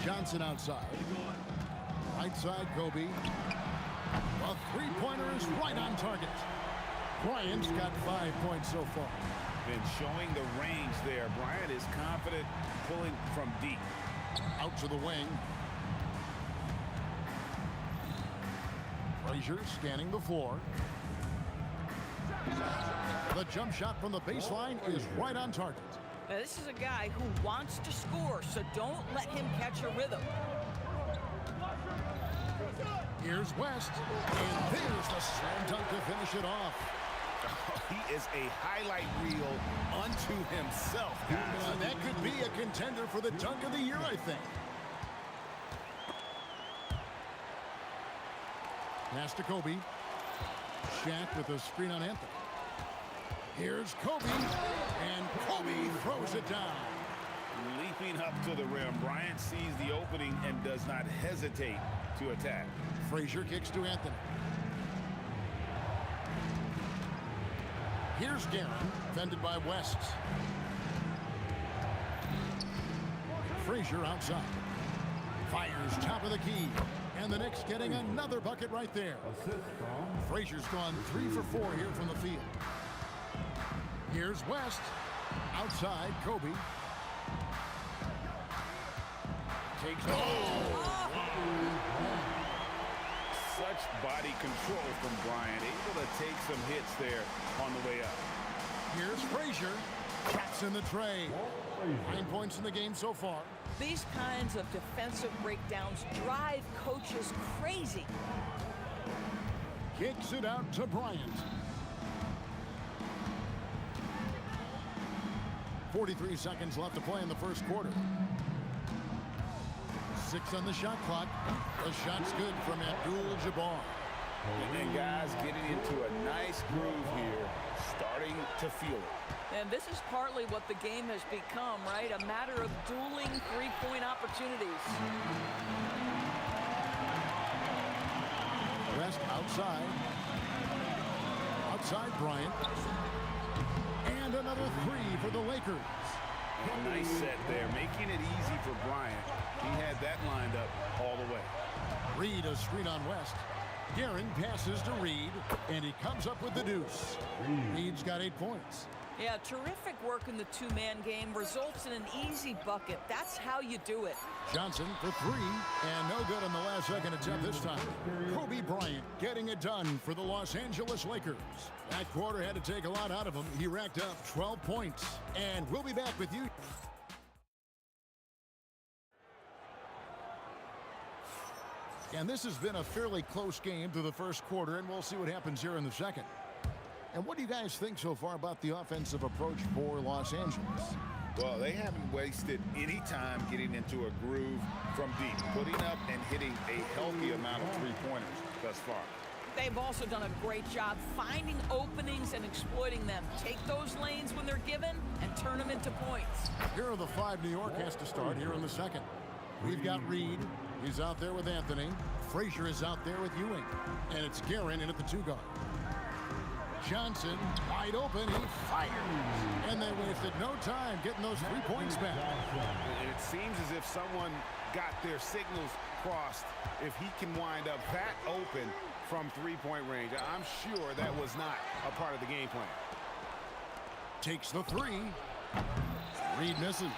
Johnson outside. Right side Kobe. A three-pointer is right on target. Bryant's got 5 points so far. Been showing the range there. Bryant is confident pulling from deep. Out to the wing. Frazier scanning the floor. The jump shot from the baseline is right on target. Now, this is a guy who wants to score, so don't let him catch a rhythm. Here's West, and there's the slam dunk to finish it off. He is a highlight reel unto himself. That could be a contender for the dunk of the year, I think. Pass to Kobe. Shaq with a screen on Anthony. Here's Kobe, and Kobe throws it down. Leaping up to the rim, Bryant sees the opening and does not hesitate to attack. Frazier kicks to Anthony. Here's Guerin, defended by West. Frazier outside. Fires top of the key. And the Knicks getting another bucket right there. Frazier's gone 3 for 4 here from the field. Here's West. Outside, Kobe. Takes Such body control from Bryant. Able to take some hits there on the way up. Here's Frazier. Traps in the tray. 9 points in the game so far. These kinds of defensive breakdowns drive coaches crazy. Kicks it out to Bryant. 43 seconds left to play in the first quarter. 6 on the shot clock. The shot's good from Abdul-Jabbar. And guys getting into a nice groove here, starting to feel it. And this is partly what the game has become, right? A matter of dueling three-point opportunities. West outside. Outside Bryant. And another 3 for the Lakers. A nice set there, making it easy for Bryant. He had that lined up all the way. Reed a screen on West. Guerin passes to Reed, and he comes up with the deuce. Reed's got 8 points. Yeah, terrific work in the two-man game results in an easy bucket. That's how you do it. Johnson for three, and no good on the last second attempt this time. Kobe Bryant getting it done for the Los Angeles Lakers. That quarter had to take a lot out of him. He racked up 12 points, and we'll be back with you. And this has been a fairly close game through the first quarter, and we'll see what happens here in the second. And what do you guys think so far about the offensive approach for Los Angeles? Well, they haven't wasted any time getting into a groove from deep, putting up and hitting a healthy amount of three-pointers thus far. They've also done a great job finding openings and exploiting them. Take those lanes when they're given and turn them into points. Here are the five New York has to start here in the second. We've got Reed. He's out there with Anthony. Frazier is out there with Ewing. And it's Guerin in at the two-guard. Johnson, wide open, he fires. And they wasted no time getting those 3 points back. It seems as if someone got their signals crossed. If he can wind up that open from three-point range, I'm sure that was not a part of the game plan. Takes the three. Reed misses.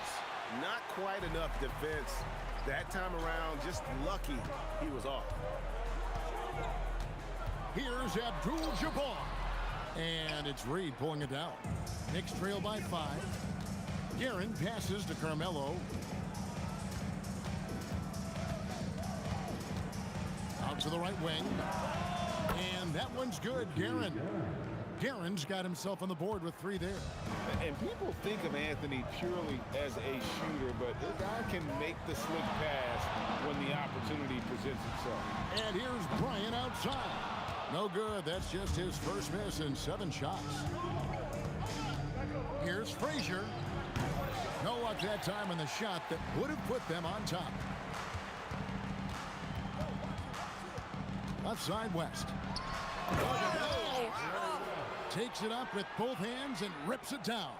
Not quite enough defense that time around. Just lucky he was off. Here's Abdul-Jabbar. And it's Reed pulling it down. Knicks trail by 5. Guerin passes to Carmelo. Out to the right wing. And that one's good. Guerin's got himself on the board with 3 there. And people think of Anthony purely as a shooter, but the guy can make the slick pass when the opportunity presents itself. And here's Bryant outside. No good. That's just his first miss in 7 shots. Here's Frazier. No luck that time on the shot that would have put them on top. Left side, West. Takes it up with both hands and rips it down.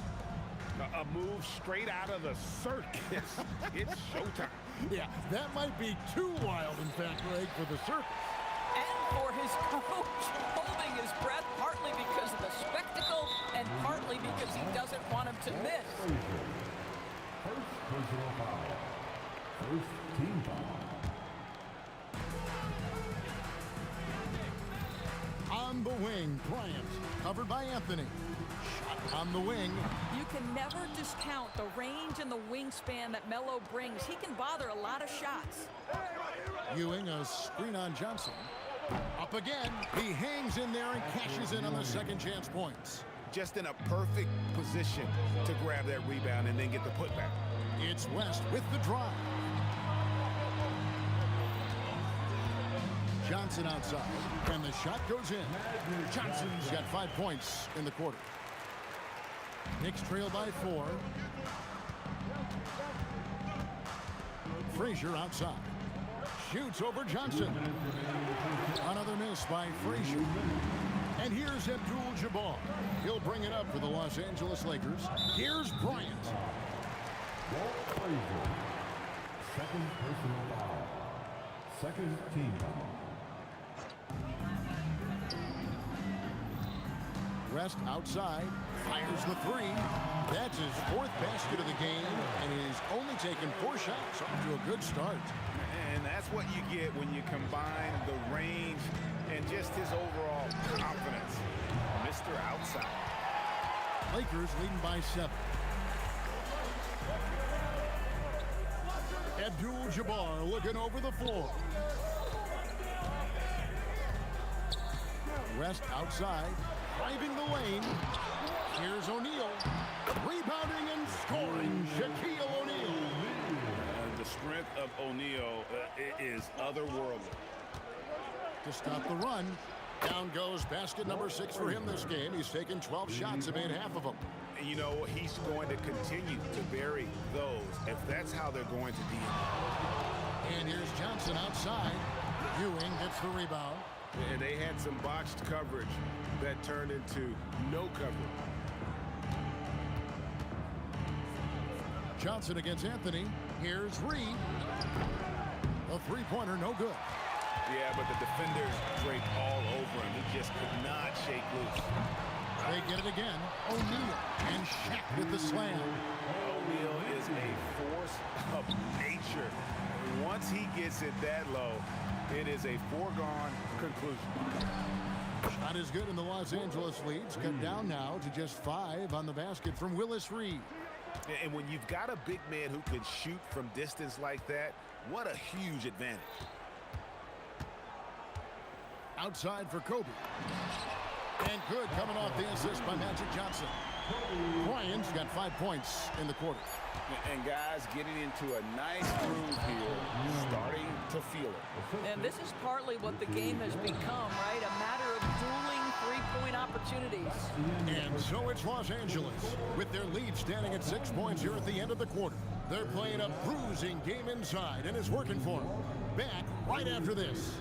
A move straight out of the circus. It's showtime. Yeah, that might be too wild, in fact, Greg, for the circus. And for his coach, holding his breath, partly because of the spectacle and partly because he doesn't want him to miss. First personal foul. First team foul. On the wing, Bryant, covered by Anthony. Shot on the wing. You can never discount the range and the wingspan that Melo brings. He can bother a lot of shots. Ewing, a screen on Johnson. Up again. He hangs in there and cashes in on the second chance points. Just in a perfect position to grab that rebound and then get the putback. It's West with the drive. Johnson outside, and the shot goes in. Johnson's got 5 points in the quarter. Knicks trail by 4. Frazier outside. Shoots over Johnson. Another miss by Frazier. And here's Abdul-Jabbar. He'll bring it up for the Los Angeles Lakers. Here's Bryant. Second personal foul. Second team foul. West outside, fires the 3. That's his 4th basket of the game, and he's only taken 4 shots. Off to a good start. And that's what you get when you combine the range and just his overall confidence. Mr. Outside. Lakers leading by 7. Abdul-Jabbar looking over the floor. West outside, driving the lane. Here's O'Neal. Rebounding and scoring, Shaquille O'Neal. The strength of O'Neal is otherworldly. To stop the run, down goes basket number 6 for him this game. He's taken 12 shots and made half of them. And you know, he's going to continue to bury those if that's how they're going to be. And here's Johnson outside. Ewing gets the rebound. And they had some botched coverage that turned into no coverage. Johnson against Anthony. Here's Reed. A 3-pointer, no good. Yeah, but the defenders draped all over him. He just could not shake loose. They get it again. O'Neal and Shaq with the slam. O'Neal is a force of nature. Once he gets it that low, it is a foregone conclusion. Shot is good, and the Los Angeles leads cut down now to just 5 on the basket from Willis Reed. And when you've got a big man who can shoot from distance like that, what a huge advantage. Outside for Kobe. And good coming off the assist by Magic Johnson. Bryant's got 5 points in the quarter. And guys getting into a nice groove here, starting to feel it. And this is partly what the game has become, right? A matter of dueling three-point opportunities. And so it's Los Angeles with their lead standing at 6 points here at the end of the quarter. They're playing a bruising game inside, and it's working for them. Back right after this.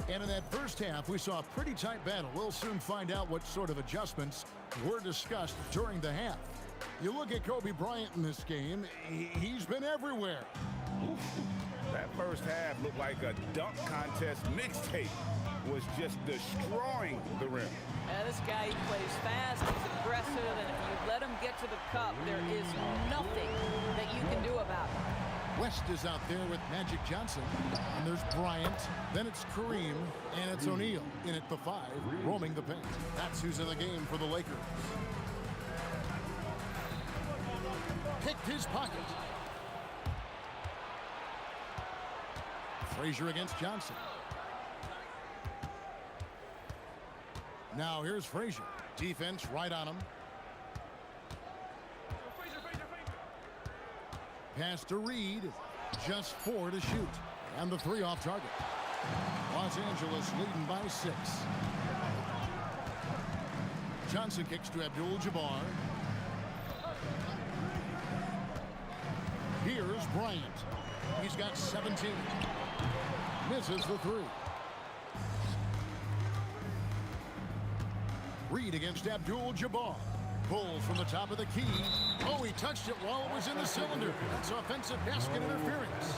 And in that first half, we saw a pretty tight battle. We'll soon find out what sort of adjustments were discussed during the half. You look at Kobe Bryant in this game, he's been everywhere. That first half looked like a dunk contest mixtape. Was just destroying the rim. This guy, he plays fast, he's aggressive, and if you let him get to the cup, there is nothing that you can do about it. West is out there with Magic Johnson, and there's Bryant, then it's Kareem, and it's O'Neal in at the 5, roaming the paint. That's who's in the game for the Lakers. Picked his pocket. Frazier against Johnson. Now here's Frazier. Defense right on him. Pass to Reed. Just 4 to shoot. And the 3 off target. Los Angeles leading by 6. Johnson kicks to Abdul-Jabbar. Here's Bryant. He's got 17. Misses the 3. Reed against Abdul-Jabbar. Pulls from the top of the key. Oh, he touched it while it was in the cylinder. That's offensive basket interference.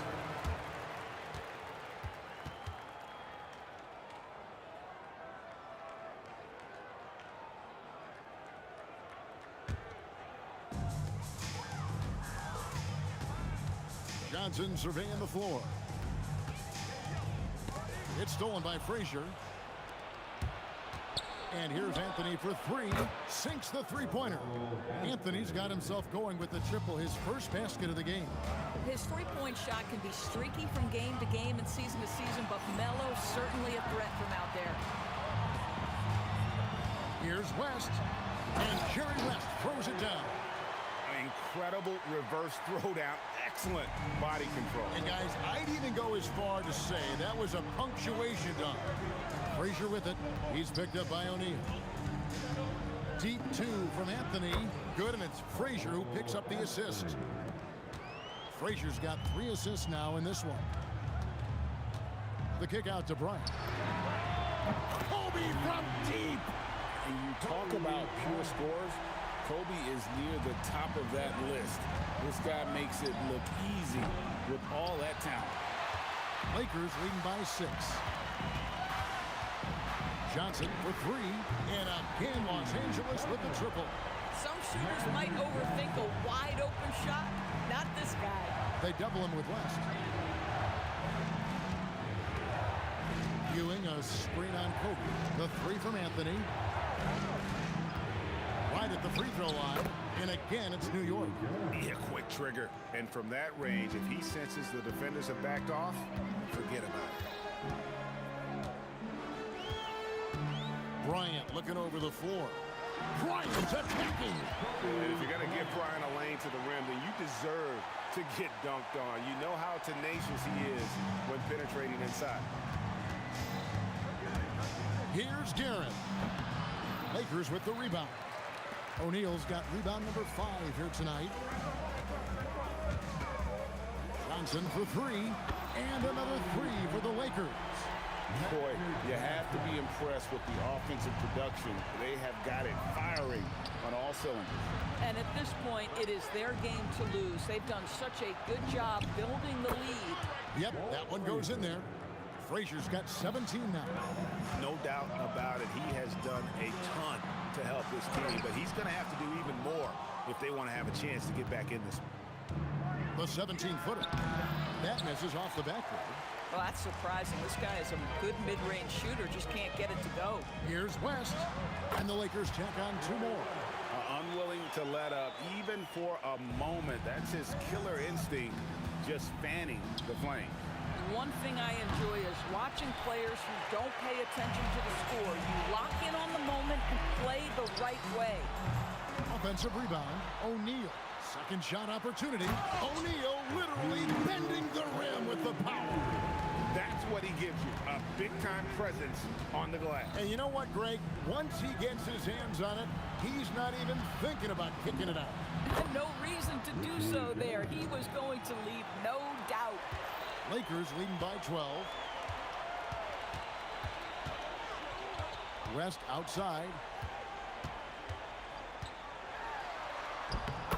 Johnson surveying the floor. It's stolen by Frazier. And here's Anthony for 3. Sinks the three-pointer. Anthony's got himself going with the triple, his first basket of the game. His three-point shot can be streaky from game to game and season to season, but Melo's certainly a threat from out there. Here's West. And Jerry West throws it down. Incredible reverse throwdown. Excellent body control. And guys, I'd even go as far to say that was a punctuation dunk. Frazier with it. He's picked up by O'Neal. Deep 2 from Anthony. Good, and it's Frazier who picks up the assist. Frazier's got 3 assists now in this one. The kick out to Bryant. Kobe from deep. And you talk about pure scores, Kobe is near the top of that list. This guy makes it look easy with all that talent. Lakers leading by 6. Johnson for 3, and again Los Angeles with the triple. Some shooters might overthink a wide open shot. Not this guy. They double him with West. Ewing a screen on Kobe. The 3 from Anthony. Right at the free throw line. And again, it's New York. Yeah, quick trigger. And from that range, if he senses the defenders have backed off, forget about it. Bryant looking over the floor. Bryant's attacking. And if you're going to give Bryant a lane to the rim, then you deserve to get dunked on. You know how tenacious he is when penetrating inside. Here's Garrett. Lakers with the rebound. O'Neal's got rebound number 5 here tonight. Johnson for 3, and another 3 for the Lakers. Boy, you have to be impressed with the offensive production. They have got it firing on all cylinders. And at this point, it is their game to lose. They've done such a good job building the lead. Yep, that one goes in there. Frazier's got 17 now. No doubt about it. He has done a ton to help this team, but he's going to have to do even more if they want to have a chance to get back in this one. The 17-footer. That misses off the backboard. Well, that's surprising. This guy is a good mid-range shooter, just can't get it to go. Here's West, and the Lakers tack on 2 more. Unwilling to let up, even for a moment. That's his killer instinct, just fanning the flame. One thing I enjoy is watching players who don't pay attention to the score. You lock in on the moment and play the right way. Offensive rebound, O'Neal. Second shot opportunity. O'Neal literally bending the rim with the power. That's what he gives you, a big-time presence on the glass. And you know what, Greg? Once he gets his hands on it, he's not even thinking about kicking it out. No reason to do so there. He was going to lead, no doubt. Lakers leading by 12. West outside.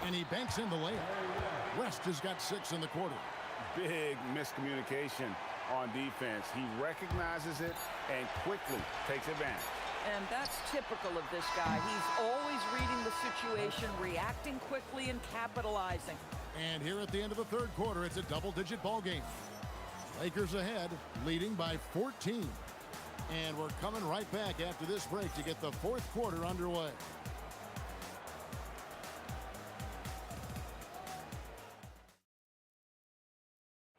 And he banks in the layup. West has got 6 in the quarter. Big miscommunication on defense. He recognizes it and quickly takes advantage. And that's typical of this guy. He's always reading the situation, reacting quickly, and capitalizing. And here at the end of the third quarter, it's a double-digit ball game. Lakers ahead, leading by 14. And we're coming right back after this break to get the fourth quarter underway.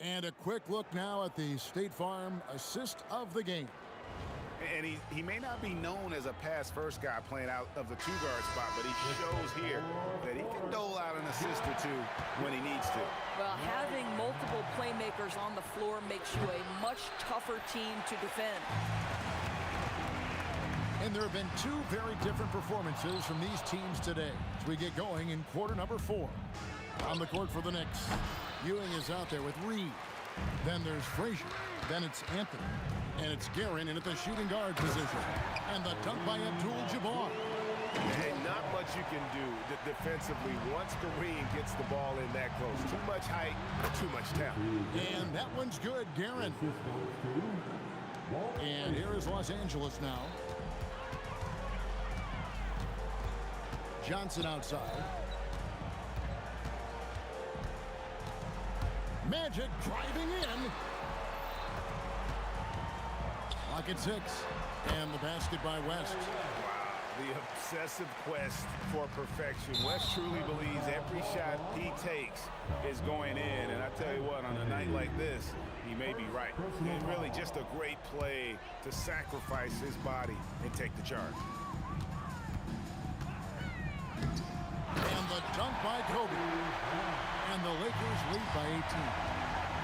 And a quick look now at the State Farm assist of the game. And he may not be known as a pass-first guy playing out of the 2-guard spot, but he shows here that he can dole out an assist or 2 when he needs to. Well, having multiple playmakers on the floor makes you a much tougher team to defend. And there have been 2 very different performances from these teams today as we get going in quarter number 4. On the court for the Knicks, Ewing is out there with Reed. Then there's Frazier. Then it's Anthony. And it's Guerin in at the shooting guard position. And the dunk by Abdul-Jabbar. And not much you can do defensively once Kareem gets the ball in that close. Too much height, too much talent. And that one's good, Guerin. And here is Los Angeles now. Johnson outside. Magic driving in. Clock at 6. And the basket by West. Wow, the obsessive quest for perfection. West truly believes every shot he takes is going in. And I tell you what, on a night like this, he may be right. It's really just a great play to sacrifice his body and take the charge. And the dunk by Kobe. And the Lakers lead by 18.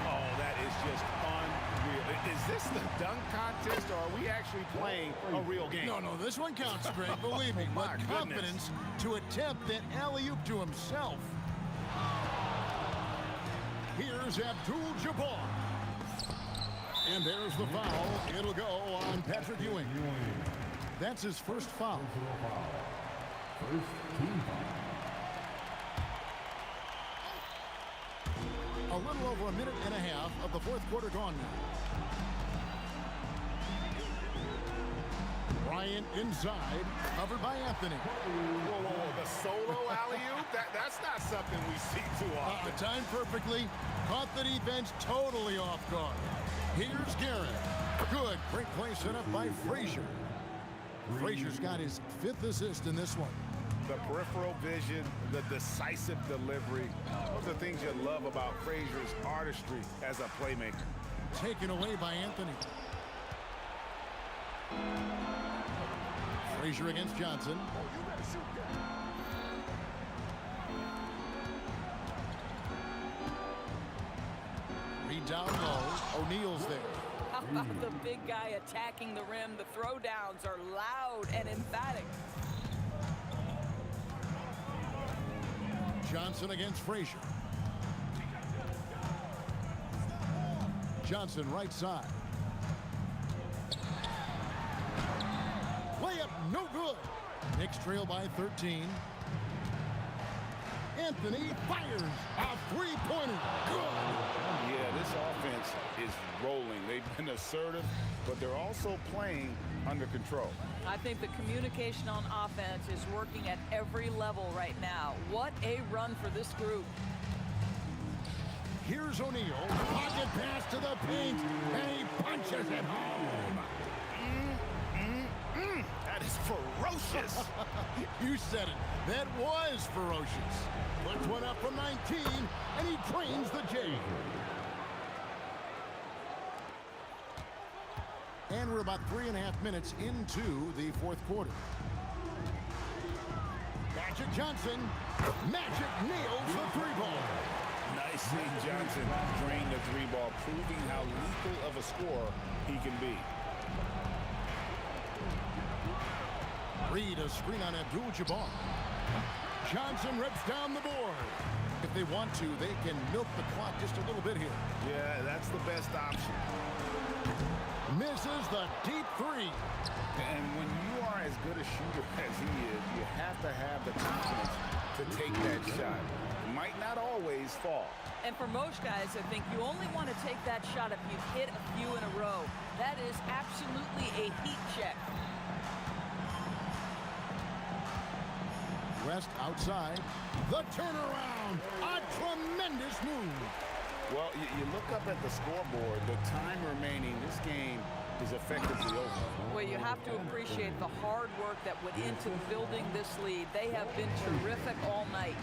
Oh, that is just unreal. Is this the dunk contest, or are we actually playing a real game? No, this one counts, Greg, believe me. My But confidence to attempt that alley-oop to himself. Here's Abdul-Jabbar. And there's the foul. It'll go on Patrick Ewing. That's his first foul. First team foul. A little over a minute and a half of the fourth quarter gone now. Bryant inside, covered by Anthony. Whoa, the solo alley-oop? That's not something we see too often. Timed perfectly, caught the defense totally off guard. Here's Guerin. Good, great play set up by Frazier. Frazier's got his 5th assist in this one. The peripheral vision, the decisive delivery, those are things you love about Frazier's artistry as a playmaker. Taken away by Anthony. Frazier against Johnson. Reed down low. O'Neal's there. The big guy attacking the rim. The throwdowns are loud and emphatic. Johnson against Frazier. Johnson right side. Layup no good. Knicks trail by 13. Anthony fires a three-pointer. Good. Yeah, this offense is rolling. They've been assertive, but they're also playing under control. I think the communication on offense is working at every level right now. What a run for this group. Here's O'Neal. Pocket pass to the paint, and he punches it home. That is ferocious. You said it. That was ferocious. Puts one up from 19, and he trains the J. And we're about 3.5 minutes into the fourth quarter. Magic Johnson. Magic nails the three ball. Nicely, Johnson drained the three ball, proving how lethal of a scorer he can be. Reed a screen on Abdul-Jabbar. Johnson rips down the board. If they want to, they can milk the clock just a little bit here. Yeah, that's the best option. Misses the deep three. And when you are as good a shooter as he is, you have to have the confidence to take that shot. It might not always fall. And for most guys, I think you only want to take that shot if you've hit a few in a row. That is absolutely a heat check. West outside. The turnaround. A tremendous move. Well, you look up at the scoreboard. The time remaining, this game is effectively over. Well, you have to appreciate the hard work that went into building this lead. They have been terrific all night.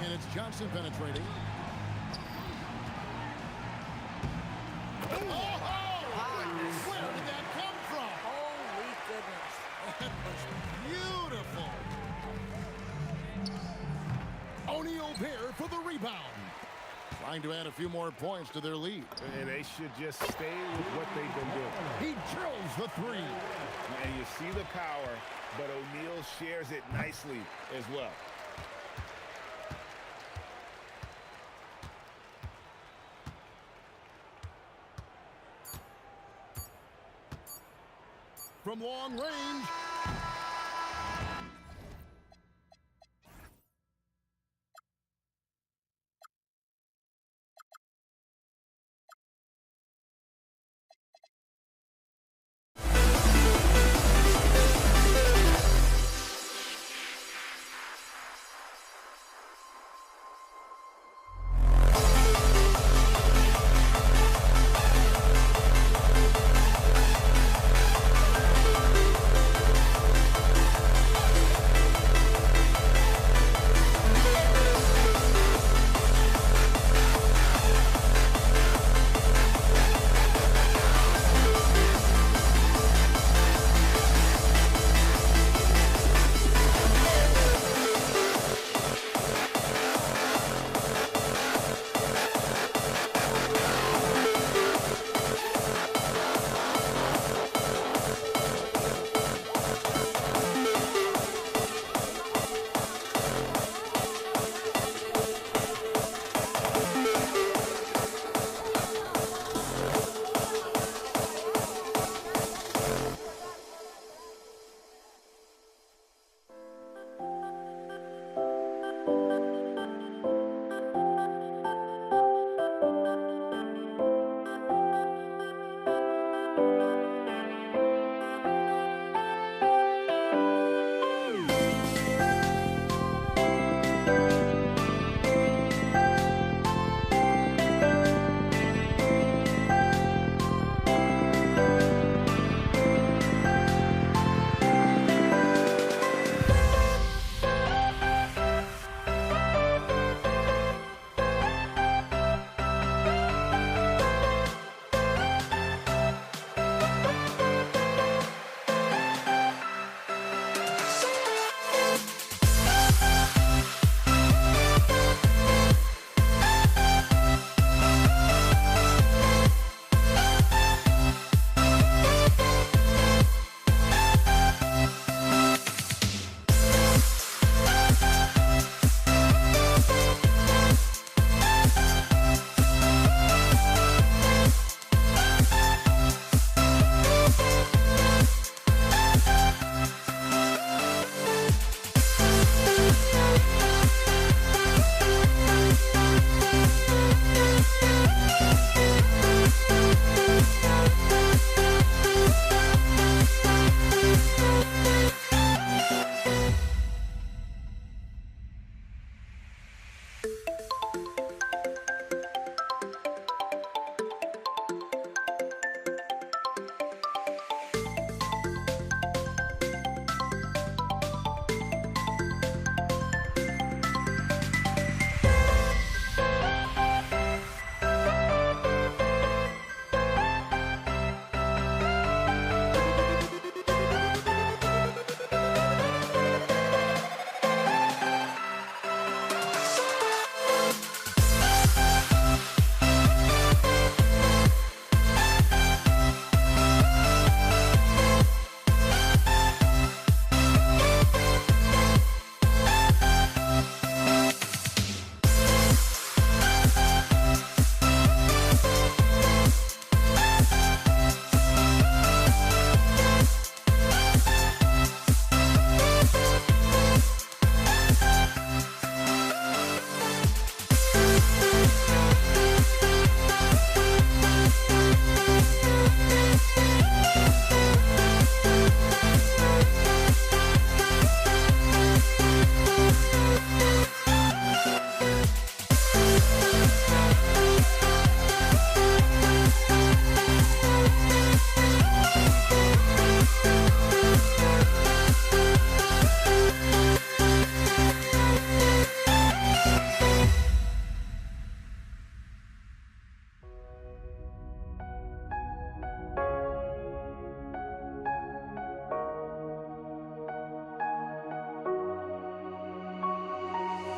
And it's Johnson penetrating. Oh! Where did that come from? Holy goodness. That was beautiful. O'Neal there for the rebound. Trying to add a few more points to their lead. And they should just stay with what they've been doing. He drills the three. And you see the power, but O'Neal shares it nicely as well. From long range.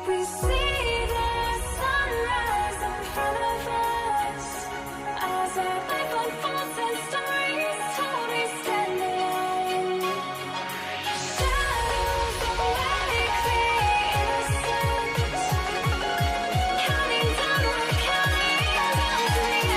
We see the sunrise in front of us as our life unfolds and stories told. We stand alone. Shadows awake the innocent, counting down, we're counting down to the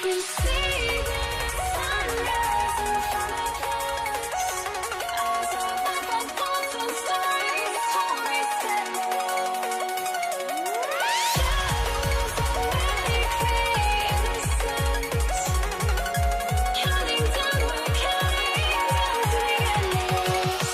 We see the sunrise in front of us as our life unfolds and stories told. We stand alone. Shadows awake the innocent, counting down, we're counting down to the endless.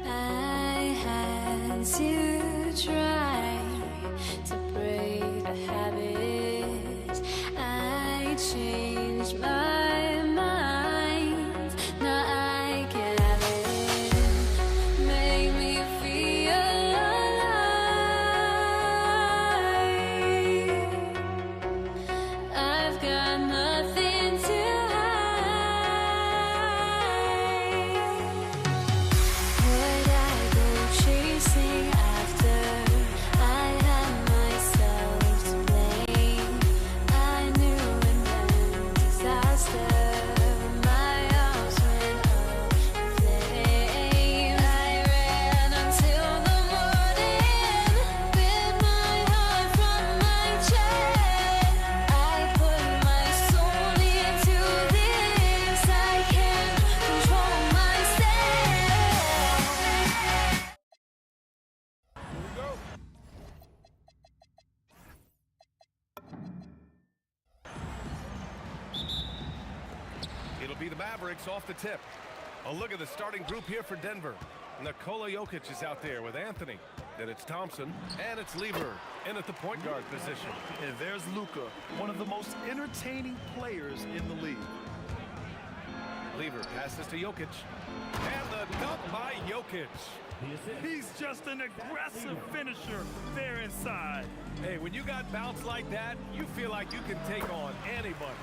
I had to try to break the habit. I changed my mind. Now I can have it. Make me feel alive. I've got nothing to would I go chasing after? I had myself to blame. I knew it meant disaster. My arms went up in flames. I ran until the morning with my heart from my chest. I put my soul into this. I can't control myself. It'll be the Mavericks off the tip. A look at the starting group here for Denver. Nikola Jokic is out there with Anthony. Then it's Thompson, and it's Lever in at the point guard position. And there's Luka, one of the most entertaining players in the league. Lever passes to Jokic. And the dunk by Jokic. He's just an aggressive finisher there inside. Hey, when you got bounce like that, you feel like you can take on anybody.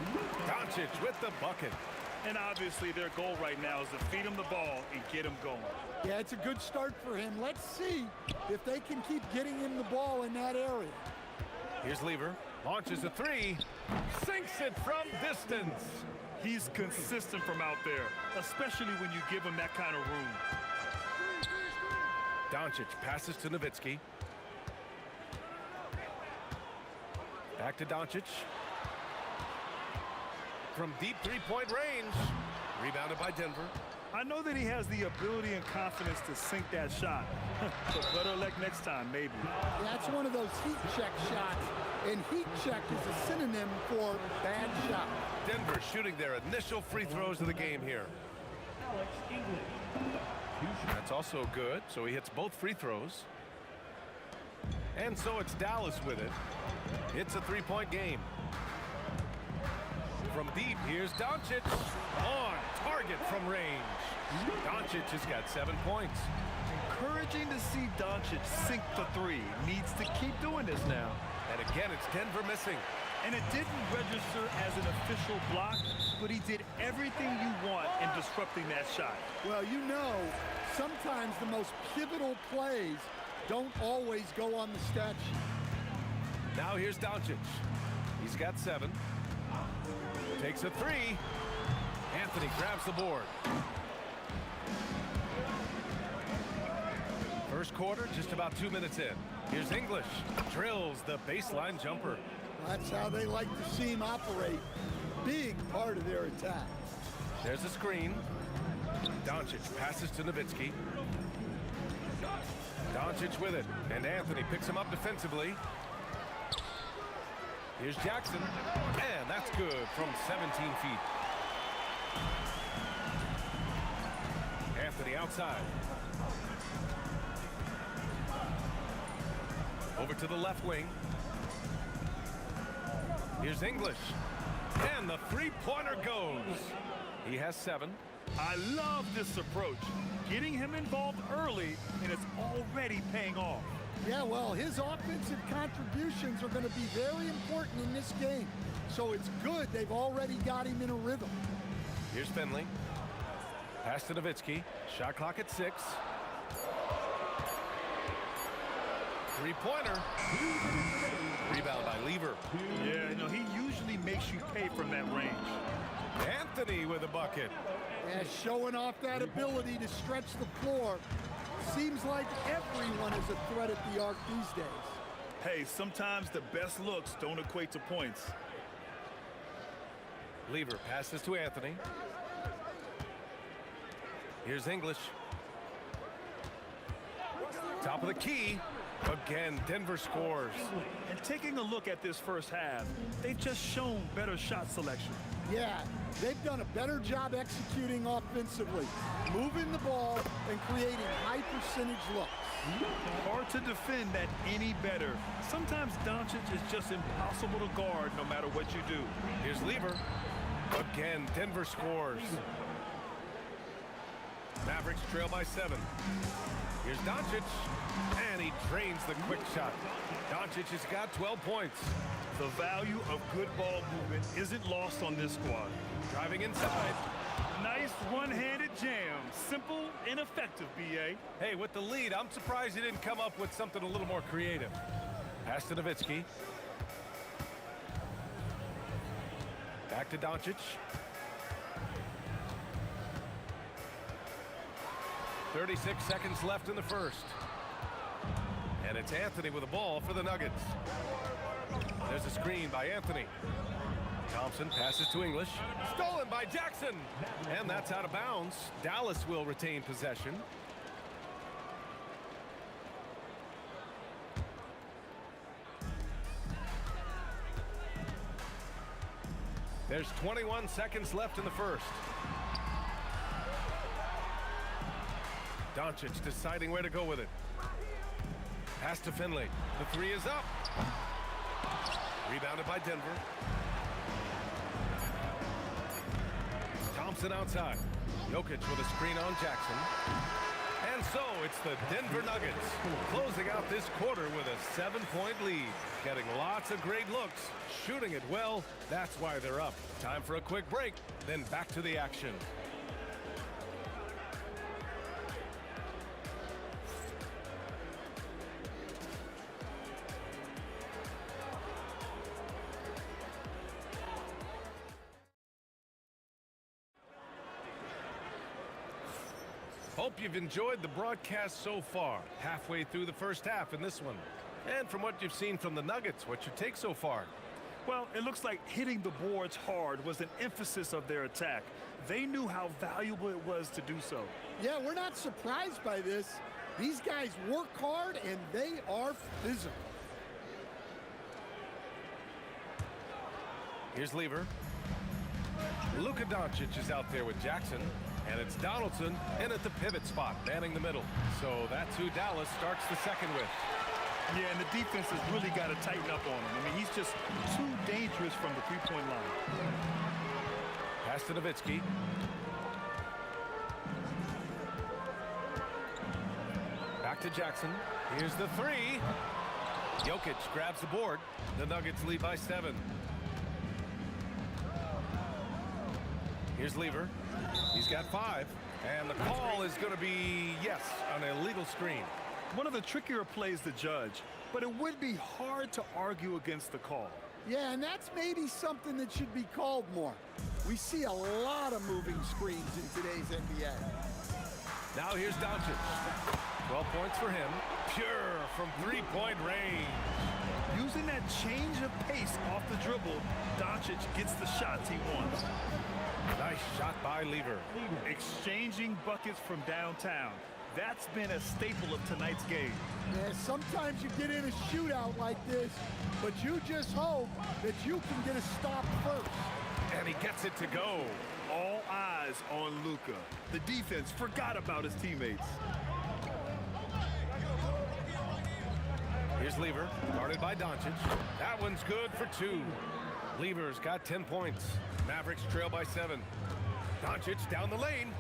Doncic with the bucket. And obviously their goal right now is to feed him the ball and get him going. Yeah, it's a good start for him. Let's see if they can keep getting him the ball in that area. Here's Lever. Launches a three. Sinks it from distance. He's consistent from out there, especially when you give him that kind of room. Doncic passes to Nowitzki. Back to Doncic. From deep three-point range. Rebounded by Denver. I know that he has the ability and confidence to sink that shot. But better luck next time, maybe. That's one of those heat check shots. And heat check is a synonym for bad shot. Denver shooting their initial free throws of the game here. That's also good, so he hits both free throws. And so it's Dallas with it. It's a three-point game. From deep, here's Doncic. On target from range. Doncic has got 7 points. Encouraging to see Doncic sink the three. Needs to keep doing this now. And again, it's Denver missing. And it didn't register as an official block, but he did everything you want in disrupting that shot. Well, you know, sometimes the most pivotal plays don't always go on the stat sheet. Now here's Doncic. He's got 7. Takes a three. Anthony grabs the board. First quarter, just about 2 minutes in. Here's English. Drills the baseline jumper. That's how they like to see him operate. Big part of their attack. There's a screen. Doncic passes to Nowitzki. Doncic with it. And Anthony picks him up defensively. Here's Jackson. And that's good from 17 feet. Anthony outside. Over to the left wing. Here's English. And the three-pointer goes. He has 7. I love this approach. Getting him involved early, and it's already paying off. Yeah, well, his offensive contributions are going to be very important in this game. So it's good they've already got him in a rhythm. Here's Finley. Pass to Nowitzki. Shot clock at 6. Three-pointer. Rebound by Lever. Yeah, you know, he usually makes you pay from that range. Anthony with a bucket. Yeah, showing off that ability to stretch the floor. Seems like everyone is a threat at the arc these days. Hey, sometimes the best looks don't equate to points. Lever passes to Anthony. Here's English. Top of the key. Again, Denver scores. And taking a look at this first half, they've just shown better shot selection. Yeah, they've done a better job executing offensively, moving the ball and creating high percentage looks. Hard to defend that any better. Sometimes Doncic is just impossible to guard no matter what you do. Here's Lever. Again, Denver scores. Mavericks trail by 7. Here's Doncic. And he drains the quick shot. Doncic has got 12 points. The value of good ball movement isn't lost on this squad. Driving inside. Nice one-handed jam. Simple and effective, B.A. Hey, with the lead, I'm surprised he didn't come up with something a little more creative. Pass to Nowitzki. Back to Doncic. 36 seconds left in the first. And it's Anthony with the ball for the Nuggets. There's a screen by Anthony. Thompson passes to English. Stolen by Jackson. And that's out of bounds. Dallas will retain possession. There's 21 seconds left in the first. Doncic deciding where to go with it. Pass to Finley. The three is up. Rebounded by Denver. Thompson outside. Jokic with a screen on Jackson. And so it's the Denver Nuggets closing out this quarter with a 7-point lead. Getting lots of great looks, shooting it well. That's why they're up. Time for a quick break, then back to the action. Hope you've enjoyed the broadcast so far. Halfway through the first half in this one. And from what you've seen from the Nuggets, what's your take so far? Well, it looks like hitting the boards hard was an emphasis of their attack. They knew how valuable it was to do so. Yeah, we're not surprised by this. These guys work hard, and they are physical. Here's Lever. Luka Doncic is out there with Jackson. And it's Donaldson in at the pivot spot, manning the middle. So that's who Dallas starts the second with. Yeah, and the defense has really got to tighten up on him. I mean, he's just too dangerous from the three-point line. Pass to Nowitzki. Back to Jackson. Here's the three. Jokic grabs the board. The Nuggets lead by 7. Here's Lever. He's got 5. And the call is going to be, yes, an illegal screen. One of the trickier plays to judge, but it would be hard to argue against the call. Yeah, and that's maybe something that should be called more. We see a lot of moving screens in today's NBA. Now here's Doncic. 12 points for him. Pure from three-point range. Using that change of pace off the dribble, Doncic gets the shots he wants. Nice shot by Lever. Exchanging buckets from downtown. That's been a staple of tonight's game. Yeah, sometimes you get in a shootout like this, but you just hope that you can get a stop first. And he gets it to go. All eyes on Luka. The defense forgot about his teammates. Here's Lever, guarded by Doncic. That one's good for 2. Lever's got 10 points. Mavericks trail by 7. Doncic down the lane.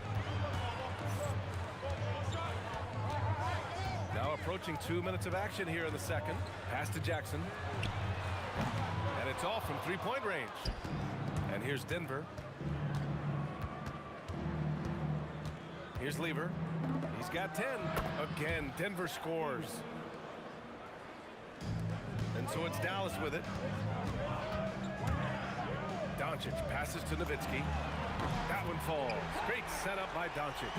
Now approaching 2 minutes of action here in the second. Pass to Jackson. And it's off from three-point range. And here's Denver. Here's Lever. He's got 10. Again, Denver scores. And so it's Dallas with it. Doncic passes to Nowitzki. That one falls. Great setup by Doncic.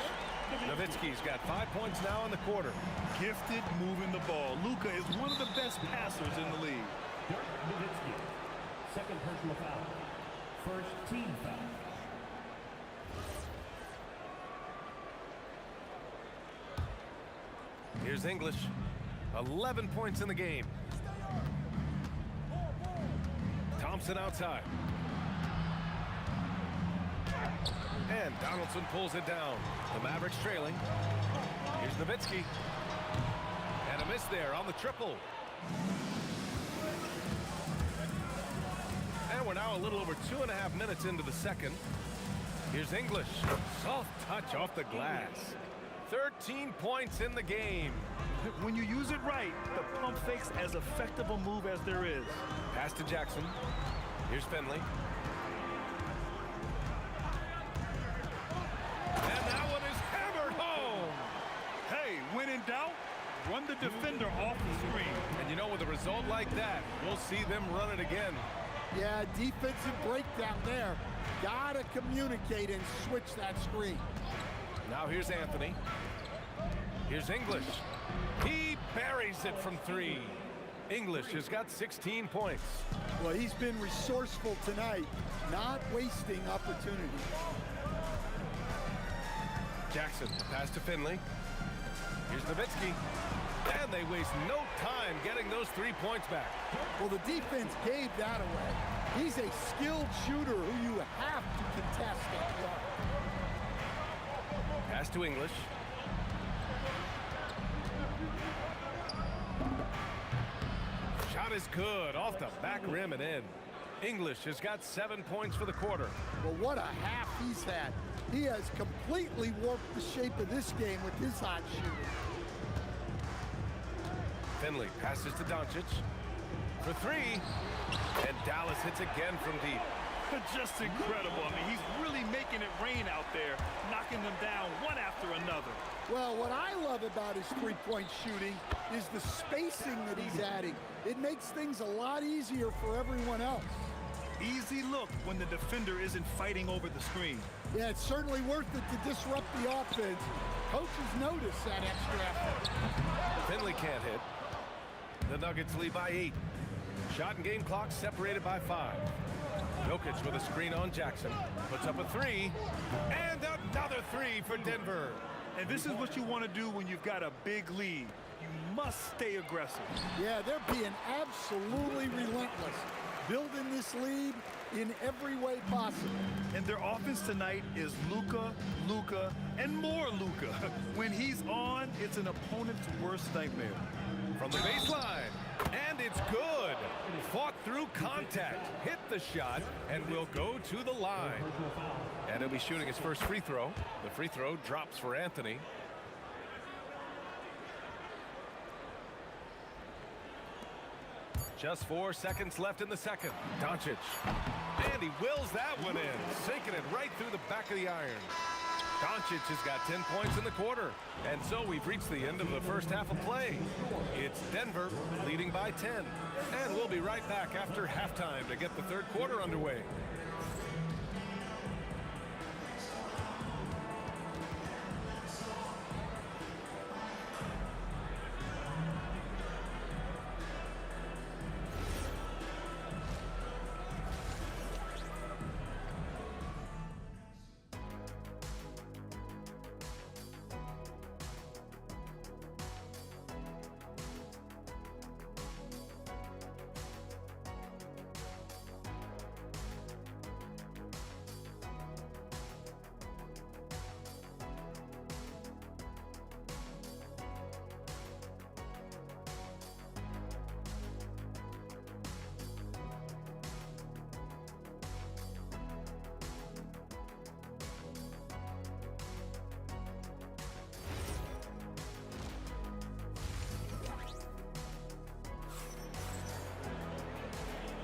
Nowitzki's got 5 points now in the quarter. Gifted moving the ball. Luka is one of the best passers in the league. Dirk Nowitzki, second personal foul. First team foul. Here's English. 11 points in the game. Thompson outside. And Donaldson pulls it down. The Mavericks trailing. Here's Nowitzki. And a miss there on the triple. And we're now a little over 2.5 minutes into the second. Here's English. Soft touch off the glass. 13 points in the game. When you use it right, the pump fake's as effective a move as there is. Pass to Jackson. Here's Finley. And that one is hammered home. Hey, when in doubt, run the defender off the screen. And you know, with a result like that, we'll see them run it again. Yeah, defensive breakdown there. Gotta communicate and switch that screen. Now here's Anthony. Here's English. He buries it from 3. English has got 16 points. Well, he's been resourceful tonight, not wasting opportunity. Jackson, pass to Finley. Here's Nowitzki. And they waste no time getting those 3 points back. Well, the defense gave that away. He's a skilled shooter who you have to contest at the arc. Pass to English. is good. Off the back rim and in. English has got 7 points for the quarter. Well, what a half he's had. He has completely warped the shape of this game with his hot shooting. Finley passes to Doncic for three. And Dallas hits again from deep. Just incredible. I mean, he's really making it rain out there, knocking them down one after another. Well, what I love about his three-point shooting is the spacing that he's adding. It makes things a lot easier for everyone else. Easy look when the defender isn't fighting over the screen. Yeah, it's certainly worth it to disrupt the offense. Coaches notice that extra effort. Finley can't hit. The Nuggets lead by 8. Shot and game clock separated by 5. Jokic with a screen on Jackson. Puts up a 3. And another 3 for Denver. And this is what you want to do when you've got a big lead. You must stay aggressive. Yeah, they're being absolutely relentless. Building this lead in every way possible. And their offense tonight is Luka, and more Luka. When he's on, it's an opponent's worst nightmare. From the baseline, and it's good. Fought through contact, hit the shot, and will go to the line. And he'll be shooting his first free throw. The free throw drops for Anthony. Just 4 seconds left in the second. Doncic. And he wills that one in, sinking it right through the back of the iron. Doncic has got 10 points in the quarter. And so we've reached the end of the first half of play. It's Denver leading by 10. And we'll be right back after halftime to get the third quarter underway.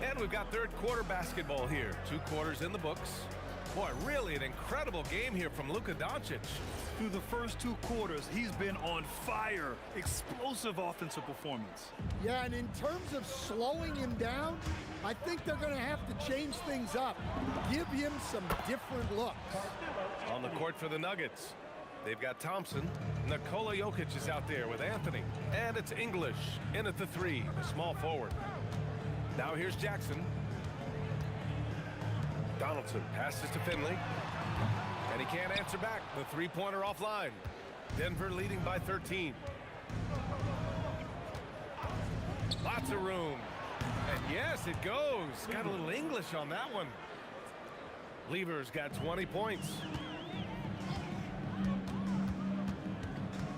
And we've got third quarter basketball here. 2 quarters in the books. Boy, really an incredible game here from Luka Doncic. Through the first 2 quarters, he's been on fire. Explosive offensive performance. Yeah, and in terms of slowing him down, I think they're going to have to change things up. Give him some different looks. On the court for the Nuggets, they've got Thompson. Nikola Jokic is out there with Anthony. And it's English in at the 3, the small forward. Now here's Jackson. Donaldson passes to Finley. And he can't answer back. The three-pointer offline. Denver leading by 13. Lots of room. And yes, it goes. Got a little English on that one. Lever's got 20 points.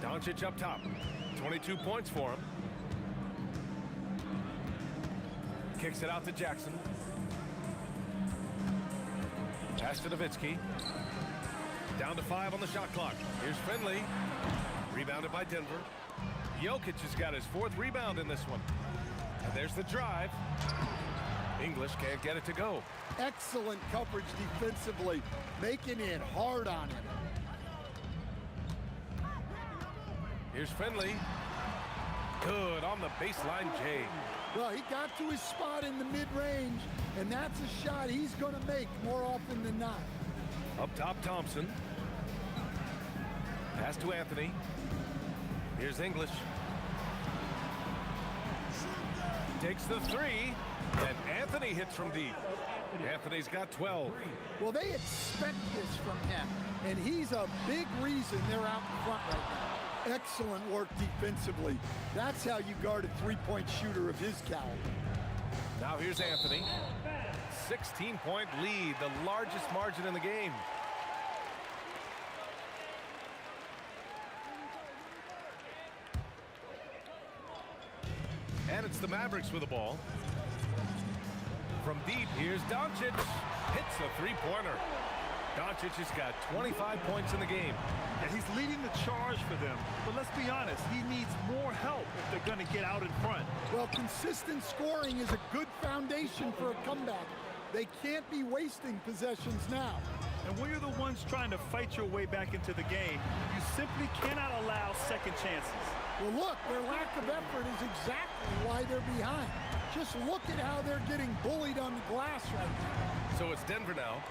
Doncic up top. 22 points for him. Kicks it out to Jackson. Pass to Nowitzki. Down to 5 on the shot clock. Here's Finley. Rebounded by Denver. Jokic has got his 4th rebound in this one. And there's the drive. English can't get it to go. Excellent coverage defensively, making it hard on him. Here's Finley. Good on the baseline, Jay. Well, he got to his spot in the mid-range, and that's a shot he's going to make more often than not. Up top, Thompson. Pass to Anthony. Here's English. Takes the 3, and Anthony hits from deep. Anthony's got 12. Well, they expect this from him, and he's a big reason they're out in front right now. Excellent work defensively. That's how you guard a three-point shooter of his caliber. Now here's Anthony. 16-point lead, the largest margin in the game. And it's the Mavericks with the ball. From deep, here's Doncic. Hits a three-pointer. Doncic has got 25 points in the game. And he's leading the charge for them. But let's be honest, he needs more help if they're going to get out in front. Well, consistent scoring is a good foundation for a comeback. They can't be wasting possessions now. And when you're the ones trying to fight your way back into the game, you simply cannot allow second chances. Well, look, their lack of effort is exactly why they're behind. Just look at how they're getting bullied on the glass right now. So it's Denver now,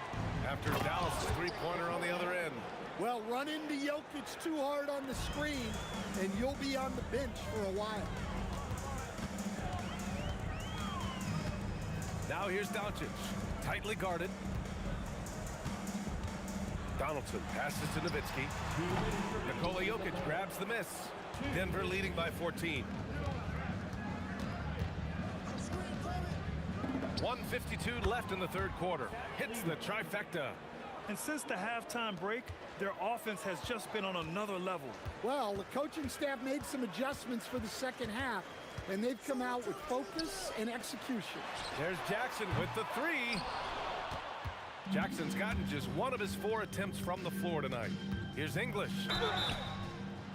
after Dallas' three-pointer on the other end. Well, run into Jokic too hard on the screen, and you'll be on the bench for a while. Now here's Doncic, tightly guarded. Donaldson passes to Nowitzki. Nikola Jokic grabs the miss. Denver leading by 14. 1:52 left in the third quarter. Hits the trifecta. And since the halftime break, their offense has just been on another level. Well, the coaching staff made some adjustments for the second half, and they've come out with focus and execution. There's Jackson with the three. Jackson's gotten just one of his 4 attempts from the floor tonight. Here's English.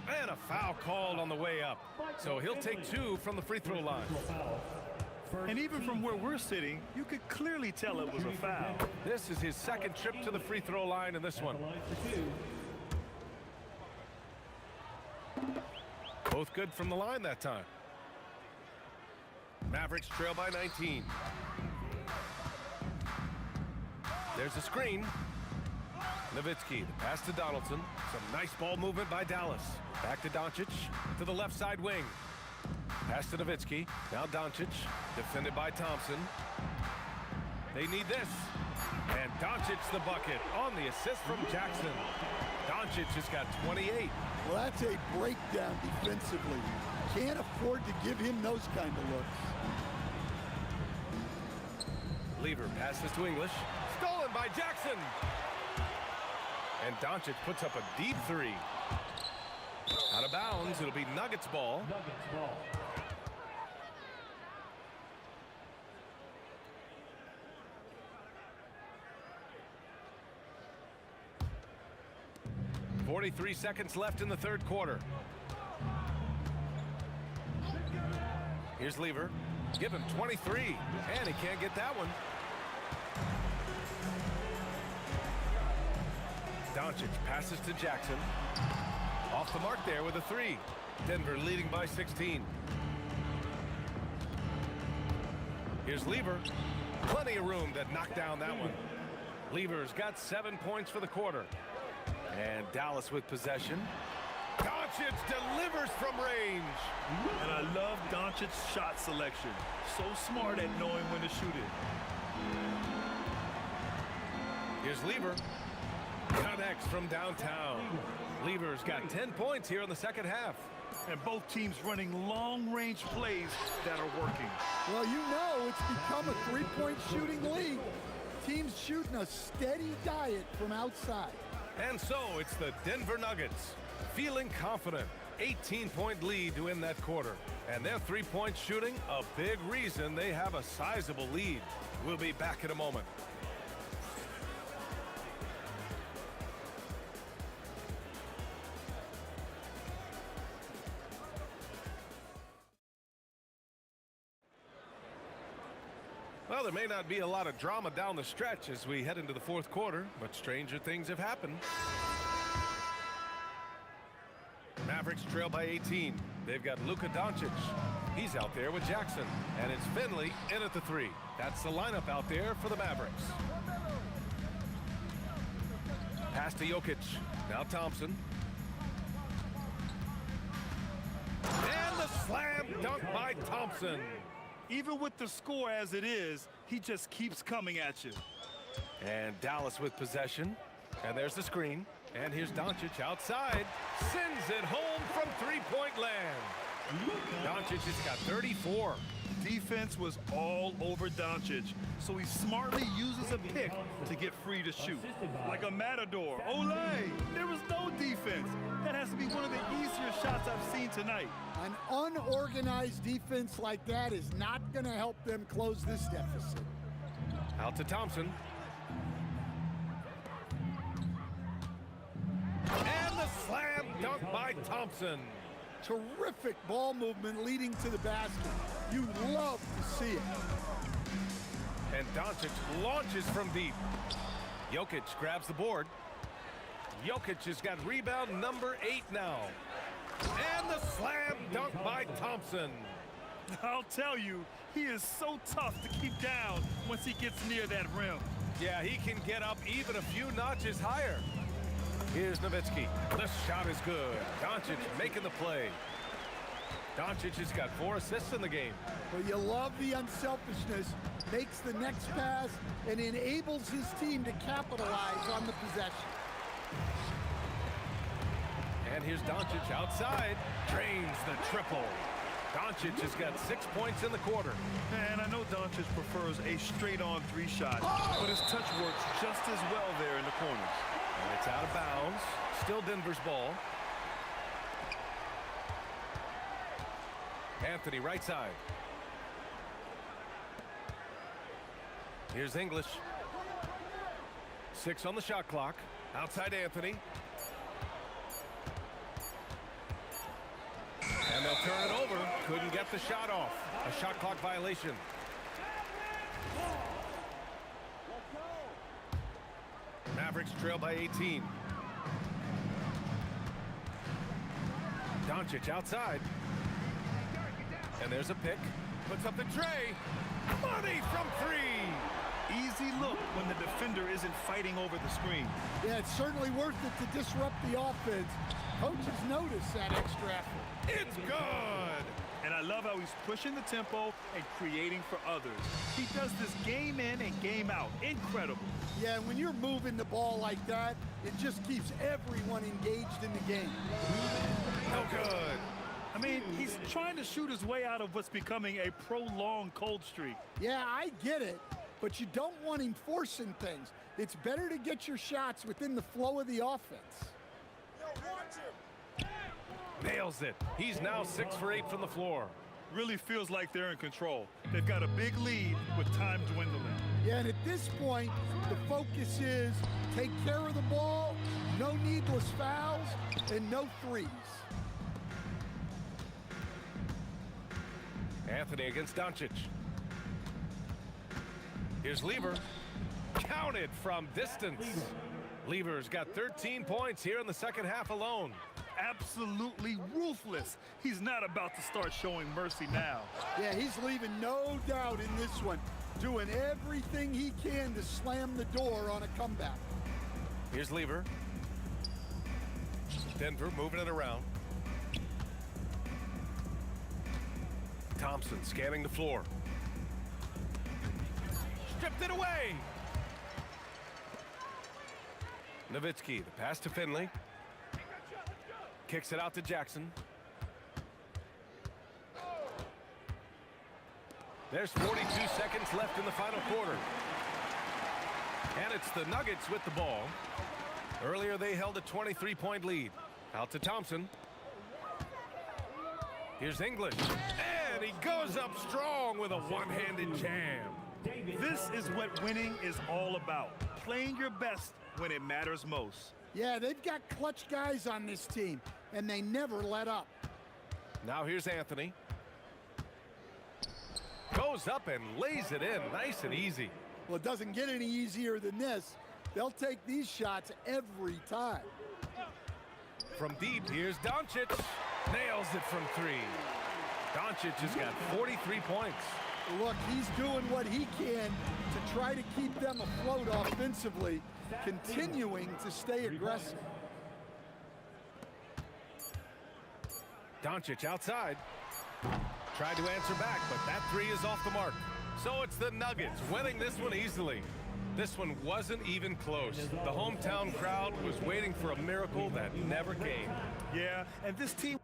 And a foul called on the way up. So he'll take 2 from the free throw line. And even from where we're sitting, you could clearly tell it was a foul. This is his second trip to the free throw line in this one. Both good from the line that time. Mavericks trail by 19. There's a screen. Nowitzki, the pass to Donaldson. Some nice ball movement by Dallas. Back to Doncic, to the left side wing. Pass to Nowitzki. Now Doncic, defended by Thompson. They need this. And Doncic the bucket on the assist from Jackson. Doncic has got 28. Well, that's a breakdown defensively. Can't afford to give him those kind of looks. Lever passes to English. Stolen by Jackson. And Doncic puts up a deep three. Out of bounds, it'll be Nuggets ball. Nuggets ball. 43 seconds left in the third quarter. Here's Lever. Give him 23, and he can't get that one. Doncic passes to Jackson. Off the mark there with a three. Denver leading by 16. Here's Lever. Plenty of room to knock down that one. Lever's got 7 points for the quarter. And Dallas with possession. Doncic delivers from range. And I love Doncic's shot selection. So smart at knowing when to shoot it. Here's Lever. Connects from downtown. Lever's got 10 points here in the second half. And both teams running long-range plays that are working. Well, you know it's become a three-point shooting league. Teams shooting a steady diet from outside. And so it's the Denver Nuggets feeling confident. 18-point lead to end that quarter. And their three-point shooting, a big reason they have a sizable lead. We'll be back in a moment. Well, there may not be a lot of drama down the stretch as we head into the fourth quarter, but stranger things have happened. Mavericks trail by 18. They've got Luka Doncic. He's out there with Jackson, and it's Finley in at the three. That's the lineup out there for the Mavericks. Pass to Jokic. Now Thompson. And the slam dunk by Thompson. Even with the score as it is, he just keeps coming at you. And Dallas with possession. And there's the screen. And here's Doncic outside. Sends it home from three-point land. Doncic has got 34. Defense was all over Doncic, so he smartly uses a pick to get free to shoot. Like a matador. Olay! There was no defense. That has to be one of the easier shots I've seen seen tonight. An unorganized defense like that is not going to help them close this deficit. Out to Thompson. And the slam dunk by Thompson. Terrific ball movement leading to the basket. You love to see it. And Doncic launches from deep. Jokic grabs the board. Jokic has got rebound number 8 now. And the slam dunk by Thompson. I'll tell you, he is so tough to keep down once he gets near that rim. Yeah, he can get up even a few notches higher. Here's Nowitzki. The shot is good. Doncic making the play. Doncic has got 4 assists in the game. Well, you love the unselfishness. Makes the next pass and enables his team to capitalize on the possession. And here's Doncic outside. Drains the triple. Doncic has got 6 points in the quarter. And I know Doncic prefers a straight-on 3 shot, but his touch works just as well there in the corners. And it's out of bounds. Still Denver's ball. Anthony right side. Here's English. 6 on the shot clock. Outside Anthony. And they'll turn it over. Couldn't get the shot off. A shot clock violation. Mavericks trail by 18. Doncic outside. And there's a pick. Puts up the tray. Money from 3. Easy look when the defender isn't fighting over the screen. Yeah, it's certainly worth it to disrupt the offense. Coaches notice that extra effort. It's good. And I love how he's pushing the tempo and creating for others. He does this game in and game out. Incredible. Yeah, when you're moving the ball like that, it just keeps everyone engaged in the game. No good. I mean, he's trying to shoot his way out of what's becoming a prolonged cold streak. Yeah, I get it, but you don't want him forcing things. It's better to get your shots within the flow of the offense. Nails it. He's now 6 for 8 from the floor. Really feels like they're in control. They've got a big lead with time dwindling. Yeah, and at this point, the focus is take care of the ball, no needless fouls, and no threes. Anthony against Doncic. Here's Lever. Counted from distance. Lever's got 13 points here in the second half alone. Absolutely ruthless. He's not about to start showing mercy now. Yeah, he's leaving no doubt in this one. Doing everything he can to slam the door on a comeback. Here's Lever. Denver moving it around. Thompson scanning the floor. Stripped it away. Nowitzki, the pass to Finley. Kicks it out to Jackson. There's 42 seconds left in the final quarter. And it's the Nuggets with the ball. Earlier they held a 23-point lead. Out to Thompson. Here's English. And he goes up strong with a one-handed jam. This is what winning is all about. Playing your best when it matters most. Yeah, they've got clutch guys on this team, and they never let up. Now here's Anthony. Goes up and lays it in nice and easy. Well, it doesn't get any easier than this. They'll take these shots every time. From deep, here's Doncic. Nails it from 3. Doncic has got 43 points. Look, he's doing what he can to try to keep them afloat offensively, continuing to stay aggressive. Doncic outside. Tried to answer back, but that 3 is off the mark. So it's the Nuggets winning this one easily. This one wasn't even close. The hometown crowd was waiting for a miracle that never came. Yeah, and this team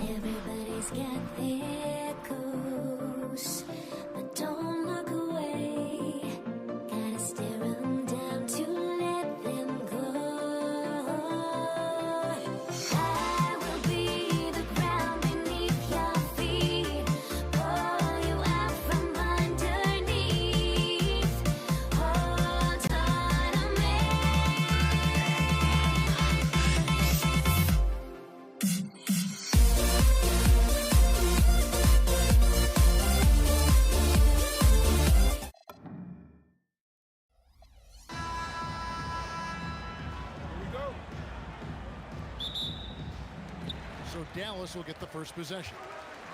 Everybody's got their goals, but don't look away. Gotta stare 'em down to let them go. I will be the ground beneath your feet, pull you out from underneath. Hold on to me. So Dallas will get the first possession.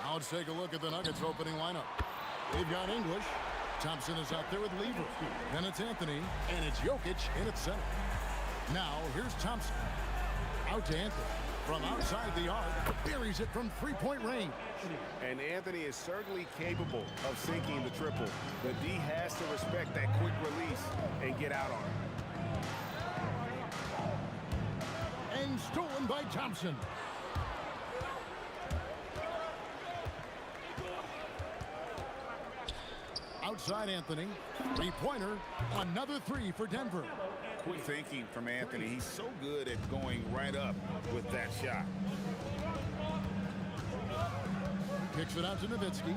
Now let's take a look at the Nuggets opening lineup. They've got English. Thompson is out there with Lever. Then it's Anthony, and it's Jokic in at center. Now here's Thompson. Out to Anthony. From outside the arc, buries it from three-point range. And Anthony is certainly capable of sinking the triple. The D has to respect that quick release and get out on it. And stolen by Thompson. Outside Anthony. Three-pointer. Another three for Denver. Quick thinking from Anthony. He's so good at going right up with that shot. Kicks it out to Nowitzki.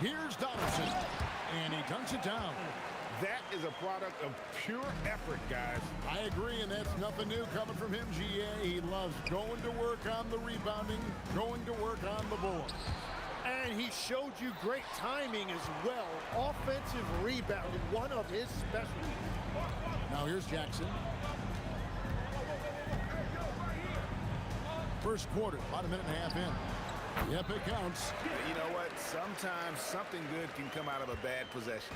Here's Donaldson. And he dunks it down. That is a product of pure effort, guys. I agree, and that's nothing new coming from him, GA. He loves going to work on the rebounding, going to work on the board. And he showed you great timing as well. Offensive rebounding, one of his specialties. Now here's Jackson. First quarter, about a minute and a half in. Yep, it counts. You know what? Sometimes something good can come out of a bad possession.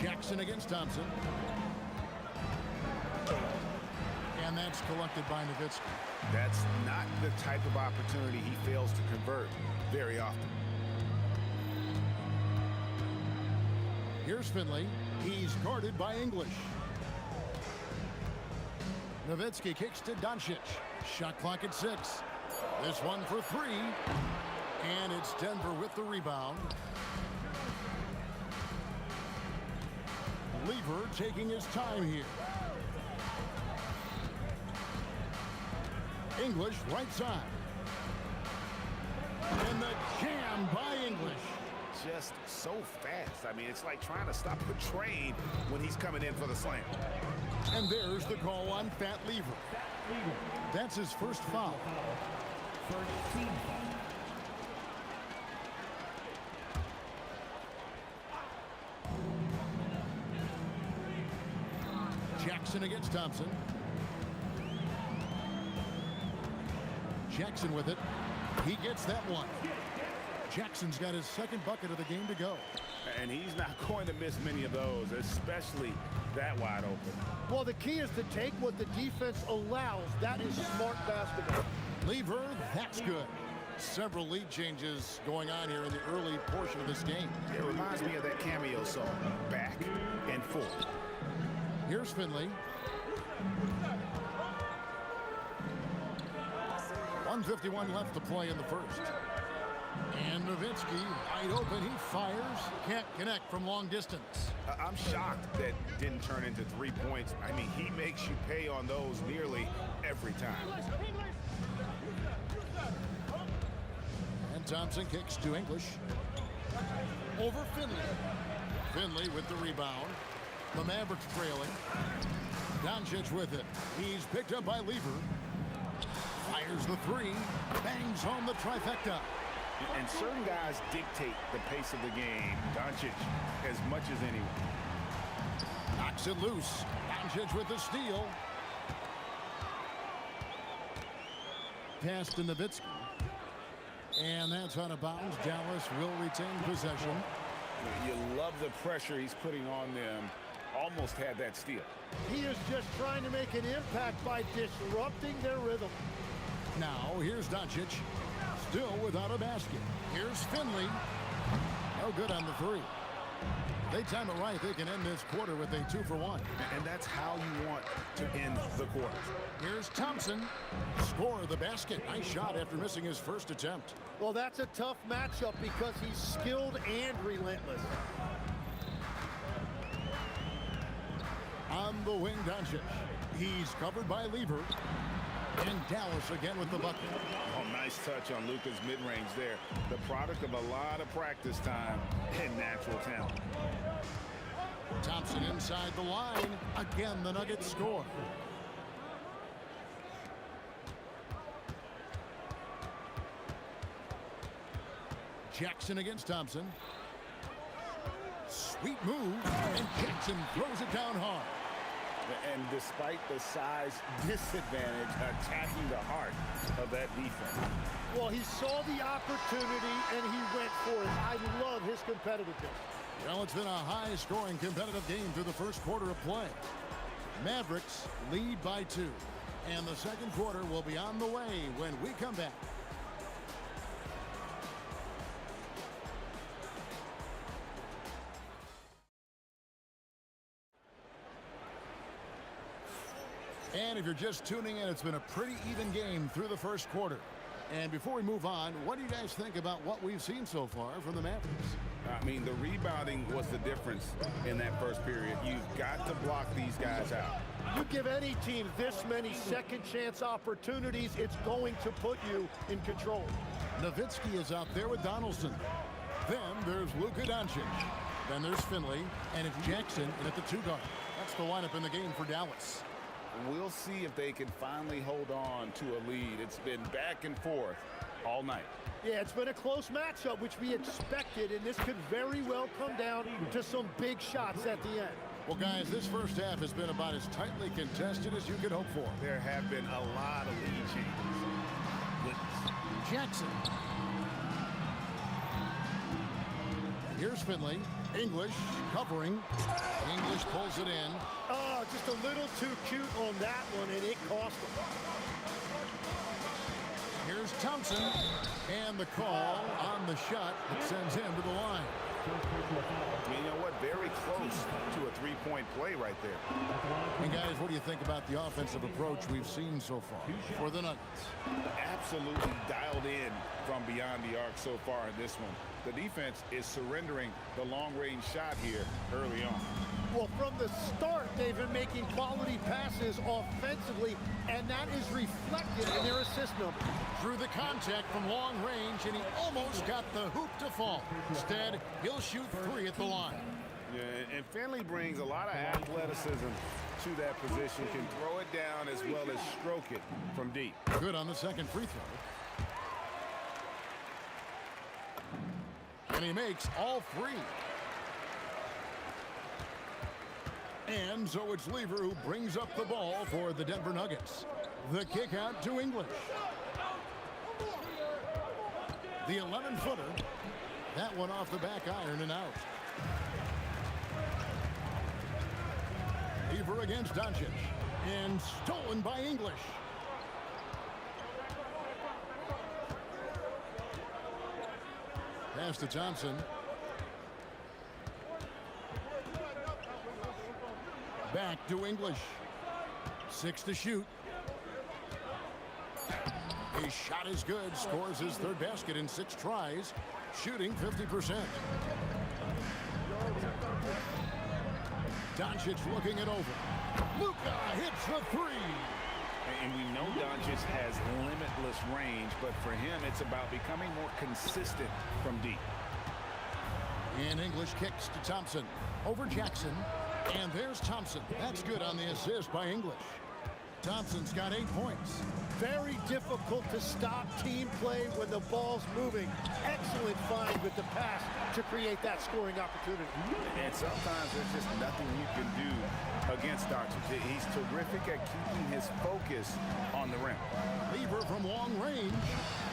Jackson against Thompson. And that's collected by Nowitzki. That's not the type of opportunity he fails to convert very often. Here's Finley. He's guarded by English. Nowitzki kicks to Doncic. Shot clock at 6. This one for 3. And it's Denver with the rebound. Lever taking his time here. English right side. And the jam by English. Just so fast. I mean, it's like trying to stop a train when he's coming in for the slam. And there's the call on Fat Lever. That's his first foul. Jackson against Thompson. Jackson with it. He gets that one. Jackson's got his second bucket of the game to go. And he's not going to miss many of those, especially that wide open. Well, the key is to take what the defense allows. That is smart basketball. Lever, that's good. Several lead changes going on here in the early portion of this game. It reminds me of that cameo song, Back and Forth. Here's Finley. 1:51 left to play in the first. And Nowitzki, wide open, he fires. Can't connect from long distance. I'm shocked that didn't turn into 3 points. I mean, he makes you pay on those nearly every time. And Thompson kicks to English. Over Finley. Finley with the rebound. The Mavericks trailing. Doncic with it. He's picked up by Lever. Fires the three. Bangs home the trifecta. And certain guys dictate the pace of the game. Doncic as much as anyone. Knocks it loose. Doncic with the steal. Pass to Nowitzki. And that's out of bounds. Dallas will retain possession. You love the pressure he's putting on them. Almost had that steal. He is just trying to make an impact by disrupting their rhythm. Now, here's Doncic. Still without a basket. Here's Finley. No good on the three. If they time it right, they can end this quarter with a 2-for-1. And that's how you want to end the quarter. Here's Thompson. Score the basket. Nice shot after missing his first attempt. Well, that's a tough matchup because he's skilled and relentless. On the wing, Doncic. He's covered by Lever. And Dallas again with the bucket. Oh, nice touch on Luka's mid-range there. The product of a lot of practice time and natural talent. Thompson inside the line. Again, the Nuggets score. Jackson against Thompson. Sweet move. And Jackson throws it down hard. And despite the size disadvantage, attacking the heart of that defense. Well, he saw the opportunity and he went for it. I love his competitiveness. Well, it's been a high-scoring competitive game through the first quarter of play. Mavericks lead by 2. And the second quarter will be on the way when we come back. And if you're just tuning in, it's been a pretty even game through the first quarter. And before we move on, what do you guys think about what we've seen so far from the Mavericks? I mean, the rebounding was the difference in that first period. You've got to block these guys out. You give any team this many second chance opportunities, it's going to put you in control. Nowitzki is out there with Donaldson. Then there's Luka Doncic. Then there's Finley. And it's Jackson in at the 2-guard. That's the lineup in the game for Dallas. We'll see if they can finally hold on to a lead. It's been back and forth all night. Yeah, it's been a close matchup, which we expected, and this could very well come down to some big shots at the end. Well, guys, this first half has been about as tightly contested as you could hope for. There have been a lot of lead changes. Jackson. Here's Finley. English covering. English pulls it in. Oh, just a little too cute on that one, and it cost him. Here's Thompson. And the call on the shot that sends him to the line. You know what? Very close to a three-point play right there. And guys, what do you think about the offensive approach we've seen so far for the Nuggets? Absolutely dialed in from beyond the arc so far in this one. The defense is surrendering the long-range shot here early on. Well, from the start, they've been making quality passes offensively, and that is reflected in their assist number. Through the contact from long range, and he almost got the hoop to fall. Instead, he'll shoot 3 at the line. Yeah, and Finley brings a lot of athleticism to that position, can throw it down as well as stroke it from deep. Good on the second free throw. And he makes all 3. And so it's Lever who brings up the ball for the Denver Nuggets. The kick out to English. The 11-footer. That one off the back iron and out. Lever against Doncic. And stolen by English. Pass to Thompson. Back to English. 6 to shoot. His shot is good, scores his third basket in 6 tries, shooting 50%. Doncic looking it over. Luka hits the 3. And we know Doncic has limitless range, but for him, it's about becoming more consistent from deep. And English kicks to Thompson. Over Jackson. And there's Thompson. That's good on the assist by English. Thompson's got 8 points. Very difficult to stop team play when the ball's moving. Excellent find with the pass to create that scoring opportunity. And sometimes there's just nothing you can do against Doncic. He's terrific at keeping his focus on the rim. Lever from long range.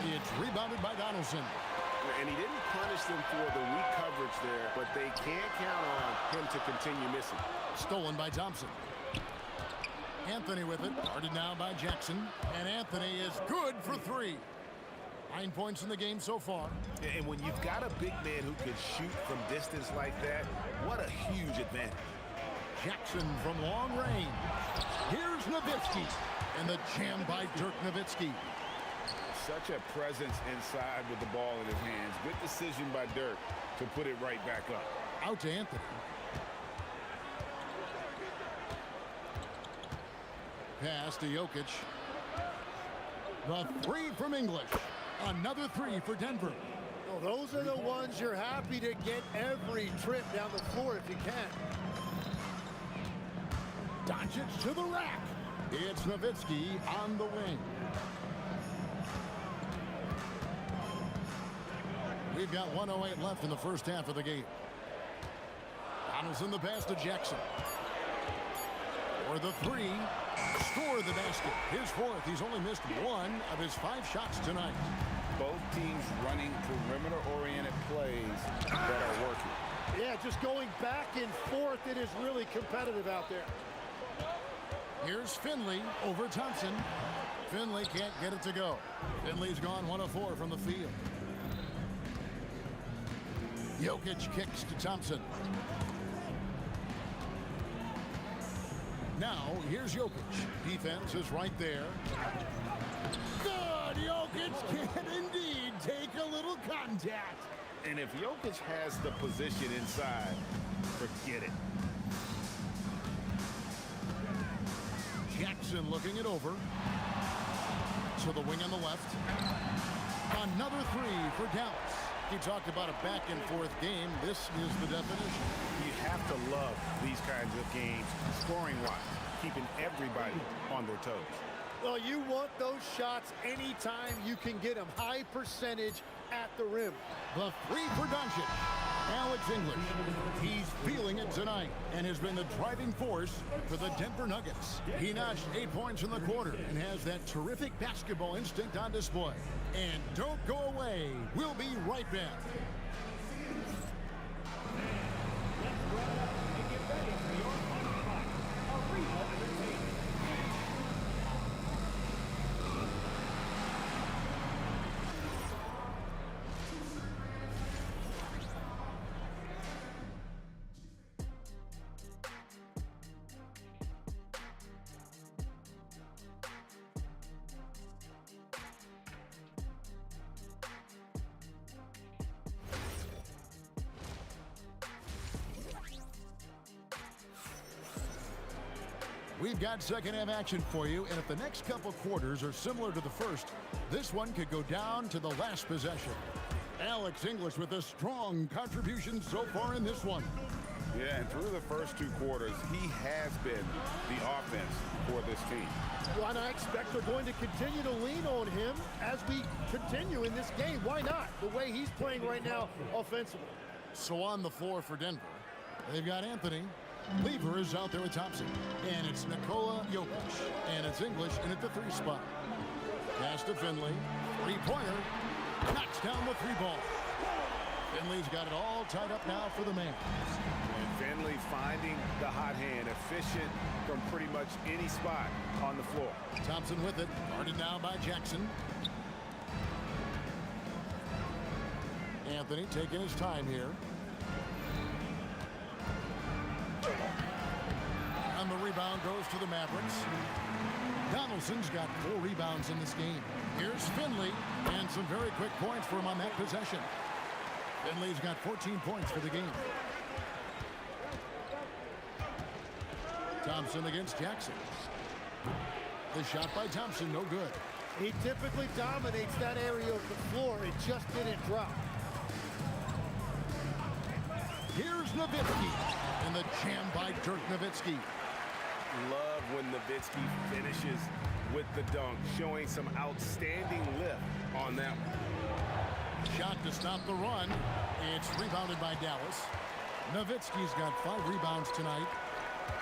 It's rebounded by Donaldson. And he didn't punish them for the weak coverage there, but they can't count on him to continue missing. Stolen by Thompson. Anthony with it, guarded now by Jackson, and Anthony is good for 3. 9 points in the game so far. And when you've got a big man who can shoot from distance like that, what a huge advantage. Jackson from long range. Here's Nowitzki, and the jam by Dirk Nowitzki. Such a presence inside with the ball in his hands. Good decision by Dirk to put it right back up. Out to Anthony. Pass to Jokic. The 3 from English. Another 3 for Denver. Well, those are the ones you're happy to get every trip down the floor if you can. Doncic to the rack. It's Nowitzki on the wing. We've got 1:08 left in the first half of the game. Donaldson the pass to Jackson. For the 3. Score the basket. His 4th. He's only missed 1 of his 5 shots tonight. Both teams running perimeter-oriented plays that are working. Yeah, just going back and forth. It is really competitive out there. Here's Finley over Thompson. Finley can't get it to go. Finley's gone 1 of 4 from the field. Jokic kicks to Thompson. Now, here's Jokic. Defense is right there. Good! Jokic can indeed take a little contact. And if Jokic has the position inside, forget it. Jackson looking it over. To the wing on the left. Another 3 for Dallas. He talked about a back-and-forth game. This is the definition. You have to love these kinds of games, scoring-wise, keeping everybody on their toes. Well, you want those shots anytime you can get them. High percentage at the rim. The 3 for Doncic. Alex English. He's feeling it tonight and has been the driving force for the Denver Nuggets. He notched 8 points in the quarter and has that terrific basketball instinct on display. And don't go away. We'll be right back. We've got second half action for you, and if the next couple quarters are similar to the first, this one could go down to the last possession. Alex English with a strong contribution so far in this one. Yeah, and through the first 2 quarters, he has been the offense for this team. Well, and I expect they're going to continue to lean on him as we continue in this game. Why not? The way he's playing right now offensively. So on the floor for Denver, they've got Anthony. Lever is out there with Thompson. And it's Nikola Jokic. And it's English in at the 3 spot. Pass to Finley. 3-pointer. Knocks down the 3 ball. Finley's got it all tied up now for the man. And Finley finding the hot hand, efficient from pretty much any spot on the floor. Thompson with it. Guarded now by Jackson. Anthony taking his time here. And the rebound goes to the Mavericks. Donaldson's got 4 rebounds in this game. Here's Finley, and some very quick points for him on that possession. Finley's got 14 points for the game. Thompson against Jackson. The shot by Thompson, no good. He typically dominates that area of the floor. It just didn't drop. Here's Nowitzki, and the jam by Dirk Nowitzki. Love when Nowitzki finishes with the dunk, showing some outstanding lift on that one. Shot to stop the run. It's rebounded by Dallas. Nowitzki's got 5 rebounds tonight.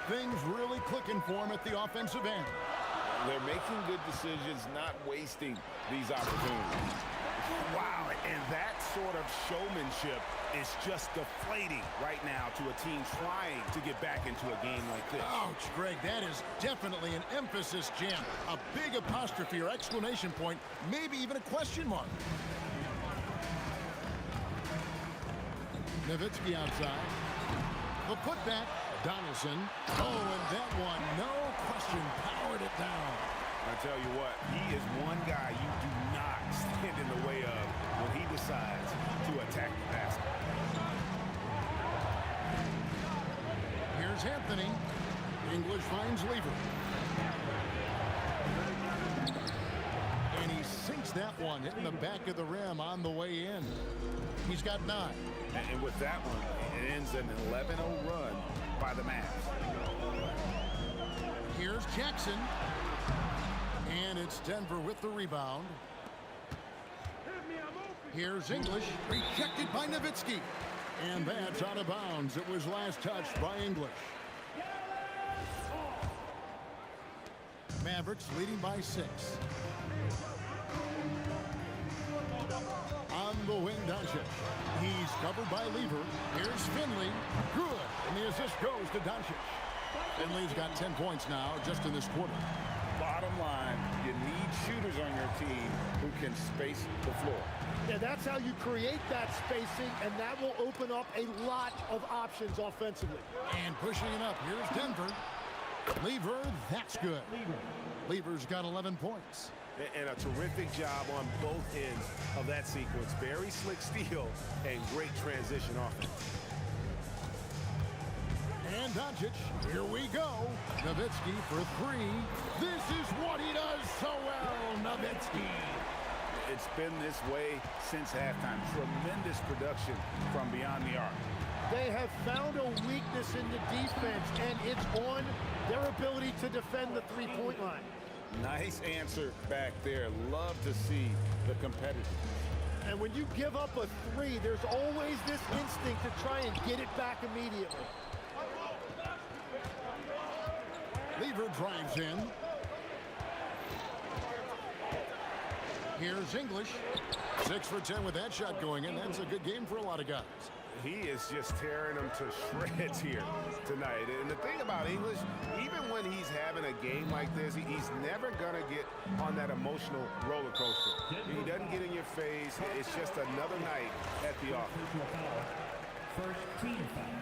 Things really clicking for him at the offensive end. They're making good decisions, not wasting these opportunities. Wow, and that sort of showmanship is just deflating right now to a team trying to get back into a game like this. Ouch, Greg, that is definitely an emphasis jam. A big apostrophe or exclamation point, maybe even a question mark. Nowitzki outside. The putback, Donaldson. Oh, and that one, no question, powered it down. I tell you what, he is one guy you do not stand in the way of when he decides to attack the basket. Here's Anthony. English finds Lever. And he sinks that one, hitting the back of the rim on the way in. He's got 9. And with that one, it ends an 11-0 run by the Mavs. Here's Jackson. And it's Denver with the rebound. Here's English, rejected by Nowitzki. And that's out of bounds. It was last touched by English. Mavericks leading by 6. On the wing, Doncic. He's covered by Lever. Here's Finley. Good. And the assist goes to Doncic. Finley's got 10 points now just in this quarter. Bottom line, you need shooters on your team who can space the floor. Yeah, that's how you create that spacing, and that will open up a lot of options offensively. And pushing it up, here's Denver. Lever, that's good. Lever's got 11 points. And a terrific job on both ends of that sequence. Very slick steal and great transition offense. And Doncic, here we go. Nowitzki for 3. This is what he does so well, Nowitzki. It's been this way since halftime. Tremendous production from beyond the arc. They have found a weakness in the defense, and it's on their ability to defend the three-point line. Nice answer back there. Love to see the competitors. And when you give up a 3, there's always this instinct to try and get it back immediately. Lever drives in. Here's English. 6 for 10 with that shot going in. That's a good game for a lot of guys. He is just tearing them to shreds here tonight. And the thing about English, even when he's having a game like this, he's never going to get on that emotional roller coaster. He doesn't get in your face. It's just another night at the office. First team foul.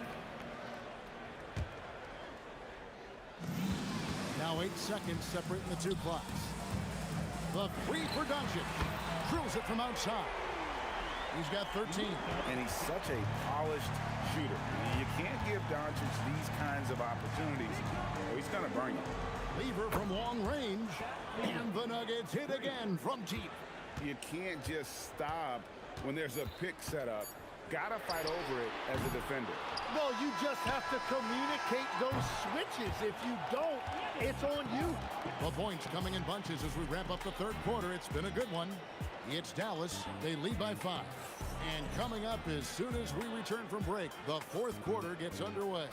Now 8 seconds separating the 2 clocks. The 3 for Doncic. Drills it from outside. He's got 13. And he's such a polished shooter. You can't give Doncic these kinds of opportunities, or he's going to burn you. Lever from long range. And the Nuggets hit again from deep. You can't just stop when there's a pick set up. Gotta fight over it as a defender. No, you just have to communicate those switches. If you don't, it's on you. The points coming in bunches as we wrap up the 3rd quarter. It's been a good one. It's Dallas. They lead by 5. And coming up as soon as we return from break, the 4th quarter gets underway.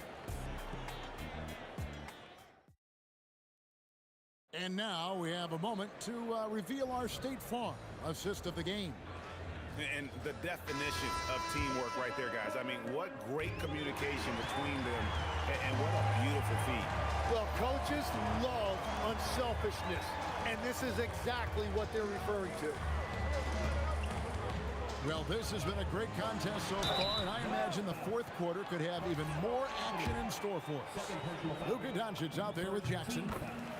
And now we have a moment to reveal our State Farm assist of the game. And the definition of teamwork right there, guys. I mean, what great communication between them, and what a beautiful feat. Well, coaches love unselfishness, and this is exactly what they're referring to. Well, this has been a great contest so far, and I imagine the fourth quarter could have even more action in store for us. Luka Doncic out there with Jackson.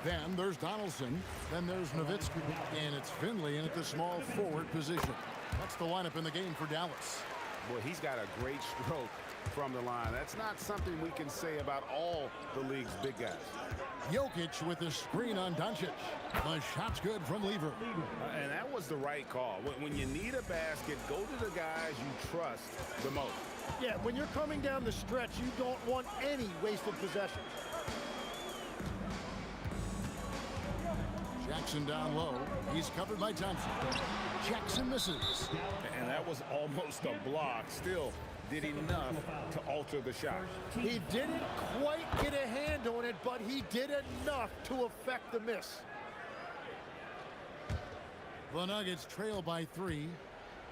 Then there's Donaldson. Then there's Nowitzki. And it's Finley in at the small forward position. That's the lineup in the game for Dallas. Boy, he's got a great stroke from the line. That's not something we can say about all the league's big guys. Jokic with the screen on Doncic. The shot's good from Lever. And that was the right call. When you need a basket, go to the guys you trust the most. Yeah, when you're coming down the stretch, you don't want any wasted possession. Jackson down low. He's covered by Thompson. Jackson misses. And that was almost a block. Still did enough to alter the shot. He didn't quite get a hand on it, but he did enough to affect the miss. The Nuggets trail by 3.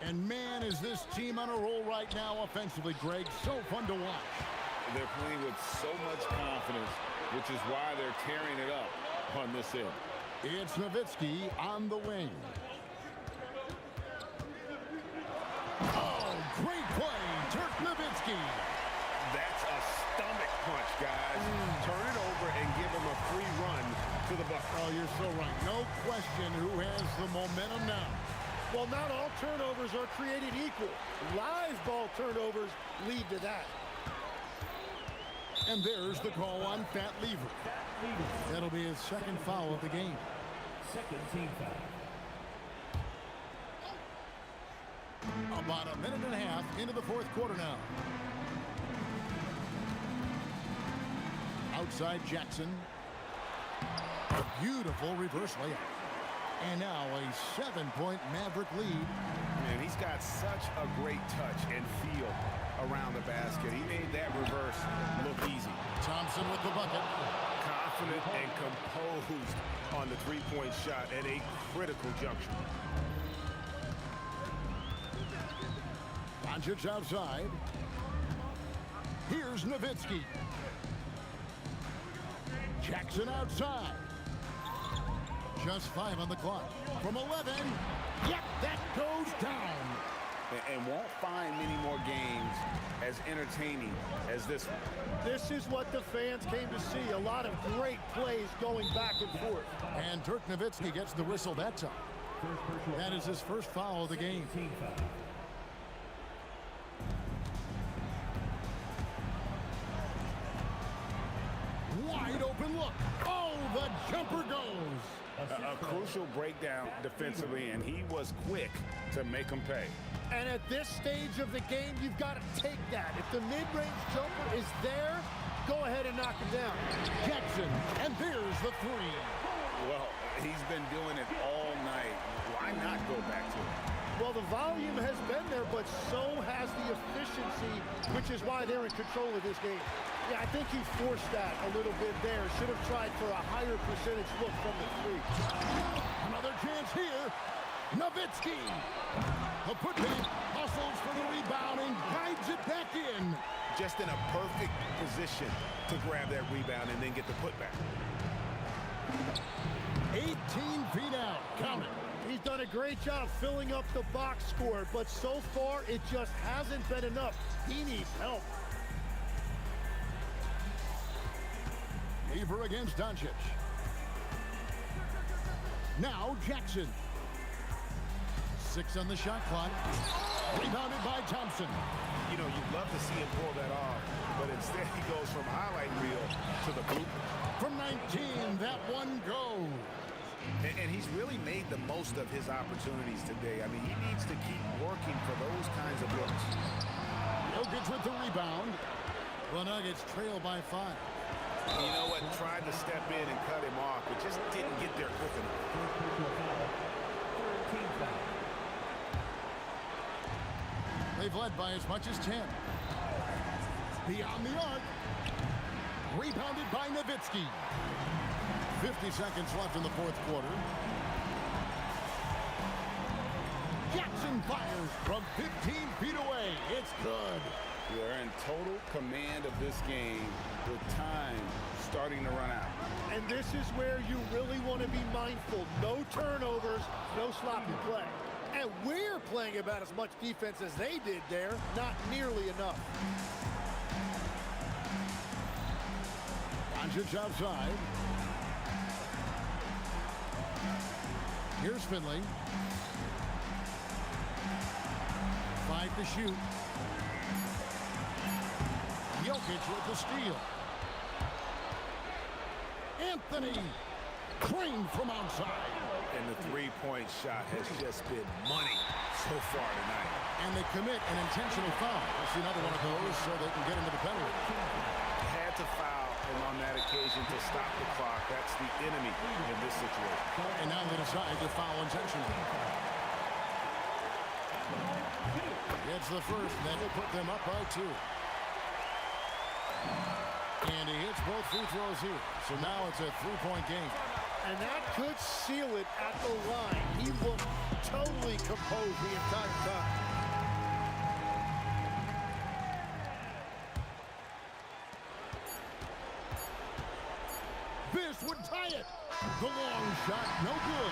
And man, is this team on a roll right now offensively, Greg. So fun to watch. They're playing with so much confidence, which is why they're tearing it up on this end. It's Nowitzki on the wing. Oh, great play. Dirk Nowitzki. That's a stomach punch, guys. Turn it over and give him a free run to the bucket. Oh, you're so right. No question who has the momentum now. Well, not all turnovers are created equal. Live ball turnovers lead to that. And there's the call on Fat Lever. That'll be his second foul of the game. Second team foul. About a minute and a half into the fourth quarter now. Outside Jackson. A beautiful reverse layup. And now a 7-point Maverick lead. Man, he's got such a great touch and feel around the basket. He made that reverse look easy. Thompson with the bucket. Confident and composed on the three-point shot at a critical juncture. Doncic outside. Here's Nowitzki. Jackson outside. Just 5 on the clock. From 11. Yep, that goes down. And won't find many more games as entertaining as this one. This is what the fans came to see. A lot of great plays going back and forth. And Dirk Nowitzki gets the whistle that time. That is his first foul of the game. Wide open look. Oh, the jumper goes. A crucial breakdown defensively, and he was quick to make him pay. And at this stage of the game, you've got to take that. If the mid-range jumper is there, go ahead and knock him down. Jackson, and there's the 3. Well, he's been doing it all night. Why not go back to it? Well, the volume has been there, but so has the efficiency, which is why they're in control of this game. Yeah, I think he forced that a little bit there. Should have tried for a higher percentage look from the 3. Another chance here. Nowitzki. The putback hustles for the rebound and guides it back in. Just in a perfect position to grab that rebound and then get the putback. 18 feet out. Count it. He's done a great job filling up the box score, but so far it just hasn't been enough. He needs help. Lever against Doncic. Now Jackson. 6 on the shot clock. Rebounded by Thompson. You know, you'd love to see him pull that off, but instead he goes from highlight reel to the boot. From 19, that one goes. And he's really made the most of his opportunities today. I mean, he needs to keep working for those kinds of looks. Jokic with the rebound. The Nuggets trail by 5. You know what? Tried to step in and cut him off, but just didn't get there quick enough. They've led by as much as 10. Beyond the arc. Rebounded by Nowitzki. 50 seconds left in the fourth quarter. Jackson fires from 15 feet away. It's good. They're in total command of this game with time starting to run out. And this is where you really want to be mindful. No turnovers, no sloppy play. And we're playing about as much defense as they did there. Not nearly enough. Doncic outside. Here's Finley. 5 to shoot. Jokic with the steal. Anthony Crane from outside. And the three-point shot has just been money so far tonight. And they commit an intentional foul. We'll see another one of those so they can get into the penalty. Had to foul, and on that occasion to stop the clock. That's the enemy in this situation. And now they decide to foul intentionally. It's the first, and then they put them up by 2. And he hits both free throws here. So now it's a 3-point game. And that could seal it at the line. He looked totally composed the entire time. This would tie it. The long shot, no good.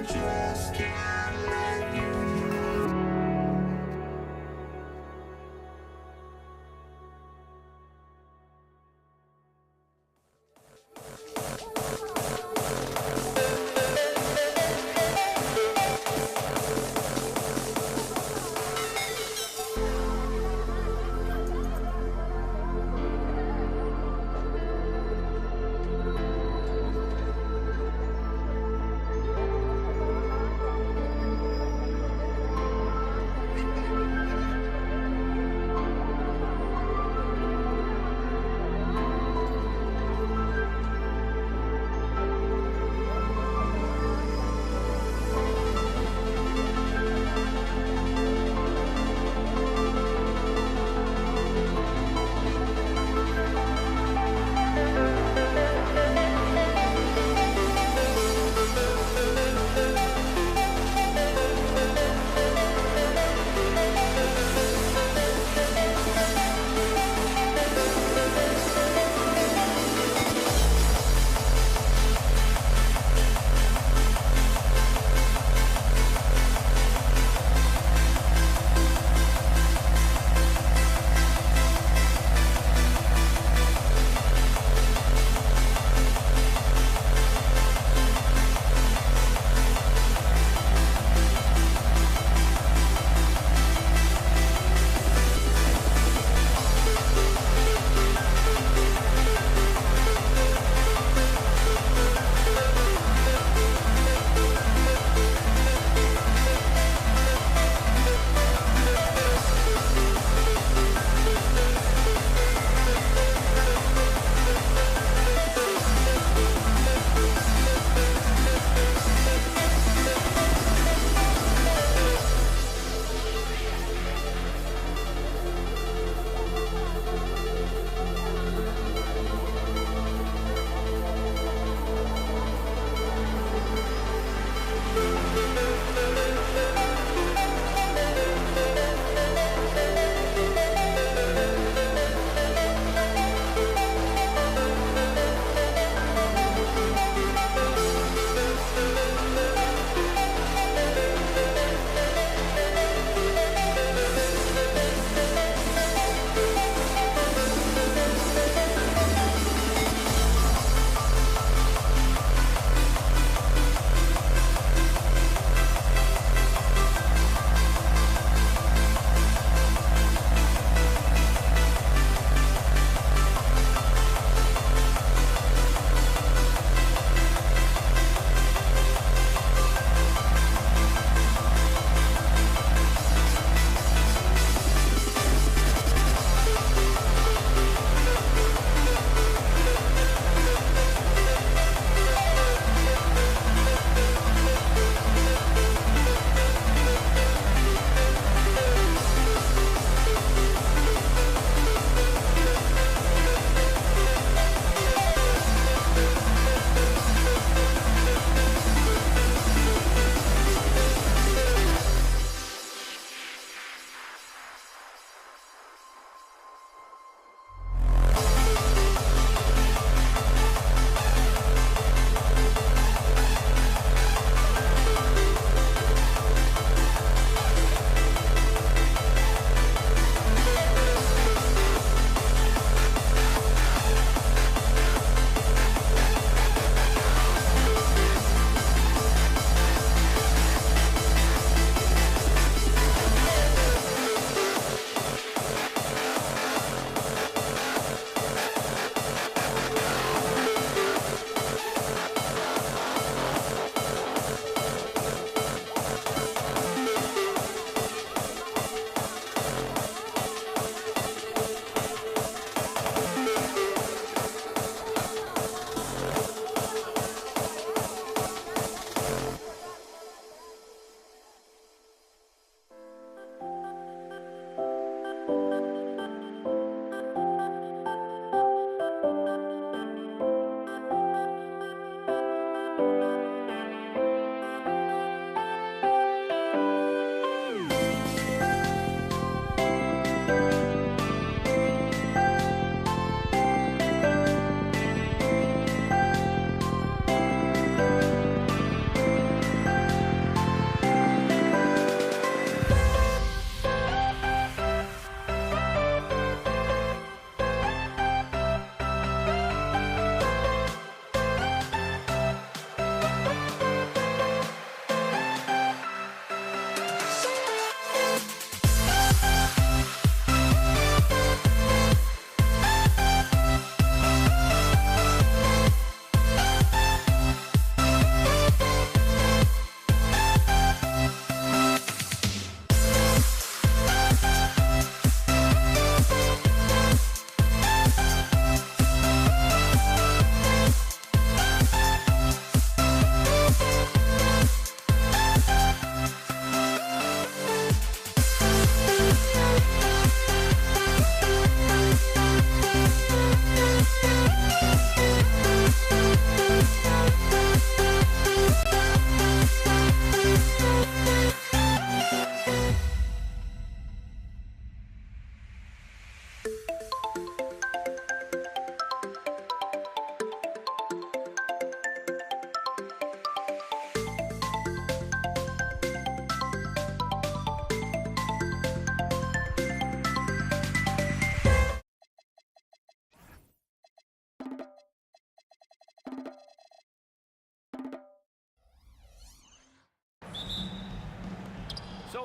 just can't let you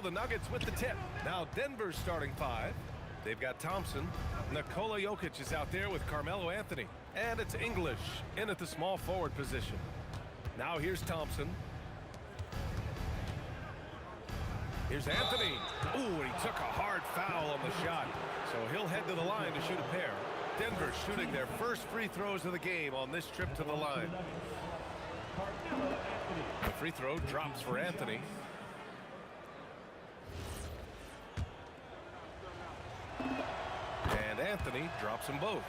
the Nuggets with the tip. Now Denver's starting 5. They've got Thompson. Nikola Jokic is out there with Carmelo Anthony. And it's English in at the small forward position. Now here's Thompson. Here's Anthony. Ooh, and he took a hard foul on the shot. So he'll head to the line to shoot a pair. Denver shooting their first free throws of the game on this trip to the line. The free throw drops for Anthony. And Anthony drops them both.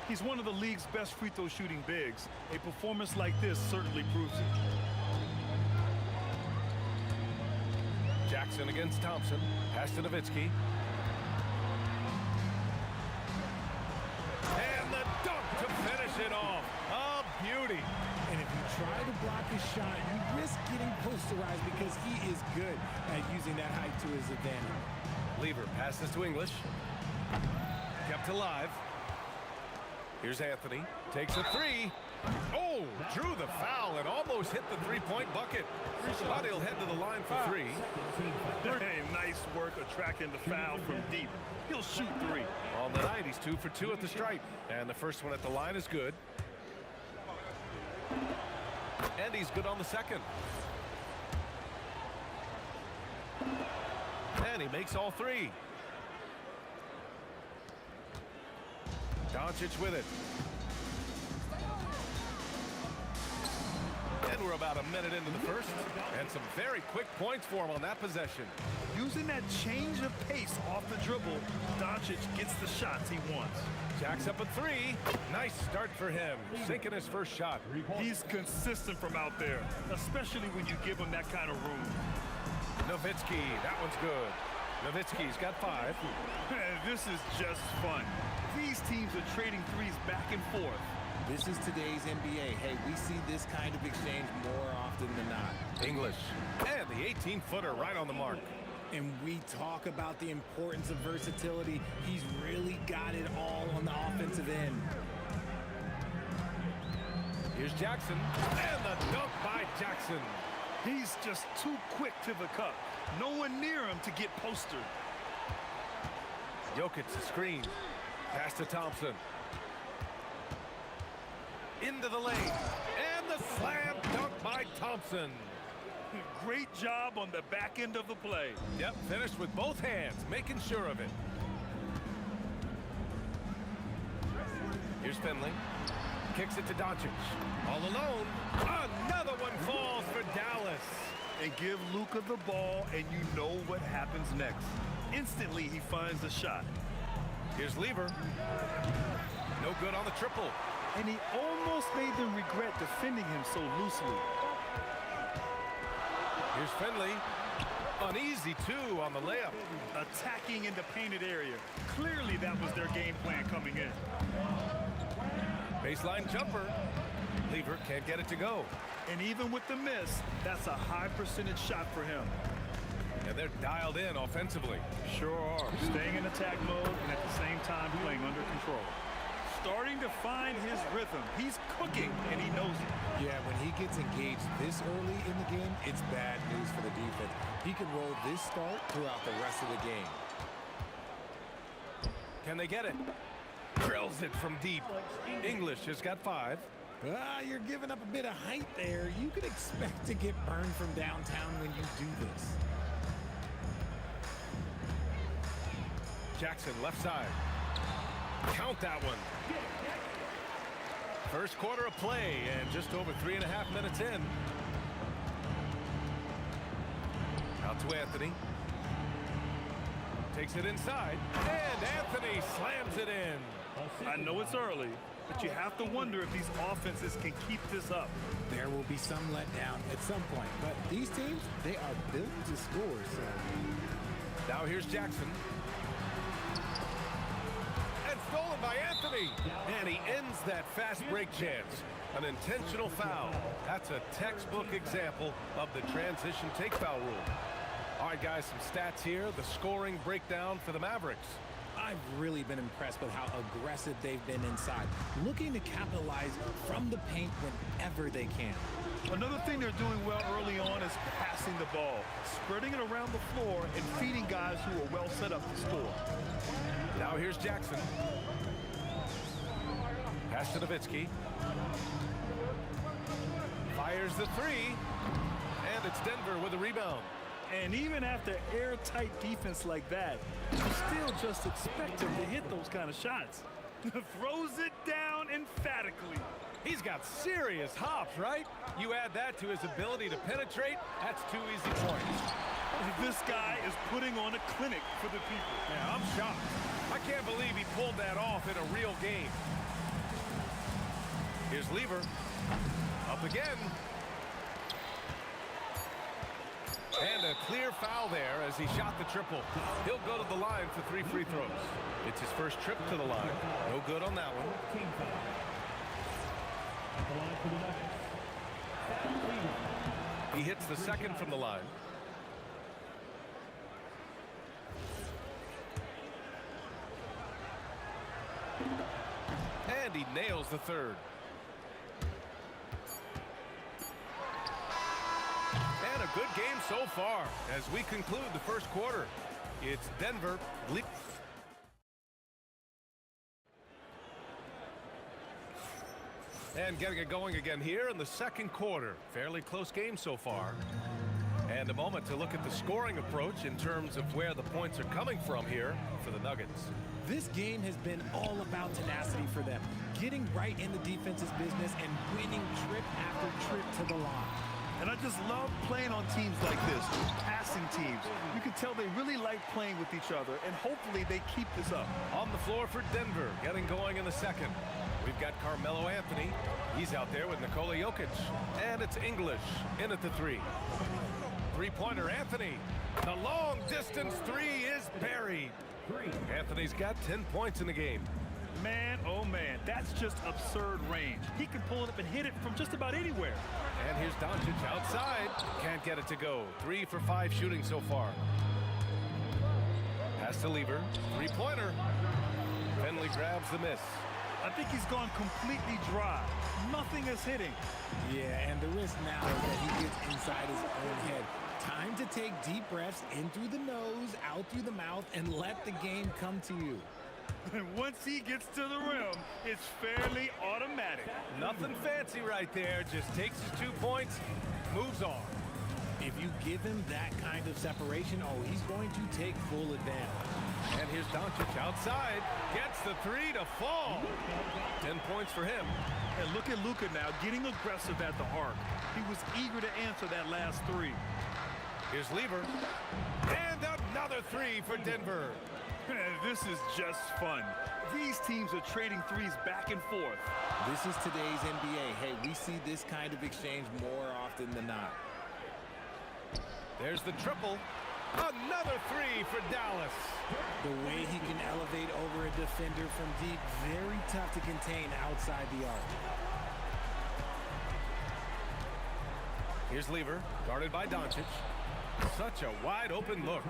He's one of the league's best free throw shooting bigs. A performance like this certainly proves it. Jackson against Thompson. Pass to Nowitzki. And the dunk to finish it off. A beauty. And if you try to block his shot, you risk getting posterized because he is good at using that height to his advantage. Lever passes to English. Kept alive. Here's Anthony. Takes a 3. Oh, drew the foul and almost hit the three-point bucket. But he'll head to the line for 3. Hey, nice work attracting the foul from deep. He'll shoot 3. On the night, he's 2 for 2 at the stripe. And the first one at the line is good. And he's good on the second. And he makes all 3. Doncic with it. And we're about a minute into the first. And some very quick points for him on that possession. Using that change of pace off the dribble, Doncic gets the shots he wants. Jack's up at 3. Nice start for him. Sinking his first shot. He's consistent from out there, especially when you give him that kind of room. Nowitzki, that one's good. Nowitzki's got 5. This is just fun. These teams are trading threes back and forth. This is today's NBA. Hey, we see this kind of exchange more often than not. English. And the 18-footer right on the mark. And we talk about the importance of versatility. He's really got it all on the offensive end. Here's Jackson. And the dunk by Jackson. He's just too quick to the cup. No one near him to get postered. Jokic the screen. Pass to Thompson. Into the lane. And the slam dunk by Thompson. Great job on the back end of the play. Yep, finished with both hands, making sure of it. Here's Finley. Kicks it to Doncic. All alone. Another one falls for Dallas. And give Luka the ball, and you know what happens next. Instantly, he finds the shot. Here's Lever. No good on the triple. And he almost made them regret defending him so loosely. Here's Finley. Uneasy, too, on the layup. Attacking in the painted area. Clearly, that was their game plan coming in. Baseline jumper. Lever can't get it to go. And even with the miss, that's a high percentage shot for him. And they're dialed in offensively. Sure are. Staying in attack mode and at the same time playing under control. Starting to find his rhythm. He's cooking, and he knows it. Yeah, when he gets engaged this early in the game, it's bad news for the defense. He can roll this start throughout the rest of the game. Can they get it? Drills it from deep. English has got 5. You're giving up a bit of height there. You could expect to get burned from downtown when you do this. Jackson, left side. Count that one. First quarter of play and just over 3.5 minutes in. Out to Anthony. Takes it inside. And Anthony slams it in. I know it's early, but you have to wonder if these offenses can keep this up. There will be some letdown at some point, but these teams, they are built to score, so. Now here's Jackson. And stolen by Anthony. And he ends that fast break chance. An intentional foul. That's a textbook example of the transition take foul rule. All right, guys, some stats here. The scoring breakdown for the Mavericks. I've really been impressed with how aggressive they've been inside, looking to capitalize from the paint whenever they can. Another thing they're doing well early on is passing the ball, spreading it around the floor and feeding guys who are well set up to score. Now here's Jackson. Pass to Nowitzki. Fires the three. And it's Denver with a rebound. And even after airtight defense like that, you still just expect him to hit those kind of shots. Throws it down emphatically. He's got serious hops, right? You add that to his ability to penetrate, that's 2 easy points. This guy is putting on a clinic for the people. Yeah, I'm shocked. I can't believe he pulled that off in a real game. Here's Lever. Up again. And a clear foul there as he shot the triple. He'll go to the line for 3 free throws. It's his first trip to the line. No good on that one. He hits the second from the line. And he nails the third. And a good game so far as we conclude the first quarter. It's Denver. And getting it going again here in the second quarter. Fairly close game so far. And a moment to look at the scoring approach in terms of where the points are coming from here for the Nuggets. This game has been all about tenacity for them, getting right in the defense's business and winning trip after trip to the line. And I just love playing on teams like this, passing teams. You can tell they really like playing with each other, and hopefully they keep this up. On the floor for Denver, getting going in the second. We've got Carmelo Anthony. He's out there with Nikola Jokic. And it's English in at the three. Three-pointer Anthony. The long distance three is buried. Anthony's got 10 points in the game. Man, oh man, that's just absurd range. He can pull it up and hit it from just about anywhere. And here's Doncic outside. Can't get it to go. 3 for 5 shooting so far. Pass to Lever. Three-pointer. Finley grabs the miss. I think he's gone completely dry. Nothing is hitting. Yeah, and the risk now is that he gets inside his own head. Time to take deep breaths in through the nose, out through the mouth, and let the game come to you. And once he gets to the rim, it's fairly automatic. Nothing fancy right there. Just takes his 2 points, moves on. If you give him that kind of separation, oh, he's going to take full advantage. And here's Doncic outside. Gets the three to fall. 10 points for him. And look at Luka now getting aggressive at the arc. He was eager to answer that last three. Here's Lever. And another three for Denver. This is just fun. These teams are trading threes back and forth. This is today's NBA. Hey, we see this kind of exchange more often than not. There's the triple. Another three for Dallas. The way he can elevate over a defender from deep, very tough to contain outside the arc. Here's Lever, guarded by Doncic. Such a wide open look.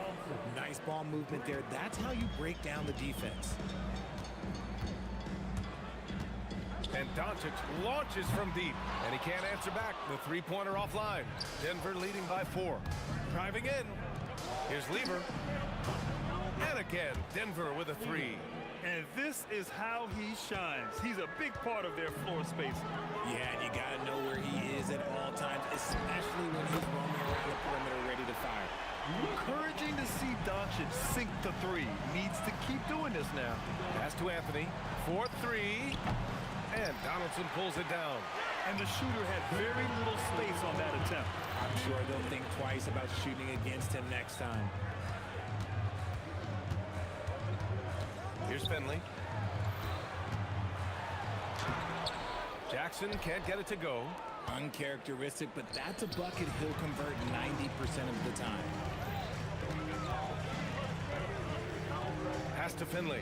Nice ball movement there. That's how you break down the defense. And Doncic launches from deep, and he can't answer back. The three-pointer offline. Denver leading by 4. Driving in. Here's Lever. And again, Denver with a three. And this is how he shines. He's a big part of their floor spacing. Yeah, and you got to know where he is at all times, especially when he's roaming around the perimeter ready to fire. Encouraging to see Doncic sink the three. Needs to keep doing this now. Pass to Anthony. 4-3. And Donaldson pulls it down. And the shooter had very little space on that attempt. I'm sure they'll think twice about shooting against him next time. Here's Finley. Jackson can't get it to go. Uncharacteristic, but that's a bucket he'll convert 90% of the time. Pass to Finley.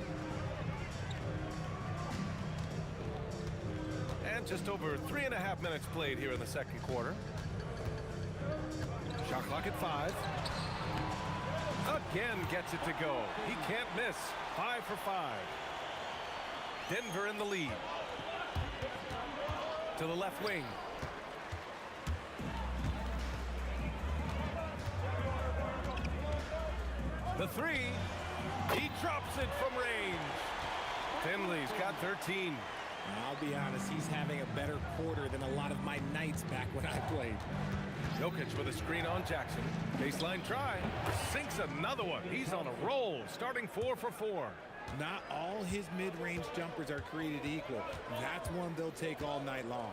And just over 3.5 minutes played here in the second quarter. Shot clock at 5. Again gets it to go. He can't miss. 5 for 5. Denver in the lead. To the left wing. The three. He drops it from range. Finley's got 13. I'll be honest, he's having a better quarter than a lot of my nights back when I played. Jokic with a screen on Jackson. Baseline try. Sinks another one. He's on a roll, starting 4 for 4. Not all his mid-range jumpers are created equal. That's one they'll take all night long.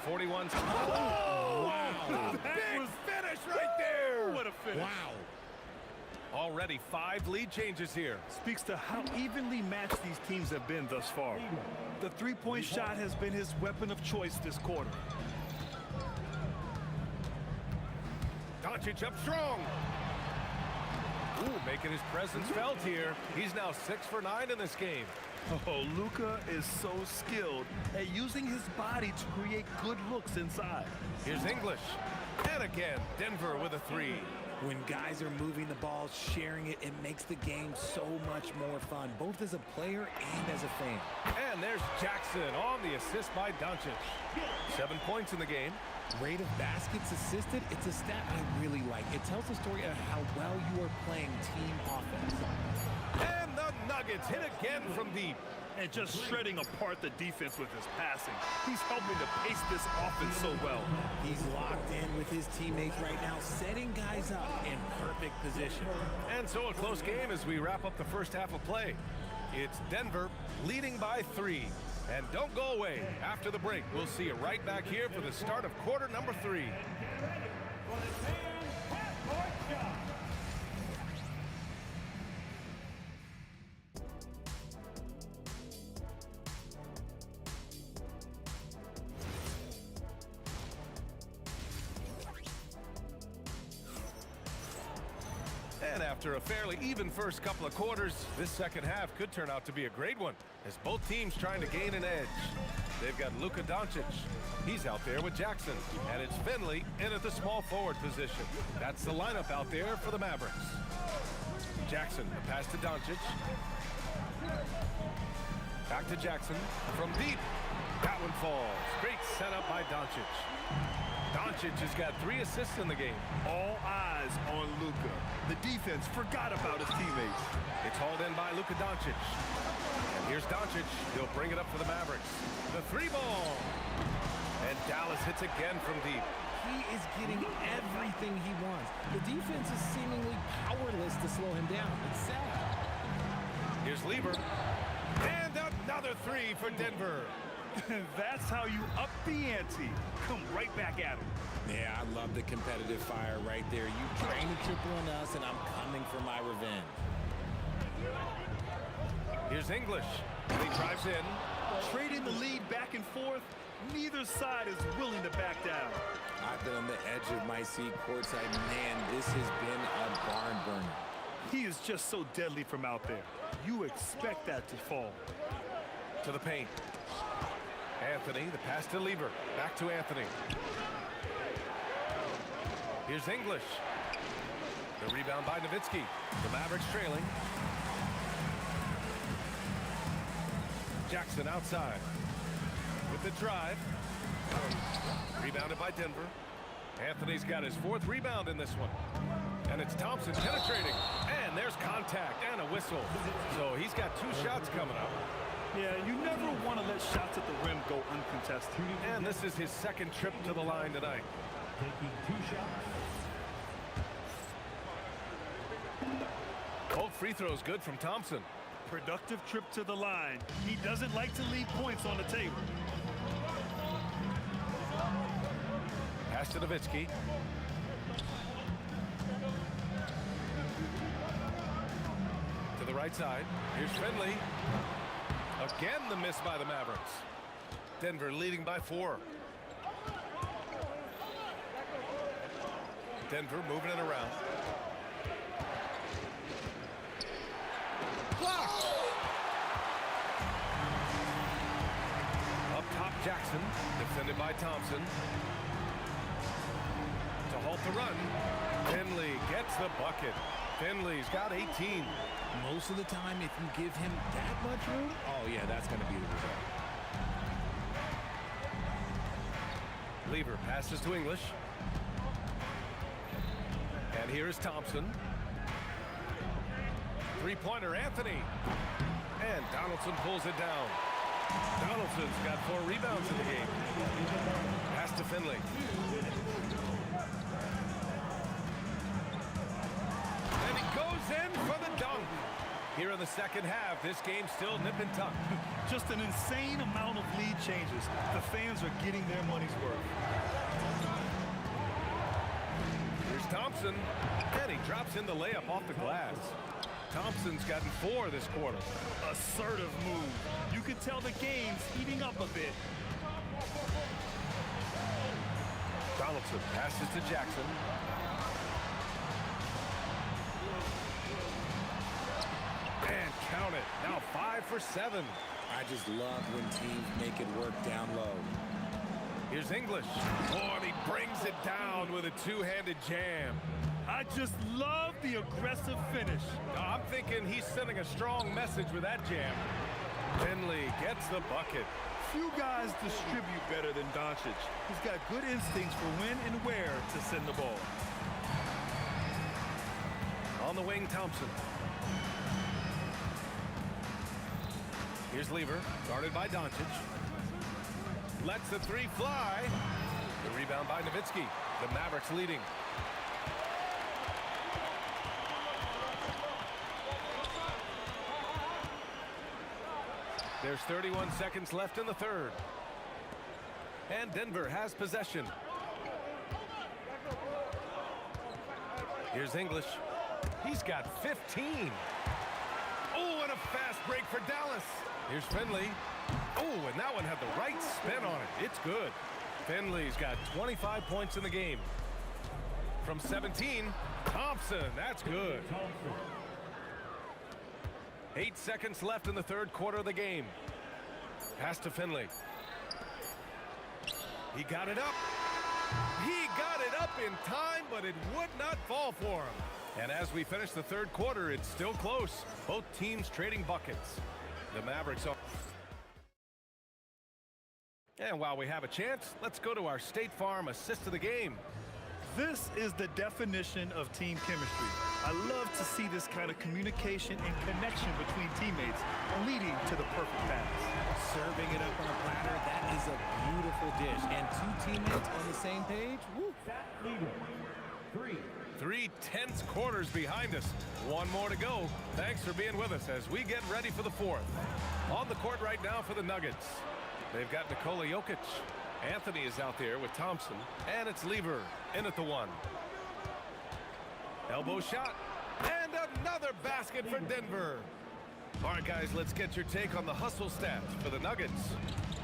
41. Oh, wow. Big finish right there. What a finish. Wow. Already 5 lead changes here. Speaks to how evenly matched these teams have been thus far. The three-point shot has been his weapon of choice this quarter. Doncic up strong. Ooh, making his presence felt here. He's now 6 for 9 in this game. Oh, Luka is so skilled at using his body to create good looks inside. Here's English. And again, Denver with a 3. When guys are moving the ball, sharing it, it makes the game so much more fun, both as a player and as a fan. And there's Jackson on the assist by Doncic. 7 points in the game. Rate of baskets assisted, it's a stat I really like. It tells the story of how well you are playing team offense. And the Nuggets hit again from deep. And just shredding apart the defense with his passing. He's helping to pace this offense so well. He's locked in with his teammates right now, setting guys up in perfect position. And so a close game as we wrap up the first half of play. It's Denver leading by 3. And don't go away. After the break, we'll see you right back here for the start of quarter number 3. And after a fairly even first couple of quarters, this second half could turn out to be a great one as both teams trying to gain an edge. They've got Luka Doncic. He's out there with Jackson. And it's Finley in at the small forward position. That's the lineup out there for the Mavericks. Jackson, the pass to Doncic. Back to Jackson from deep. That one falls. Great setup by Doncic. Doncic has got 3 assists in the game. All eyes on Luka. The defense forgot about his teammates. It's hauled in by Luka Doncic. And here's Doncic. He'll bring it up for the Mavericks. The 3 ball. And Dallas hits again from deep. He is getting everything he wants. The defense is seemingly powerless to slow him down. It's sad. Here's Lieber. And another 3 for Denver. That's how you up the ante. Come right back at him. Yeah, I love the competitive fire right there. You drain the triple on us, and I'm coming for my revenge. Here's English. He drives in. Trading the lead back and forth, neither side is willing to back down. I've been on the edge of my seat courtside. Man, this has been a barn burner. He is just so deadly from out there. You expect that to fall. To the paint. Anthony, the pass to Lieber. Back to Anthony. Here's English. The rebound by Nowitzki. The Mavericks trailing. Jackson outside. With the drive. Rebounded by Denver. Anthony's got his 4th rebound in this one. And it's Thompson penetrating. And there's contact and a whistle. So he's got 2 shots coming up. Yeah, you never want to let shots at the rim go uncontested. And this is his 2nd trip to the line tonight. Taking 2 shots. Both free throws good from Thompson. Productive trip to the line. He doesn't like to leave points on the table. Pass to Nowitzki. To the right side. Here's Finley. Again, the miss by the Mavericks. Denver leading by 4. Denver moving it around. Blocked! Up top, Jackson. Defended by Thompson. To halt the run. Finley gets the bucket. Finley's got 18. Most of the time, if you give him that much room, oh yeah, that's going to be the result. Lever passes to English. And here is Thompson. Three-pointer, Anthony. And Donaldson pulls it down. Donaldson's got 4 rebounds in the game. Pass to Finley. And he goes in for the dunk. Here in the second half, this game's still nip and tuck. Just an insane amount of lead changes. The fans are getting their money's worth. Here's Thompson, and he drops in the layup off the glass. Thompson's gotten 4 this quarter. Assertive move. You can tell the game's heating up a bit. Donaldson passes to Jackson. And count it. Now 5 for 7. I just love when teams make it work down low. Here's English. Oh, and he brings it down with a two-handed jam. I just love the aggressive finish. I'm thinking he's sending a strong message with that jam. Finley gets the bucket. Few guys distribute better than Doncic. He's got good instincts for when and where to send the ball. On the wing, Thompson. Here's Lever, guarded by Doncic. Lets the 3 fly. The rebound by Nowitzki. The Mavericks leading. There's 31 seconds left in the third. And Denver has possession. Here's English. He's got 15. Oh, and a fast break for Dallas. Here's Finley. Oh, and that one had the right spin on it. It's good. Finley's got 25 points in the game. From 17, Thompson. That's good. 8 seconds left in the third quarter of the game. Pass to Finley. He got it up. He got it up in time, but it would not fall for him. And as we finish the third quarter, it's still close. Both teams trading buckets. The Mavericks are... And while we have a chance, let's go to our State Farm assist of the game. This is the definition of team chemistry. I love to see this kind of communication and connection between teammates leading to the perfect pass. Serving it up on a platter, that is a beautiful dish. And 2 teammates on the same page, woo. Three tense quarters behind us. One more to go. Thanks for being with us as we get ready for the fourth. On the court right now for the Nuggets. They've got Nikola Jokic. Anthony is out there with Thompson. And it's Lever in at the 1. Elbow shot. And another basket for Denver. All right, guys, let's get your take on the hustle stats for the Nuggets.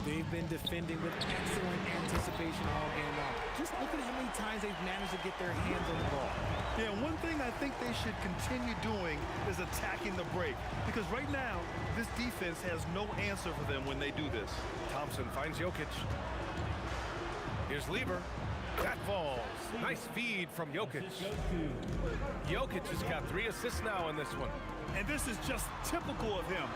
They've been defending with excellent anticipation all game long. Just look at how many times they've managed to get their hands on the ball. Yeah, one thing I think they should continue doing is attacking the break. Because right now, this defense has no answer for them when they do this. Thompson finds Jokic. Here's Lever. That falls. Nice feed from Jokic. Jokic has got 3 assists now in this one. And this is just typical of him.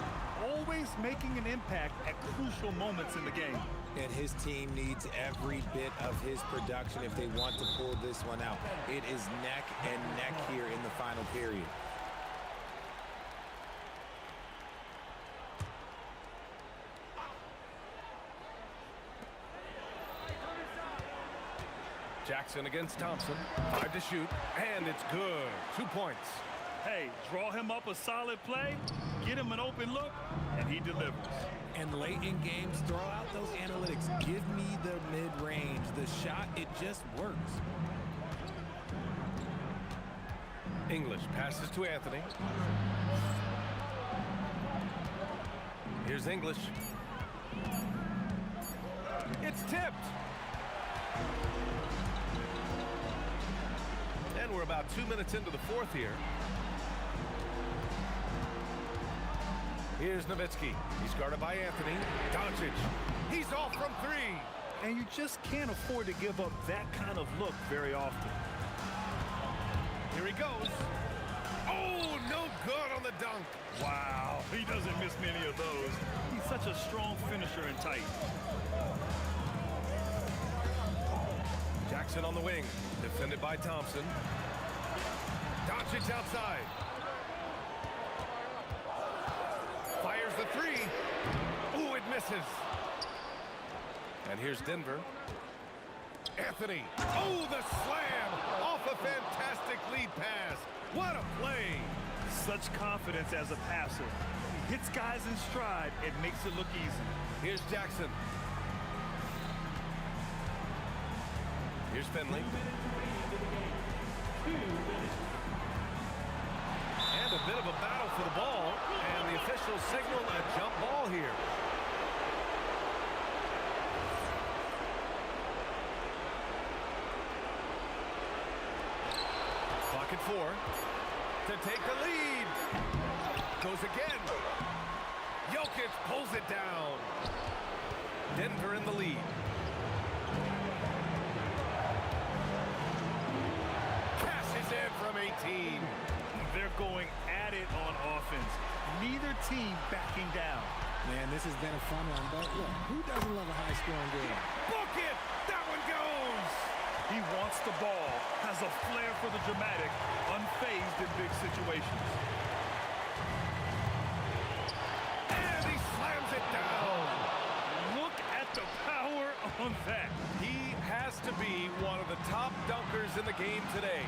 Always making an impact at crucial moments in the game. And his team needs every bit of his production if they want to pull this one out. It is neck and neck here in the final period. Jackson against Thompson. 5 to shoot, and it's good. 2 points. Hey, draw him up a solid play, get him an open look, and he delivers. And late in games, throw out those analytics. Give me the mid-range. The shot, it just works. English passes to Anthony. Here's English. It's tipped. And we're about 2 minutes into the fourth here. Here's Nowitzki. He's guarded by Anthony. Doncic. He's off from 3. And you just can't afford to give up that kind of look very often. Here he goes. Oh, no good on the dunk. Wow, he doesn't miss many of those. He's such a strong finisher and tight. Jackson on the wing, defended by Thompson. Doncic outside. Fires the three. Ooh, it misses. And here's Denver. Anthony. Oh, the slam off a fantastic lead pass. What a play. Such confidence as a passer. He hits guys in stride. It makes it look easy. Here's Jackson. Here's Finley. And a bit of a battle for the ball. And the officials signal a jump ball here. Clock at 4. To take the lead. Goes again. Jokic pulls it down. Denver in the lead. Cashes in from 18. They're going at it on offense. Neither team backing down. Man, this has been a fun one, but look, who doesn't love a high-scoring game? Book it! That one goes! He wants the ball, has a flair for the dramatic, unfazed in big situations. And he slams it down! Look at the power on that. He has to be one of the top dunkers in the game today.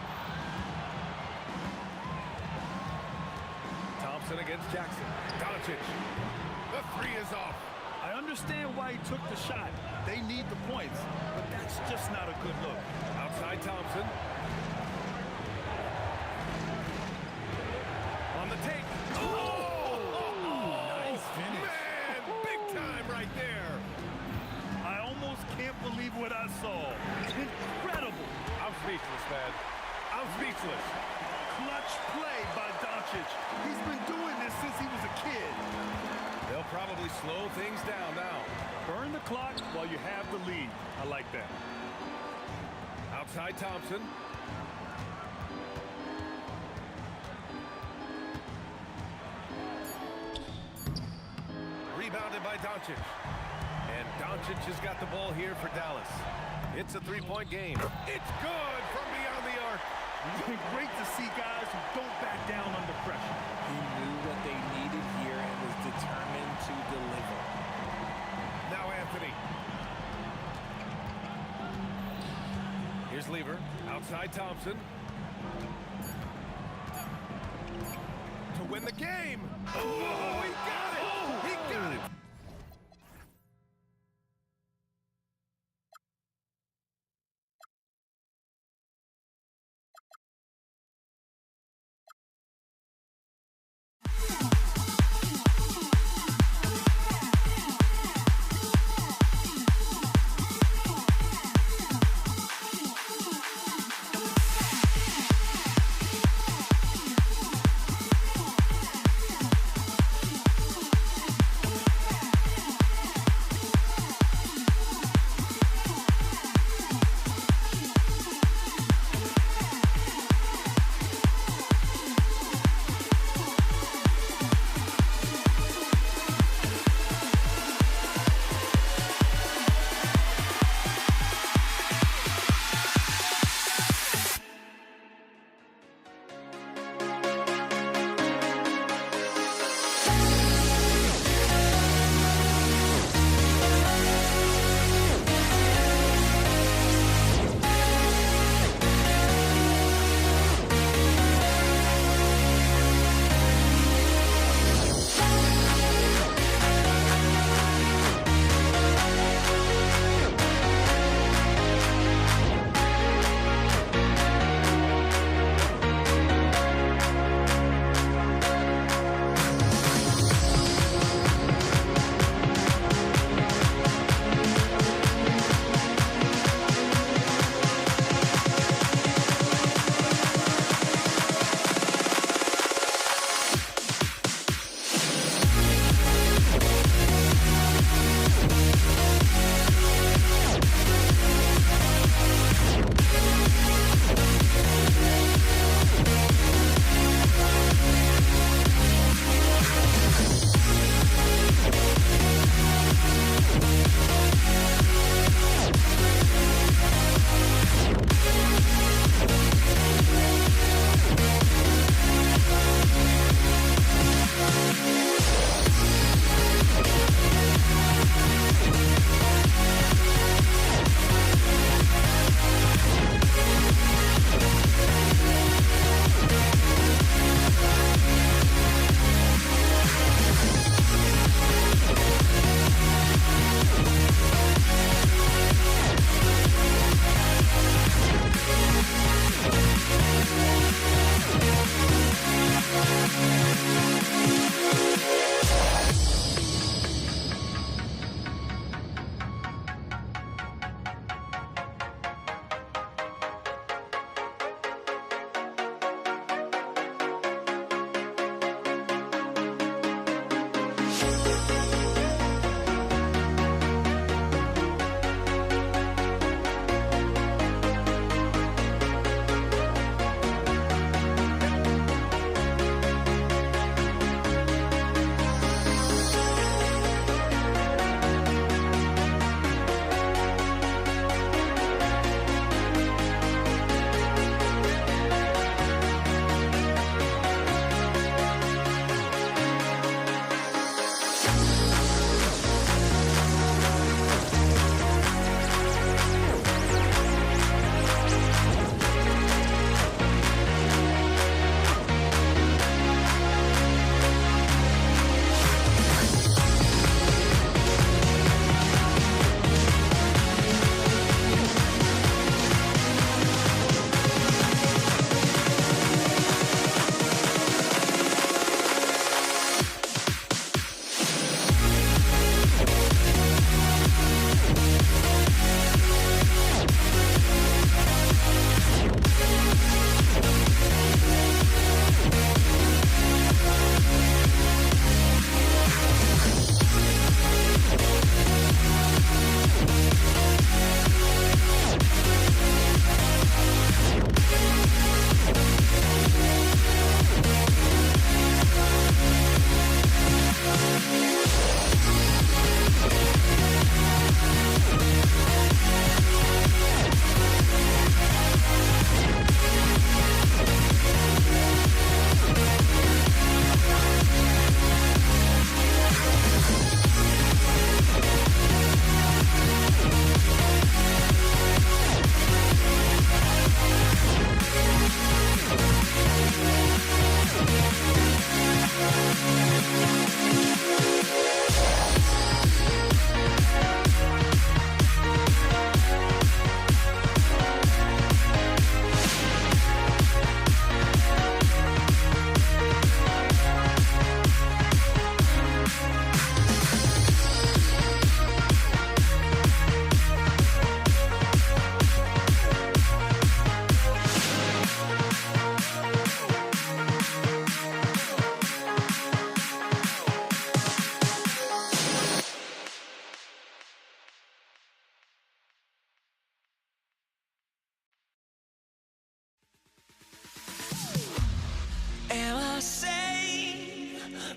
Thompson against Jackson. Doncic. The three is off. I understand why he took the shot. They need the points, but that's just not a good look. Outside Thompson. On the take. Oh! Nice finish. Man, big time right there. I almost can't believe what I saw. Incredible. I'm speechless, man. I'm speechless. Clutch play by Doncic. He's been doing this since he was a kid. They'll probably slow things down now. Burn the clock while you have the lead. I like that. Outside Thompson. Rebounded by Doncic. And Doncic has got the ball here for Dallas. It's a three-point game. It's good from beyond the arc. It's been great to see guys who don't back down under pressure. He knew what they needed here and was determined to deliver. Now Anthony. Here's Lever. Outside Thompson. To win the game. Oh, he got it. He got it.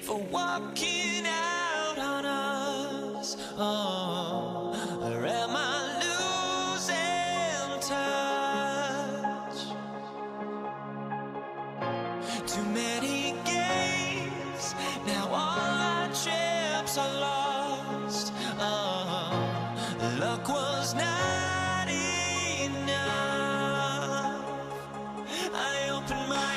for walking out on us? Oh, or am I losing touch? Too many games, now all our chips are lost. Oh, luck was not enough. I opened my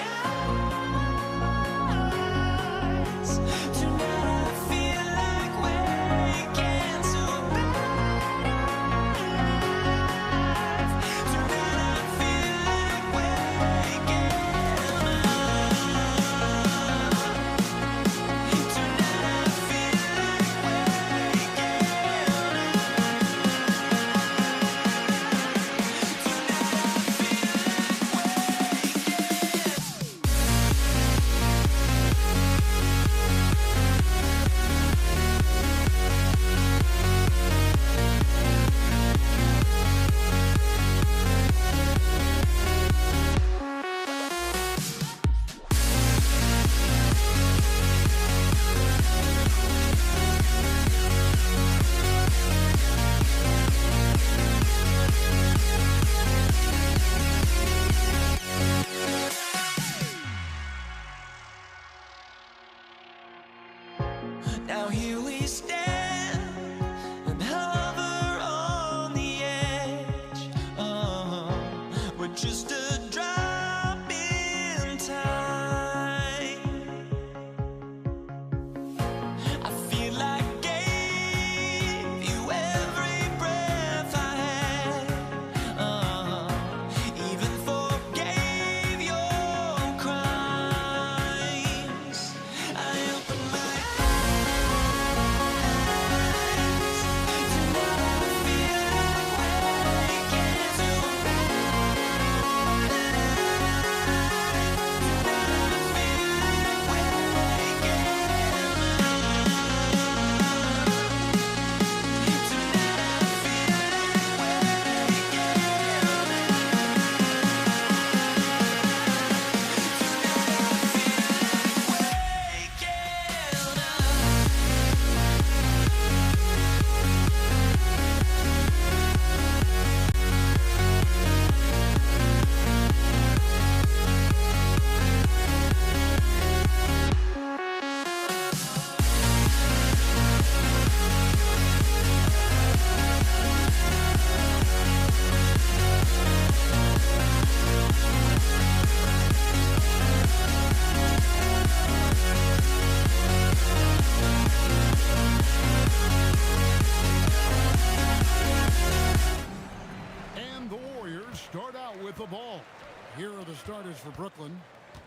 Here are the starters for Brooklyn.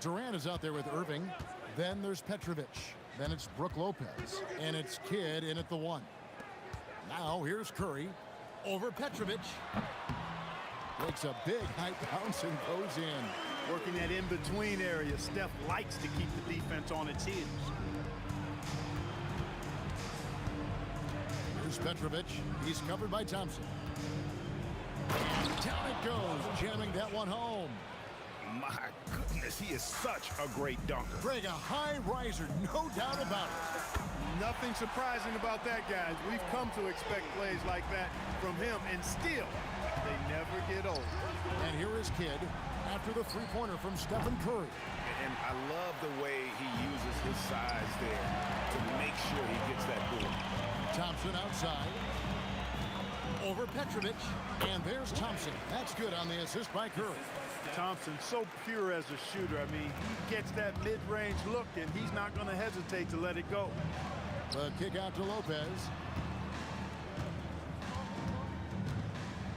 Durant is out there with Irving. Then there's Petrovic. Then it's Brook Lopez. And it's Kidd in at the 1. Now here's Curry. Over Petrovic. Takes a big high bounce and goes in. Working that in-between area. Steph likes to keep the defense on its heels. Here's Petrovic. He's covered by Thompson. And down it goes, jamming that one home. My goodness, he is such a great dunker. Greg, a high riser, no doubt about it. Nothing surprising about that, guys. We've come to expect plays like that from him, and still, they never get old. And here is Kidd after the three-pointer from Stephen Curry. And I love the way he uses his size there to make sure he gets that board. Thompson outside. Over Petrovic. And there's Thompson. That's good on the assist by Curry. Thompson, so pure as a shooter. I mean, he gets that mid-range look, and he's not going to hesitate to let it go. The kick out to Lopez.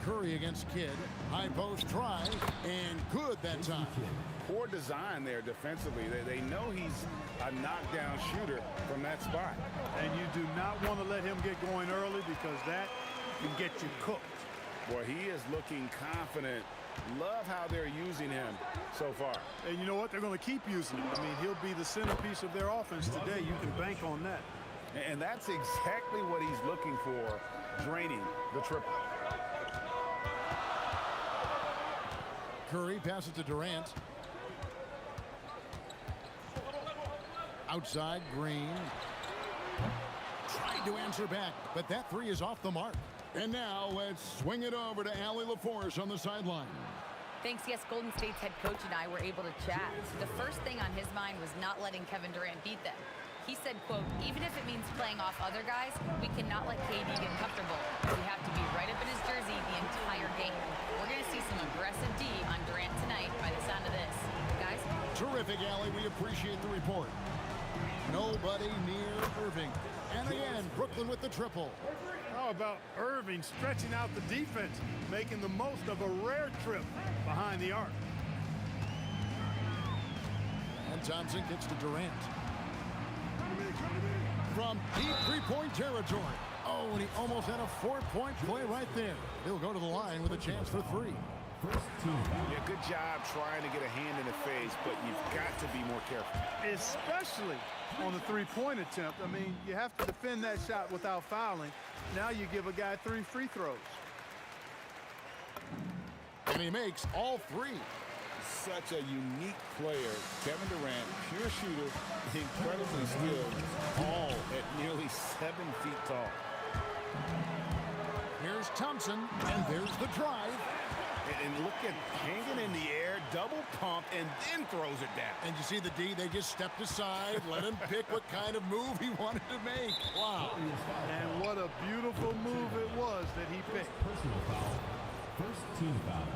Curry against Kidd. High post try, and good that time. Poor design there defensively. They know he's a knockdown shooter from that spot. And you do not want to let him get going early because that can get you cooked. Boy, he is looking confident. Love how they're using him so far. And you know what? They're going to keep using him. I mean, he'll be the centerpiece of their offense today. You can bank on that. And that's exactly what he's looking for, draining the triple. Curry passes to Durant. Outside, Green. Tried to answer back, but that three is off the mark. And now let's swing it over to Allie LaForce on the sideline. Thanks. Yes, Golden State's head coach and I were able to chat. The first thing on his mind was not letting Kevin Durant beat them. He said, quote, even if it means playing off other guys, we cannot let KD get comfortable. We have to be right up in his jersey the entire game. We're going to see some aggressive D on Durant tonight by the sound of this. Guys? Terrific, Allie. We appreciate the report. Nobody near Irving. And again, Brooklyn with the triple. How about Irving stretching out the defense, making the most of a rare trip behind the arc. And Thompson gets to Durant. From deep three-point territory. Oh, and he almost had a four-point play right there. He'll go to the line with a chance for three. Yeah, good job trying to get a hand in the face, but you've got to be more careful. Especially on the three-point attempt. I mean, you have to defend that shot without fouling. Now you give a guy 3 free throws. And he makes all three. Such a unique player. Kevin Durant, pure shooter, incredibly skilled, all at nearly 7 feet tall. Here's Thompson, and there's the drive. And look at hanging in the air, double pump, and then throws it down. And you see the D, they just stepped aside, let him pick what kind of move he wanted to make. Wow. And what a beautiful move it was that he picked. Personal foul. First team foul.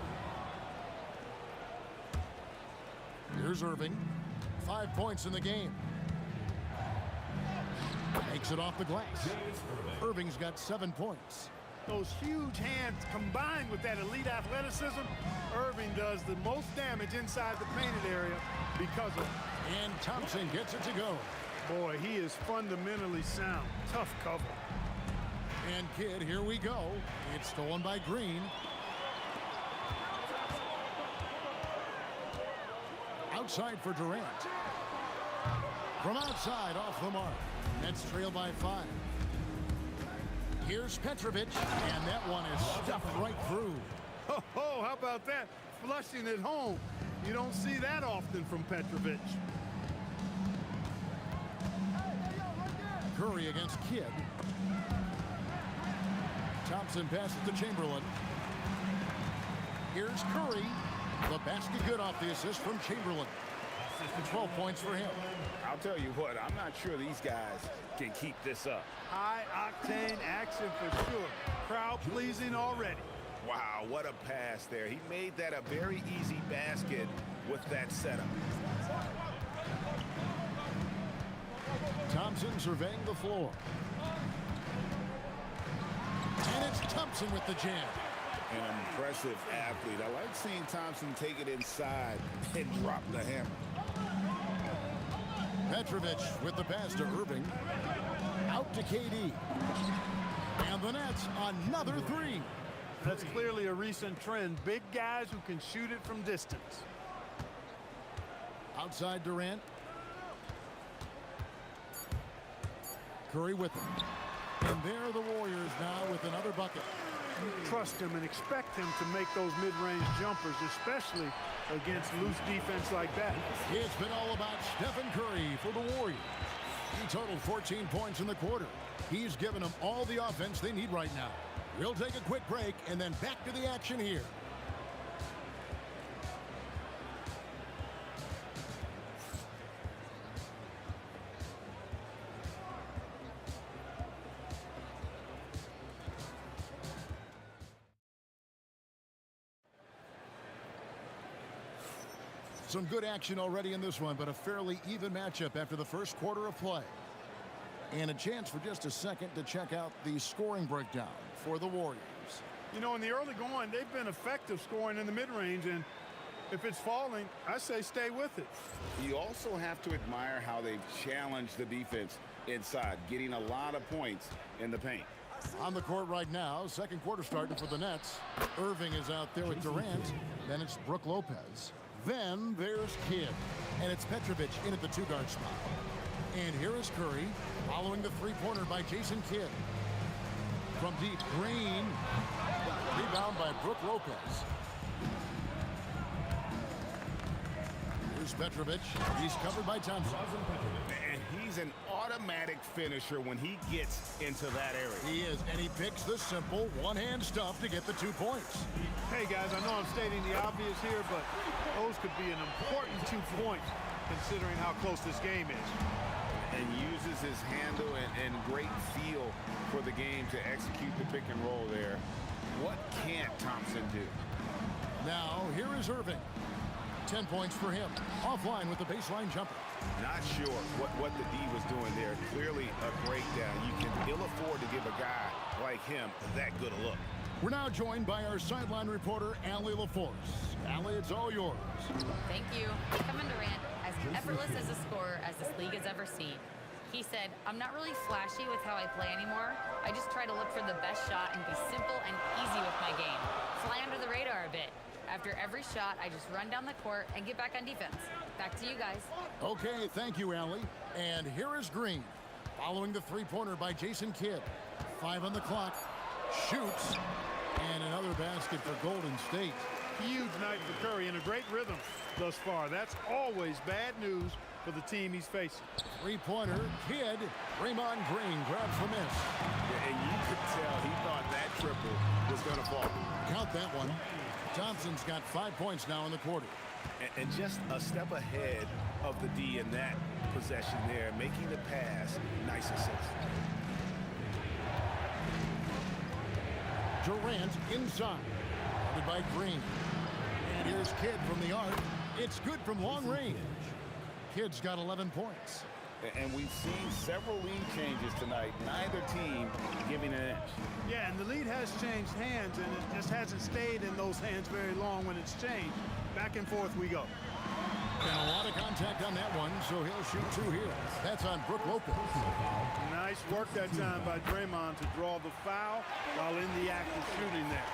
Here's Irving. 5 points in the game. Makes it off the glass. Irving's got 7 points. Those huge hands combined with that elite athleticism, Irving does the most damage inside the painted area because of it. And Thompson gets it to go. Boy, he is fundamentally sound. Tough cover. And Kidd, here we go. It's stolen by Green. Outside for Durant. From outside, off the mark. Nets trail by 5. Here's Petrovic, and that one is stuffed right through. Oh, how about that? Flushing it home. You don't see that often from Petrovic. Curry against Kidd. Thompson passes to Chamberlain. Here's Curry. The basket good off the assist from Chamberlain. 12 points for him. I'll tell you what, I'm not sure these guys can keep this up. High-octane action for sure. Crowd-pleasing already. Wow, what a pass there. He made that a very easy basket with that setup. Thompson surveying the floor. And it's Thompson with the jam. an impressive athlete. I like seeing Thompson take it inside and drop the hammer. Petrovic with the pass to Irving. Out to KD. And the Nets, another three. That's clearly a recent trend. Big guys who can shoot it from distance. Outside Durant. Curry with him. And there are the Warriors now with another bucket. Trust him and expect him to make those mid-range jumpers, especially against loose defense like that. It's been all about Stephen Curry for the Warriors. He totaled 14 points in the quarter. He's given them all the offense they need right now. We'll take a quick break and then back to the action here. Some good action already in this one, but a fairly even matchup after the first quarter of play. And a chance for just a second to check out the scoring breakdown for the Warriors. You know, in the early going, they've been effective scoring in the mid-range, and if it's falling, I say stay with it. You also have to admire how they've challenged the defense inside, getting a lot of points in the paint. On the court right now, second quarter starting for the Nets. Irving is out there with Durant. Then it's Brook Lopez. Then there's Kidd. And it's Petrovic in at the two-guard spot. And here is Curry, following the three-pointer by Jason Kidd. From deep, Green. Rebound by Brook Lopez. Here's Petrovic. He's covered by Thompson. And he's an automatic finisher when he gets into that area. He is, and he picks the simple one-hand stuff to get the 2 points. Hey, guys, I know I'm stating the obvious here, but those could be an important 2 points considering how close this game is. And uses his handle and great feel for the game to execute the pick and roll there. What can't Thompson do? Now, here is Irving. 10 points for him. Offline with the baseline jumper. Not sure what the D was doing there. Clearly a breakdown. You can ill afford to give a guy like him that good a look. We're now joined by our sideline reporter, Allie LaForce. Allie, it's all yours. Thank you. Kevin Durant, as effortless as a scorer as this league has ever seen. He said, I'm not really flashy with how I play anymore. I just try to look for the best shot and be simple and easy with my game. Fly under the radar a bit. After every shot, I just run down the court and get back on defense. Back to you guys. Okay, thank you, Allie. And here is Green, following the three-pointer by Jason Kidd. 5 on the clock. Shoots. And another basket for Golden State. Huge night for Curry and a great rhythm thus far. That's always bad news for the team he's facing. Three-pointer, Kidd. Draymond Green grabs the miss. Yeah, and you could tell he thought that triple was going to fall. Count that one. Thompson's got 5 points now in the quarter. And just a step ahead of the D in that possession there, making the pass. Nice assist. Durant inside. Guarded by Green. And here's Kidd from the arc. It's good from long range. Kidd's got 11 points. And we've seen several lead changes tonight. Neither team giving an inch. Yeah, and the lead has changed hands, and it just hasn't stayed in those hands very long when it's changed. Back and forth we go. And a lot of contact on that one, so he'll shoot 2 here. That's on Brook Lopez. Nice work that time by Draymond to draw the foul while in the act of shooting there.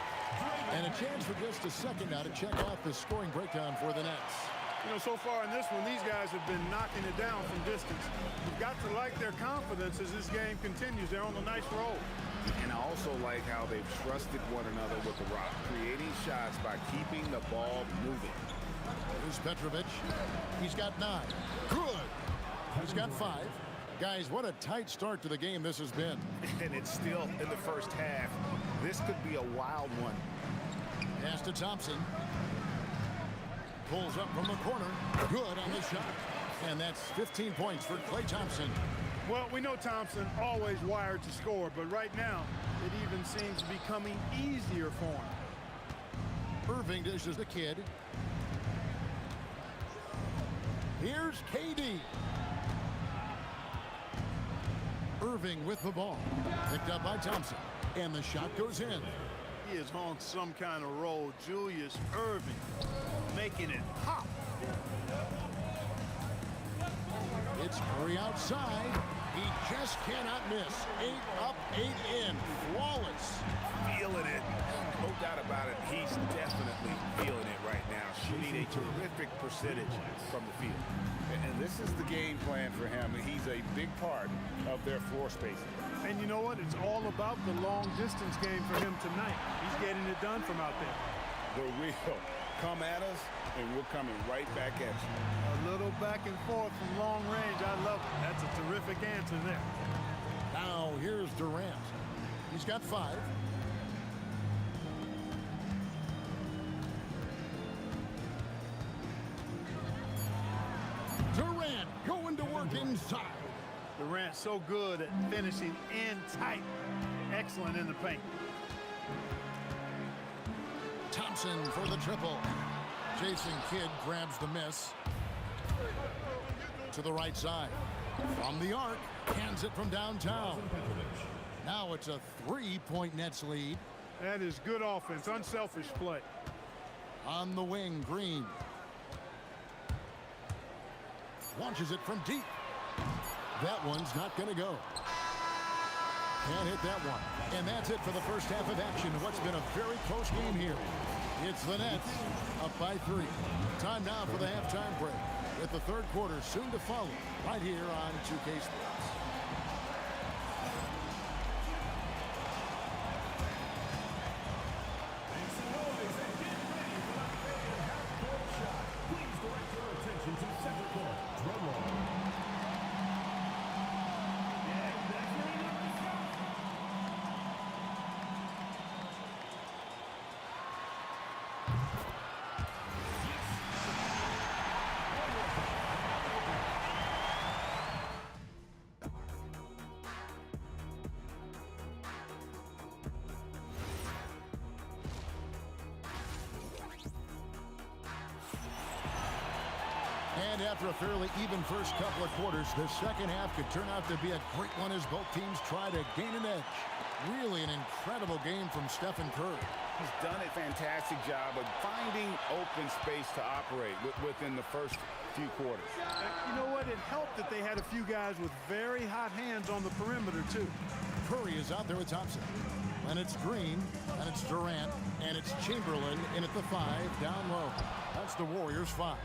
And a chance for just a second now to check out the scoring breakdown for the Nets. You know, so far in this one, these guys have been knocking it down from distance. You've got to like their confidence as this game continues. They're on a nice roll. And I also like how they've trusted one another with the rock, creating shots by keeping the ball moving. Here's Petrovic. He's got 9. Good. He's got 5. Guys, what a tight start to the game this has been. And it's still in the first half. This could be a wild one. Pass to Thompson. Pulls up from the corner. Good on the shot. And that's 15 points for Klay Thompson. Well, we know Thompson always wired to score, but right now it even seems becoming easier for him. Irving dishes the Kidd. Here's KD. Irving with the ball. Picked up by Thompson. And the shot goes in. He is on some kind of roll. Julius Irving making it pop. It's Curry outside. He just cannot miss. 8 up, 8 in. Flawless. Feeling it. No doubt about it. He's definitely feeling it right now. Shooting a terrific percentage from the field. And this is the game plan for him. He's a big part of their floor spacing. And you know what? It's all about the long distance game for him tonight. He's getting it done from out there. The real come at us, and we're coming right back at you. A little back and forth from long range. I love it. That's a terrific answer there. Now here's Durant. He's got 5. Durant going to work inside. Durant so good at finishing in tight. Excellent in the paint. Thompson for the triple. Jason Kidd grabs the miss. To the right side. From the arc. Hands it from downtown. Now it's a 3-point Nets lead. That is good offense. Unselfish play. On the wing, Green. Launches it from deep. That one's not going to go. Can't hit that one. And that's it for the first half of action. What's been a very close game here. It's the Nets up by 3. Time now for the halftime break. With the third quarter soon to follow right here on 2K Sports. Please direct your attention to center court. Drum roll. And after a fairly even first couple of quarters, the second half could turn out to be a great one as both teams try to gain an edge. Really an incredible game from Stephen Curry. He's done a fantastic job of finding open space to operate within the first few quarters. You know what? It helped that they had a few guys with very hot hands on the perimeter, too. Curry is out there with Thompson. And it's Green, and it's Durant, and it's Chamberlain in at the 5 down low. That's the Warriors' 5.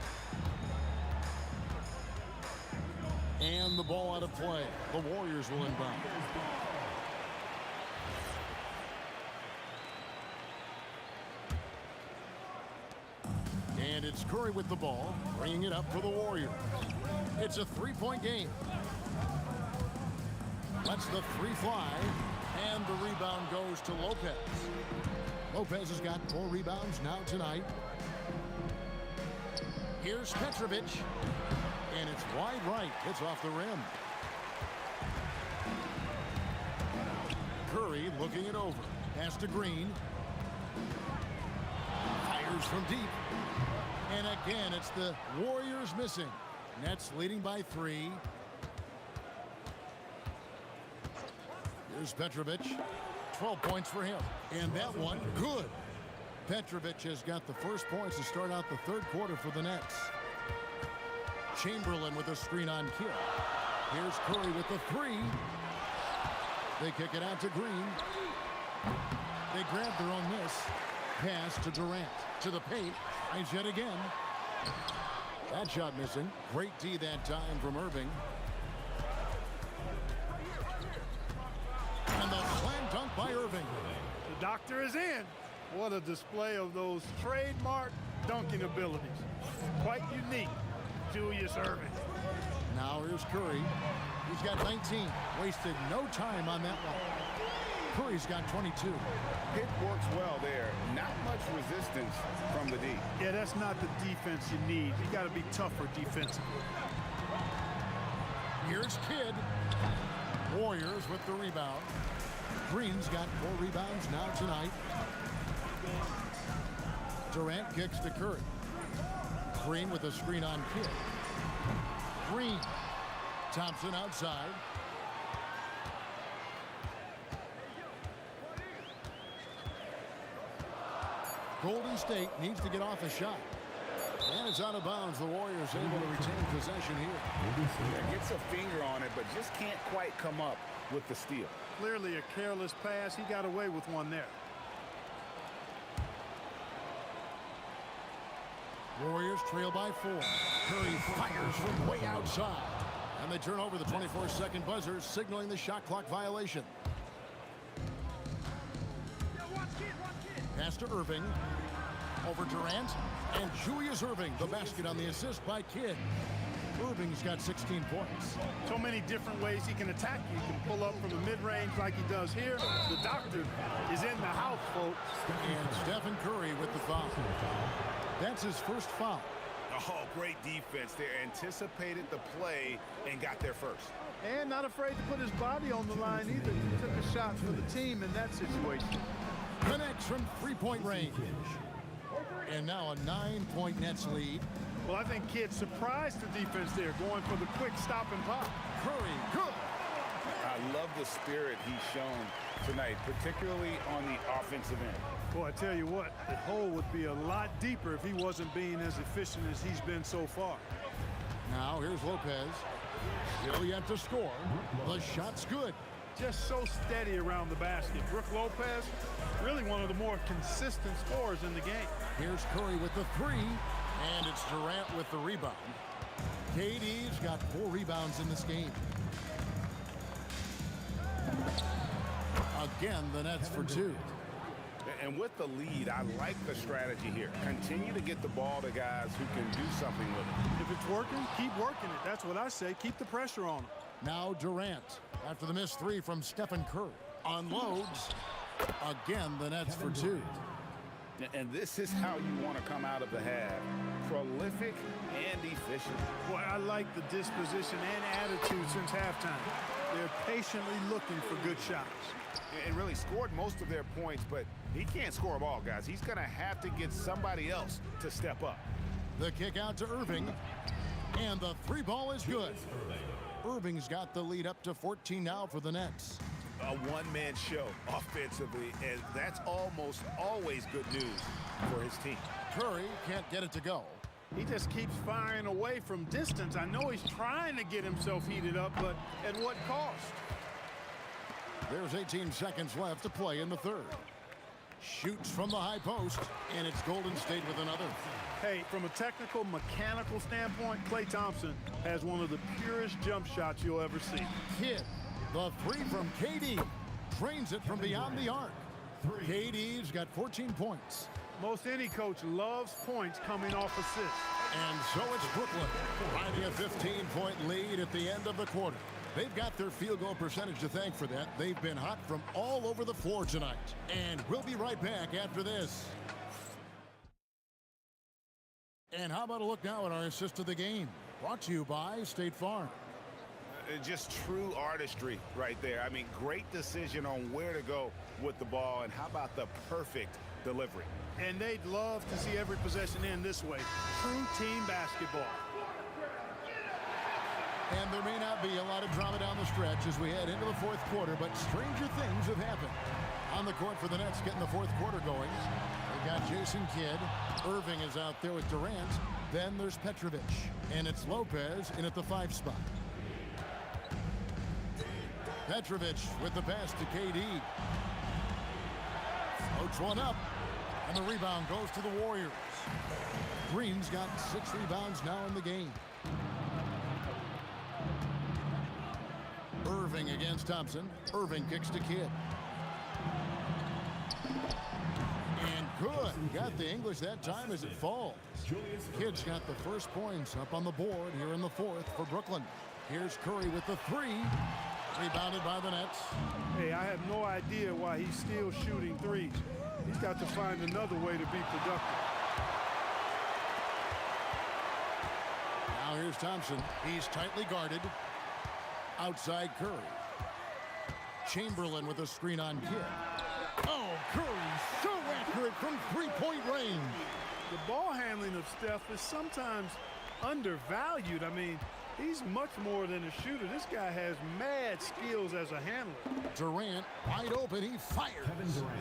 And the ball out of play. The Warriors will inbound. And it's Curry with the ball, bringing it up for the Warriors. It's a 3-point game. Lets the 3 fly, and the rebound goes to Lopez. Lopez has got 4 rebounds now tonight. Here's Petrovic. And it's wide right. Hits off the rim. Curry looking it over. Pass to Green. Fires from deep. And again, it's the Warriors missing. Nets leading by 3. Here's Petrovic. 12 points for him. And that one, good. Petrovic has got the first points to start out the third quarter for the Nets. Chamberlain with a screen on Kidd. Here's Curry with the 3. They kick it out to Green. They grab their own miss. Pass to Durant. To the paint. And yet again. That shot missing. Great D that time from Irving. And the slam dunk by Irving. The doctor is in. What a display of those trademark dunking abilities. Quite unique. Julius Irving. Now here's Curry. He's got 19. Wasted no time on that one. Curry's got 22. It works well there. Not much resistance from the D. Yeah, that's not the defense you need. You got to be tougher defensively. Here's Kidd. Warriors with the rebound. Green's got 4 rebounds now tonight. Durant kicks to Curry. Green with a screen on Kidd. Green. Thompson outside. Golden State needs to get off a shot. And it's out of bounds. The Warriors able to retain possession here. Yeah, gets a finger on it, but just can't quite come up with the steal. Clearly a careless pass. He got away with one there. Warriors trail by 4. Curry fires from way outside. And they turn over the 24-second buzzer, signaling the shot clock violation. Pass to Irving. Over Durant. And Julius Irving, the basket on the assist by Kidd. Irving's got 16 points. So many different ways he can attack you. He can pull up from the mid-range like he does here. The doctor is in the house, folks. And Stephen Curry with the foul. That's his first foul. Oh, great defense there. Anticipated the play and got there first. And not afraid to put his body on the line either. He took a shot for the team in that situation. Connects from three-point range. And now a 9-point Nets lead. Well, I think Kidd surprised the defense there, going for the quick stop and pop. Curry, good. I love the spirit he's shown tonight, particularly on the offensive end. Boy, I tell you what, the hole would be a lot deeper if he wasn't being as efficient as he's been so far. Now here's Lopez. Still yet to score. The shot's good. Just so steady around the basket. Brook Lopez, really one of the more consistent scorers in the game. Here's Curry with the 3, and it's Durant with the rebound. KD's got 4 rebounds in this game. Again, the Nets for 2. And with the lead, I like the strategy here. Continue to get the ball to guys who can do something with it. If it's working, keep working it. That's what I say. Keep the pressure on him. Now Durant, after the missed 3 from Stephen Curry, unloads. Again, the Nets for 2. And this is how you want to come out of the half. Prolific and efficient. Boy, I like the disposition and attitude since halftime. They're patiently looking for good shots. And really scored most of their points, but he can't score them all, guys. He's going to have to get somebody else to step up. The kick out to Irving. And the 3 ball is good. Irving's got the lead up to 14 now for the Nets. A one-man show offensively, and that's almost always good news for his team. Curry can't get it to go. He just keeps firing away from distance. I know he's trying to get himself heated up, but at what cost? There's 18 seconds left to play in the third. Shoots from the high post, and it's Golden State with another. Hey, from a technical, mechanical standpoint, Klay Thompson has one of the purest jump shots you'll ever see. Kidd, the 3 from KD, drains it from beyond the arc. KD's got 14 points. Most any coach loves points coming off assists. And so it's Brooklyn, riding a 15-point lead at the end of the quarter. They've got their field goal percentage to thank for that. They've been hot from all over the floor tonight. And we'll be right back after this. And how about a look now at our assist of the game? Brought to you by State Farm. Just true artistry right there. I mean, great decision on where to go with the ball, and how about the perfect delivery? And they'd love to see every possession end this way. True team basketball. And there may not be a lot of drama down the stretch as we head into the fourth quarter, but stranger things have happened. On the court for the Nets getting the fourth quarter going. They got Jason Kidd. Irving is out there with Durant. Then there's Petrovic. And it's Lopez in at the 5 spot. Petrovic with the pass to KD. Floats one up. And the rebound goes to the Warriors. Green's got 6 rebounds now in the game. Irving against Thompson. Irving kicks to Kidd. And good. Got the English that time as it falls. Kidd's got the first points up on the board here in the fourth for Brooklyn. Here's Curry with the 3. Rebounded by the Nets. Hey, I have no idea why he's still shooting threes. He's got to find another way to be productive. Now here's Thompson. He's tightly guarded. Outside Curry. Chamberlain with a screen on Kidd. Oh, Curry so accurate from 3-point range. The ball handling of Steph is sometimes undervalued. I mean, he's much more than a shooter. This guy has mad skills as a handler. Durant wide open. He fires.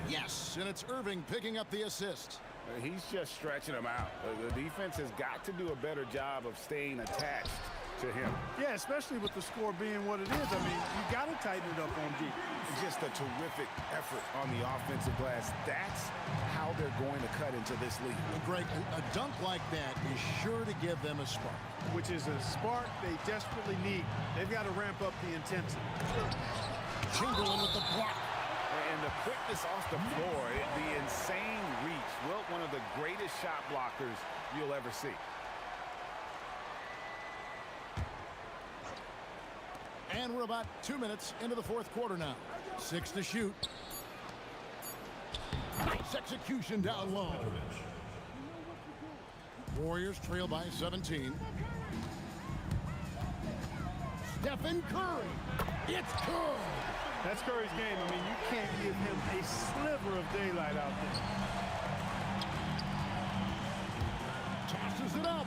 Yes, and it's Irving picking up the assist. He's just stretching him out. The defense has got to do a better job of staying attached to him. Yeah, especially with the score being what it is. I mean, you got to tighten it up on D. Just a terrific effort on the offensive glass. That's how they're going to cut into this league. Greg, a dunk like that is sure to give them a spark. Which is a spark they desperately need. They've got to ramp up the intensity. Chamberlain with the block. And the quickness off the floor, the insane reach. Wilt, one of the greatest shot blockers you'll ever see. And we're about 2 minutes into the fourth quarter now. 6 to shoot. Nice execution down low. Warriors trail by 17. Stephen Curry. It's good. That's Curry's game. I mean, you can't give him a sliver of daylight out there. Tosses it up.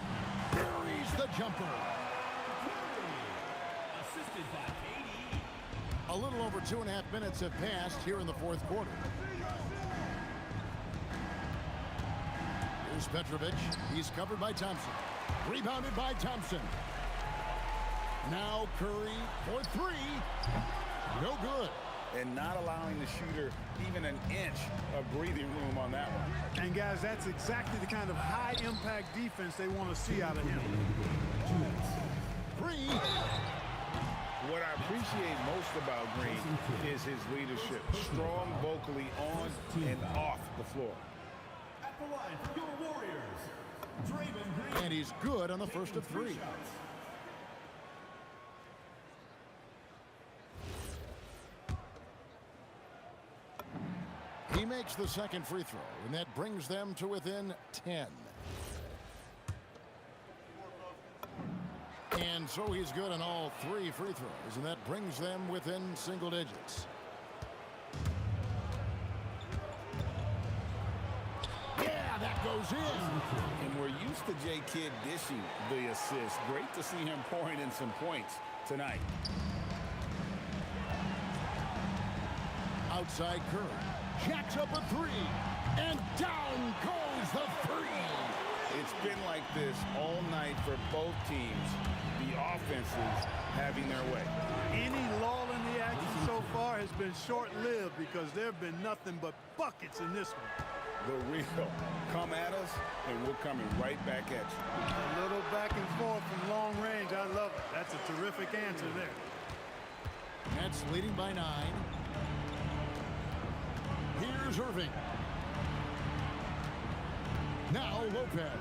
Buries the jumper. A little over 2.5 minutes have passed here in the fourth quarter. Here's Petrovic. He's covered by Thompson. Rebounded by Thompson. Now Curry for three. No good. And not allowing the shooter even an inch of breathing room on that one. And guys, that's exactly the kind of high-impact defense they want to see out of him. Green. What I appreciate most about Green is his leadership. Strong vocally on and off the floor. At the line for your Warriors, Draymond Green. And he's good on the first of three. He makes the second free throw, and that brings them to within 10. And so he's good on all 3 free throws, and that brings them within single digits. Yeah, that goes in. And we're used to J. Kidd dishing the assist. Great to see him pouring in some points tonight. Outside Curry. Jacks up a 3. And down goes the 3. It's been like this all night for both teams. The offenses having their way. Any lull in the action so far has been short-lived because there have been nothing but buckets in this one. The real come at us, and we're coming right back at you. A little back and forth from long range. I love it. That's a terrific answer there. Nets leading by 9. Here's Irving. Now Lopez.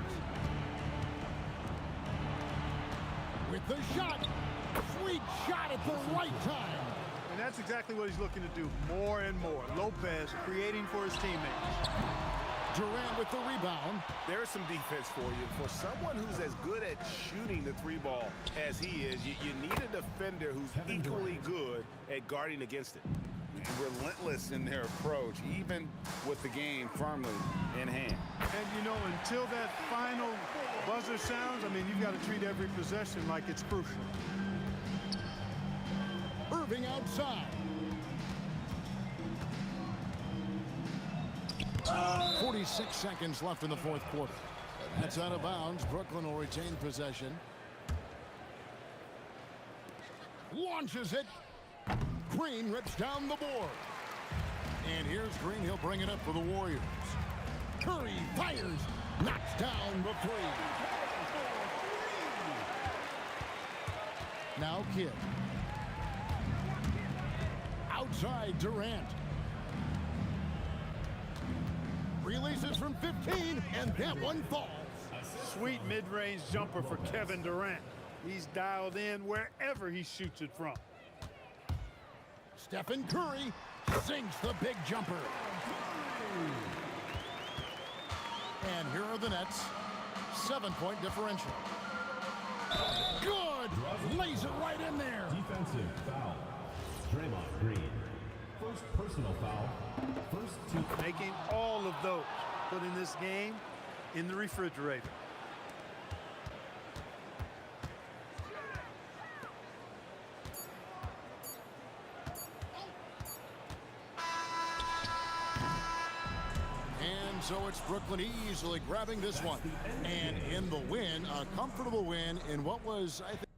With the shot. Sweet shot at the right time. And that's exactly what he's looking to do more and more. Lopez creating for his teammates. Durant with the rebound. There's some defense for you. For someone who's as good at shooting the 3 ball as he is, you need a defender who's equally good at guarding against it. Relentless in their approach, even with the game firmly in hand. And, you know, until that final buzzer sounds, I mean, you've got to treat every possession like it's crucial. Irving outside. 46 seconds left in the fourth quarter. That's out of bounds. Brooklyn will retain possession. Launches it. Green rips down the board. And here's Green. He'll bring it up for the Warriors. Curry fires. Knocks down the 3. Now Kidd. Outside Durant. Releases from 15, and that one falls. Sweet mid-range jumper for Kevin Durant. He's dialed in wherever he shoots it from. Stephen Curry sinks the big jumper. And here are the Nets. 7-point differential. Good! Lays it right in there. Defensive foul. Draymond Green. First personal foul. First 2. Making all of those. Putting this game in the refrigerator. And And so it's Brooklyn easily grabbing this one. And in the win, a comfortable win in what was, I think,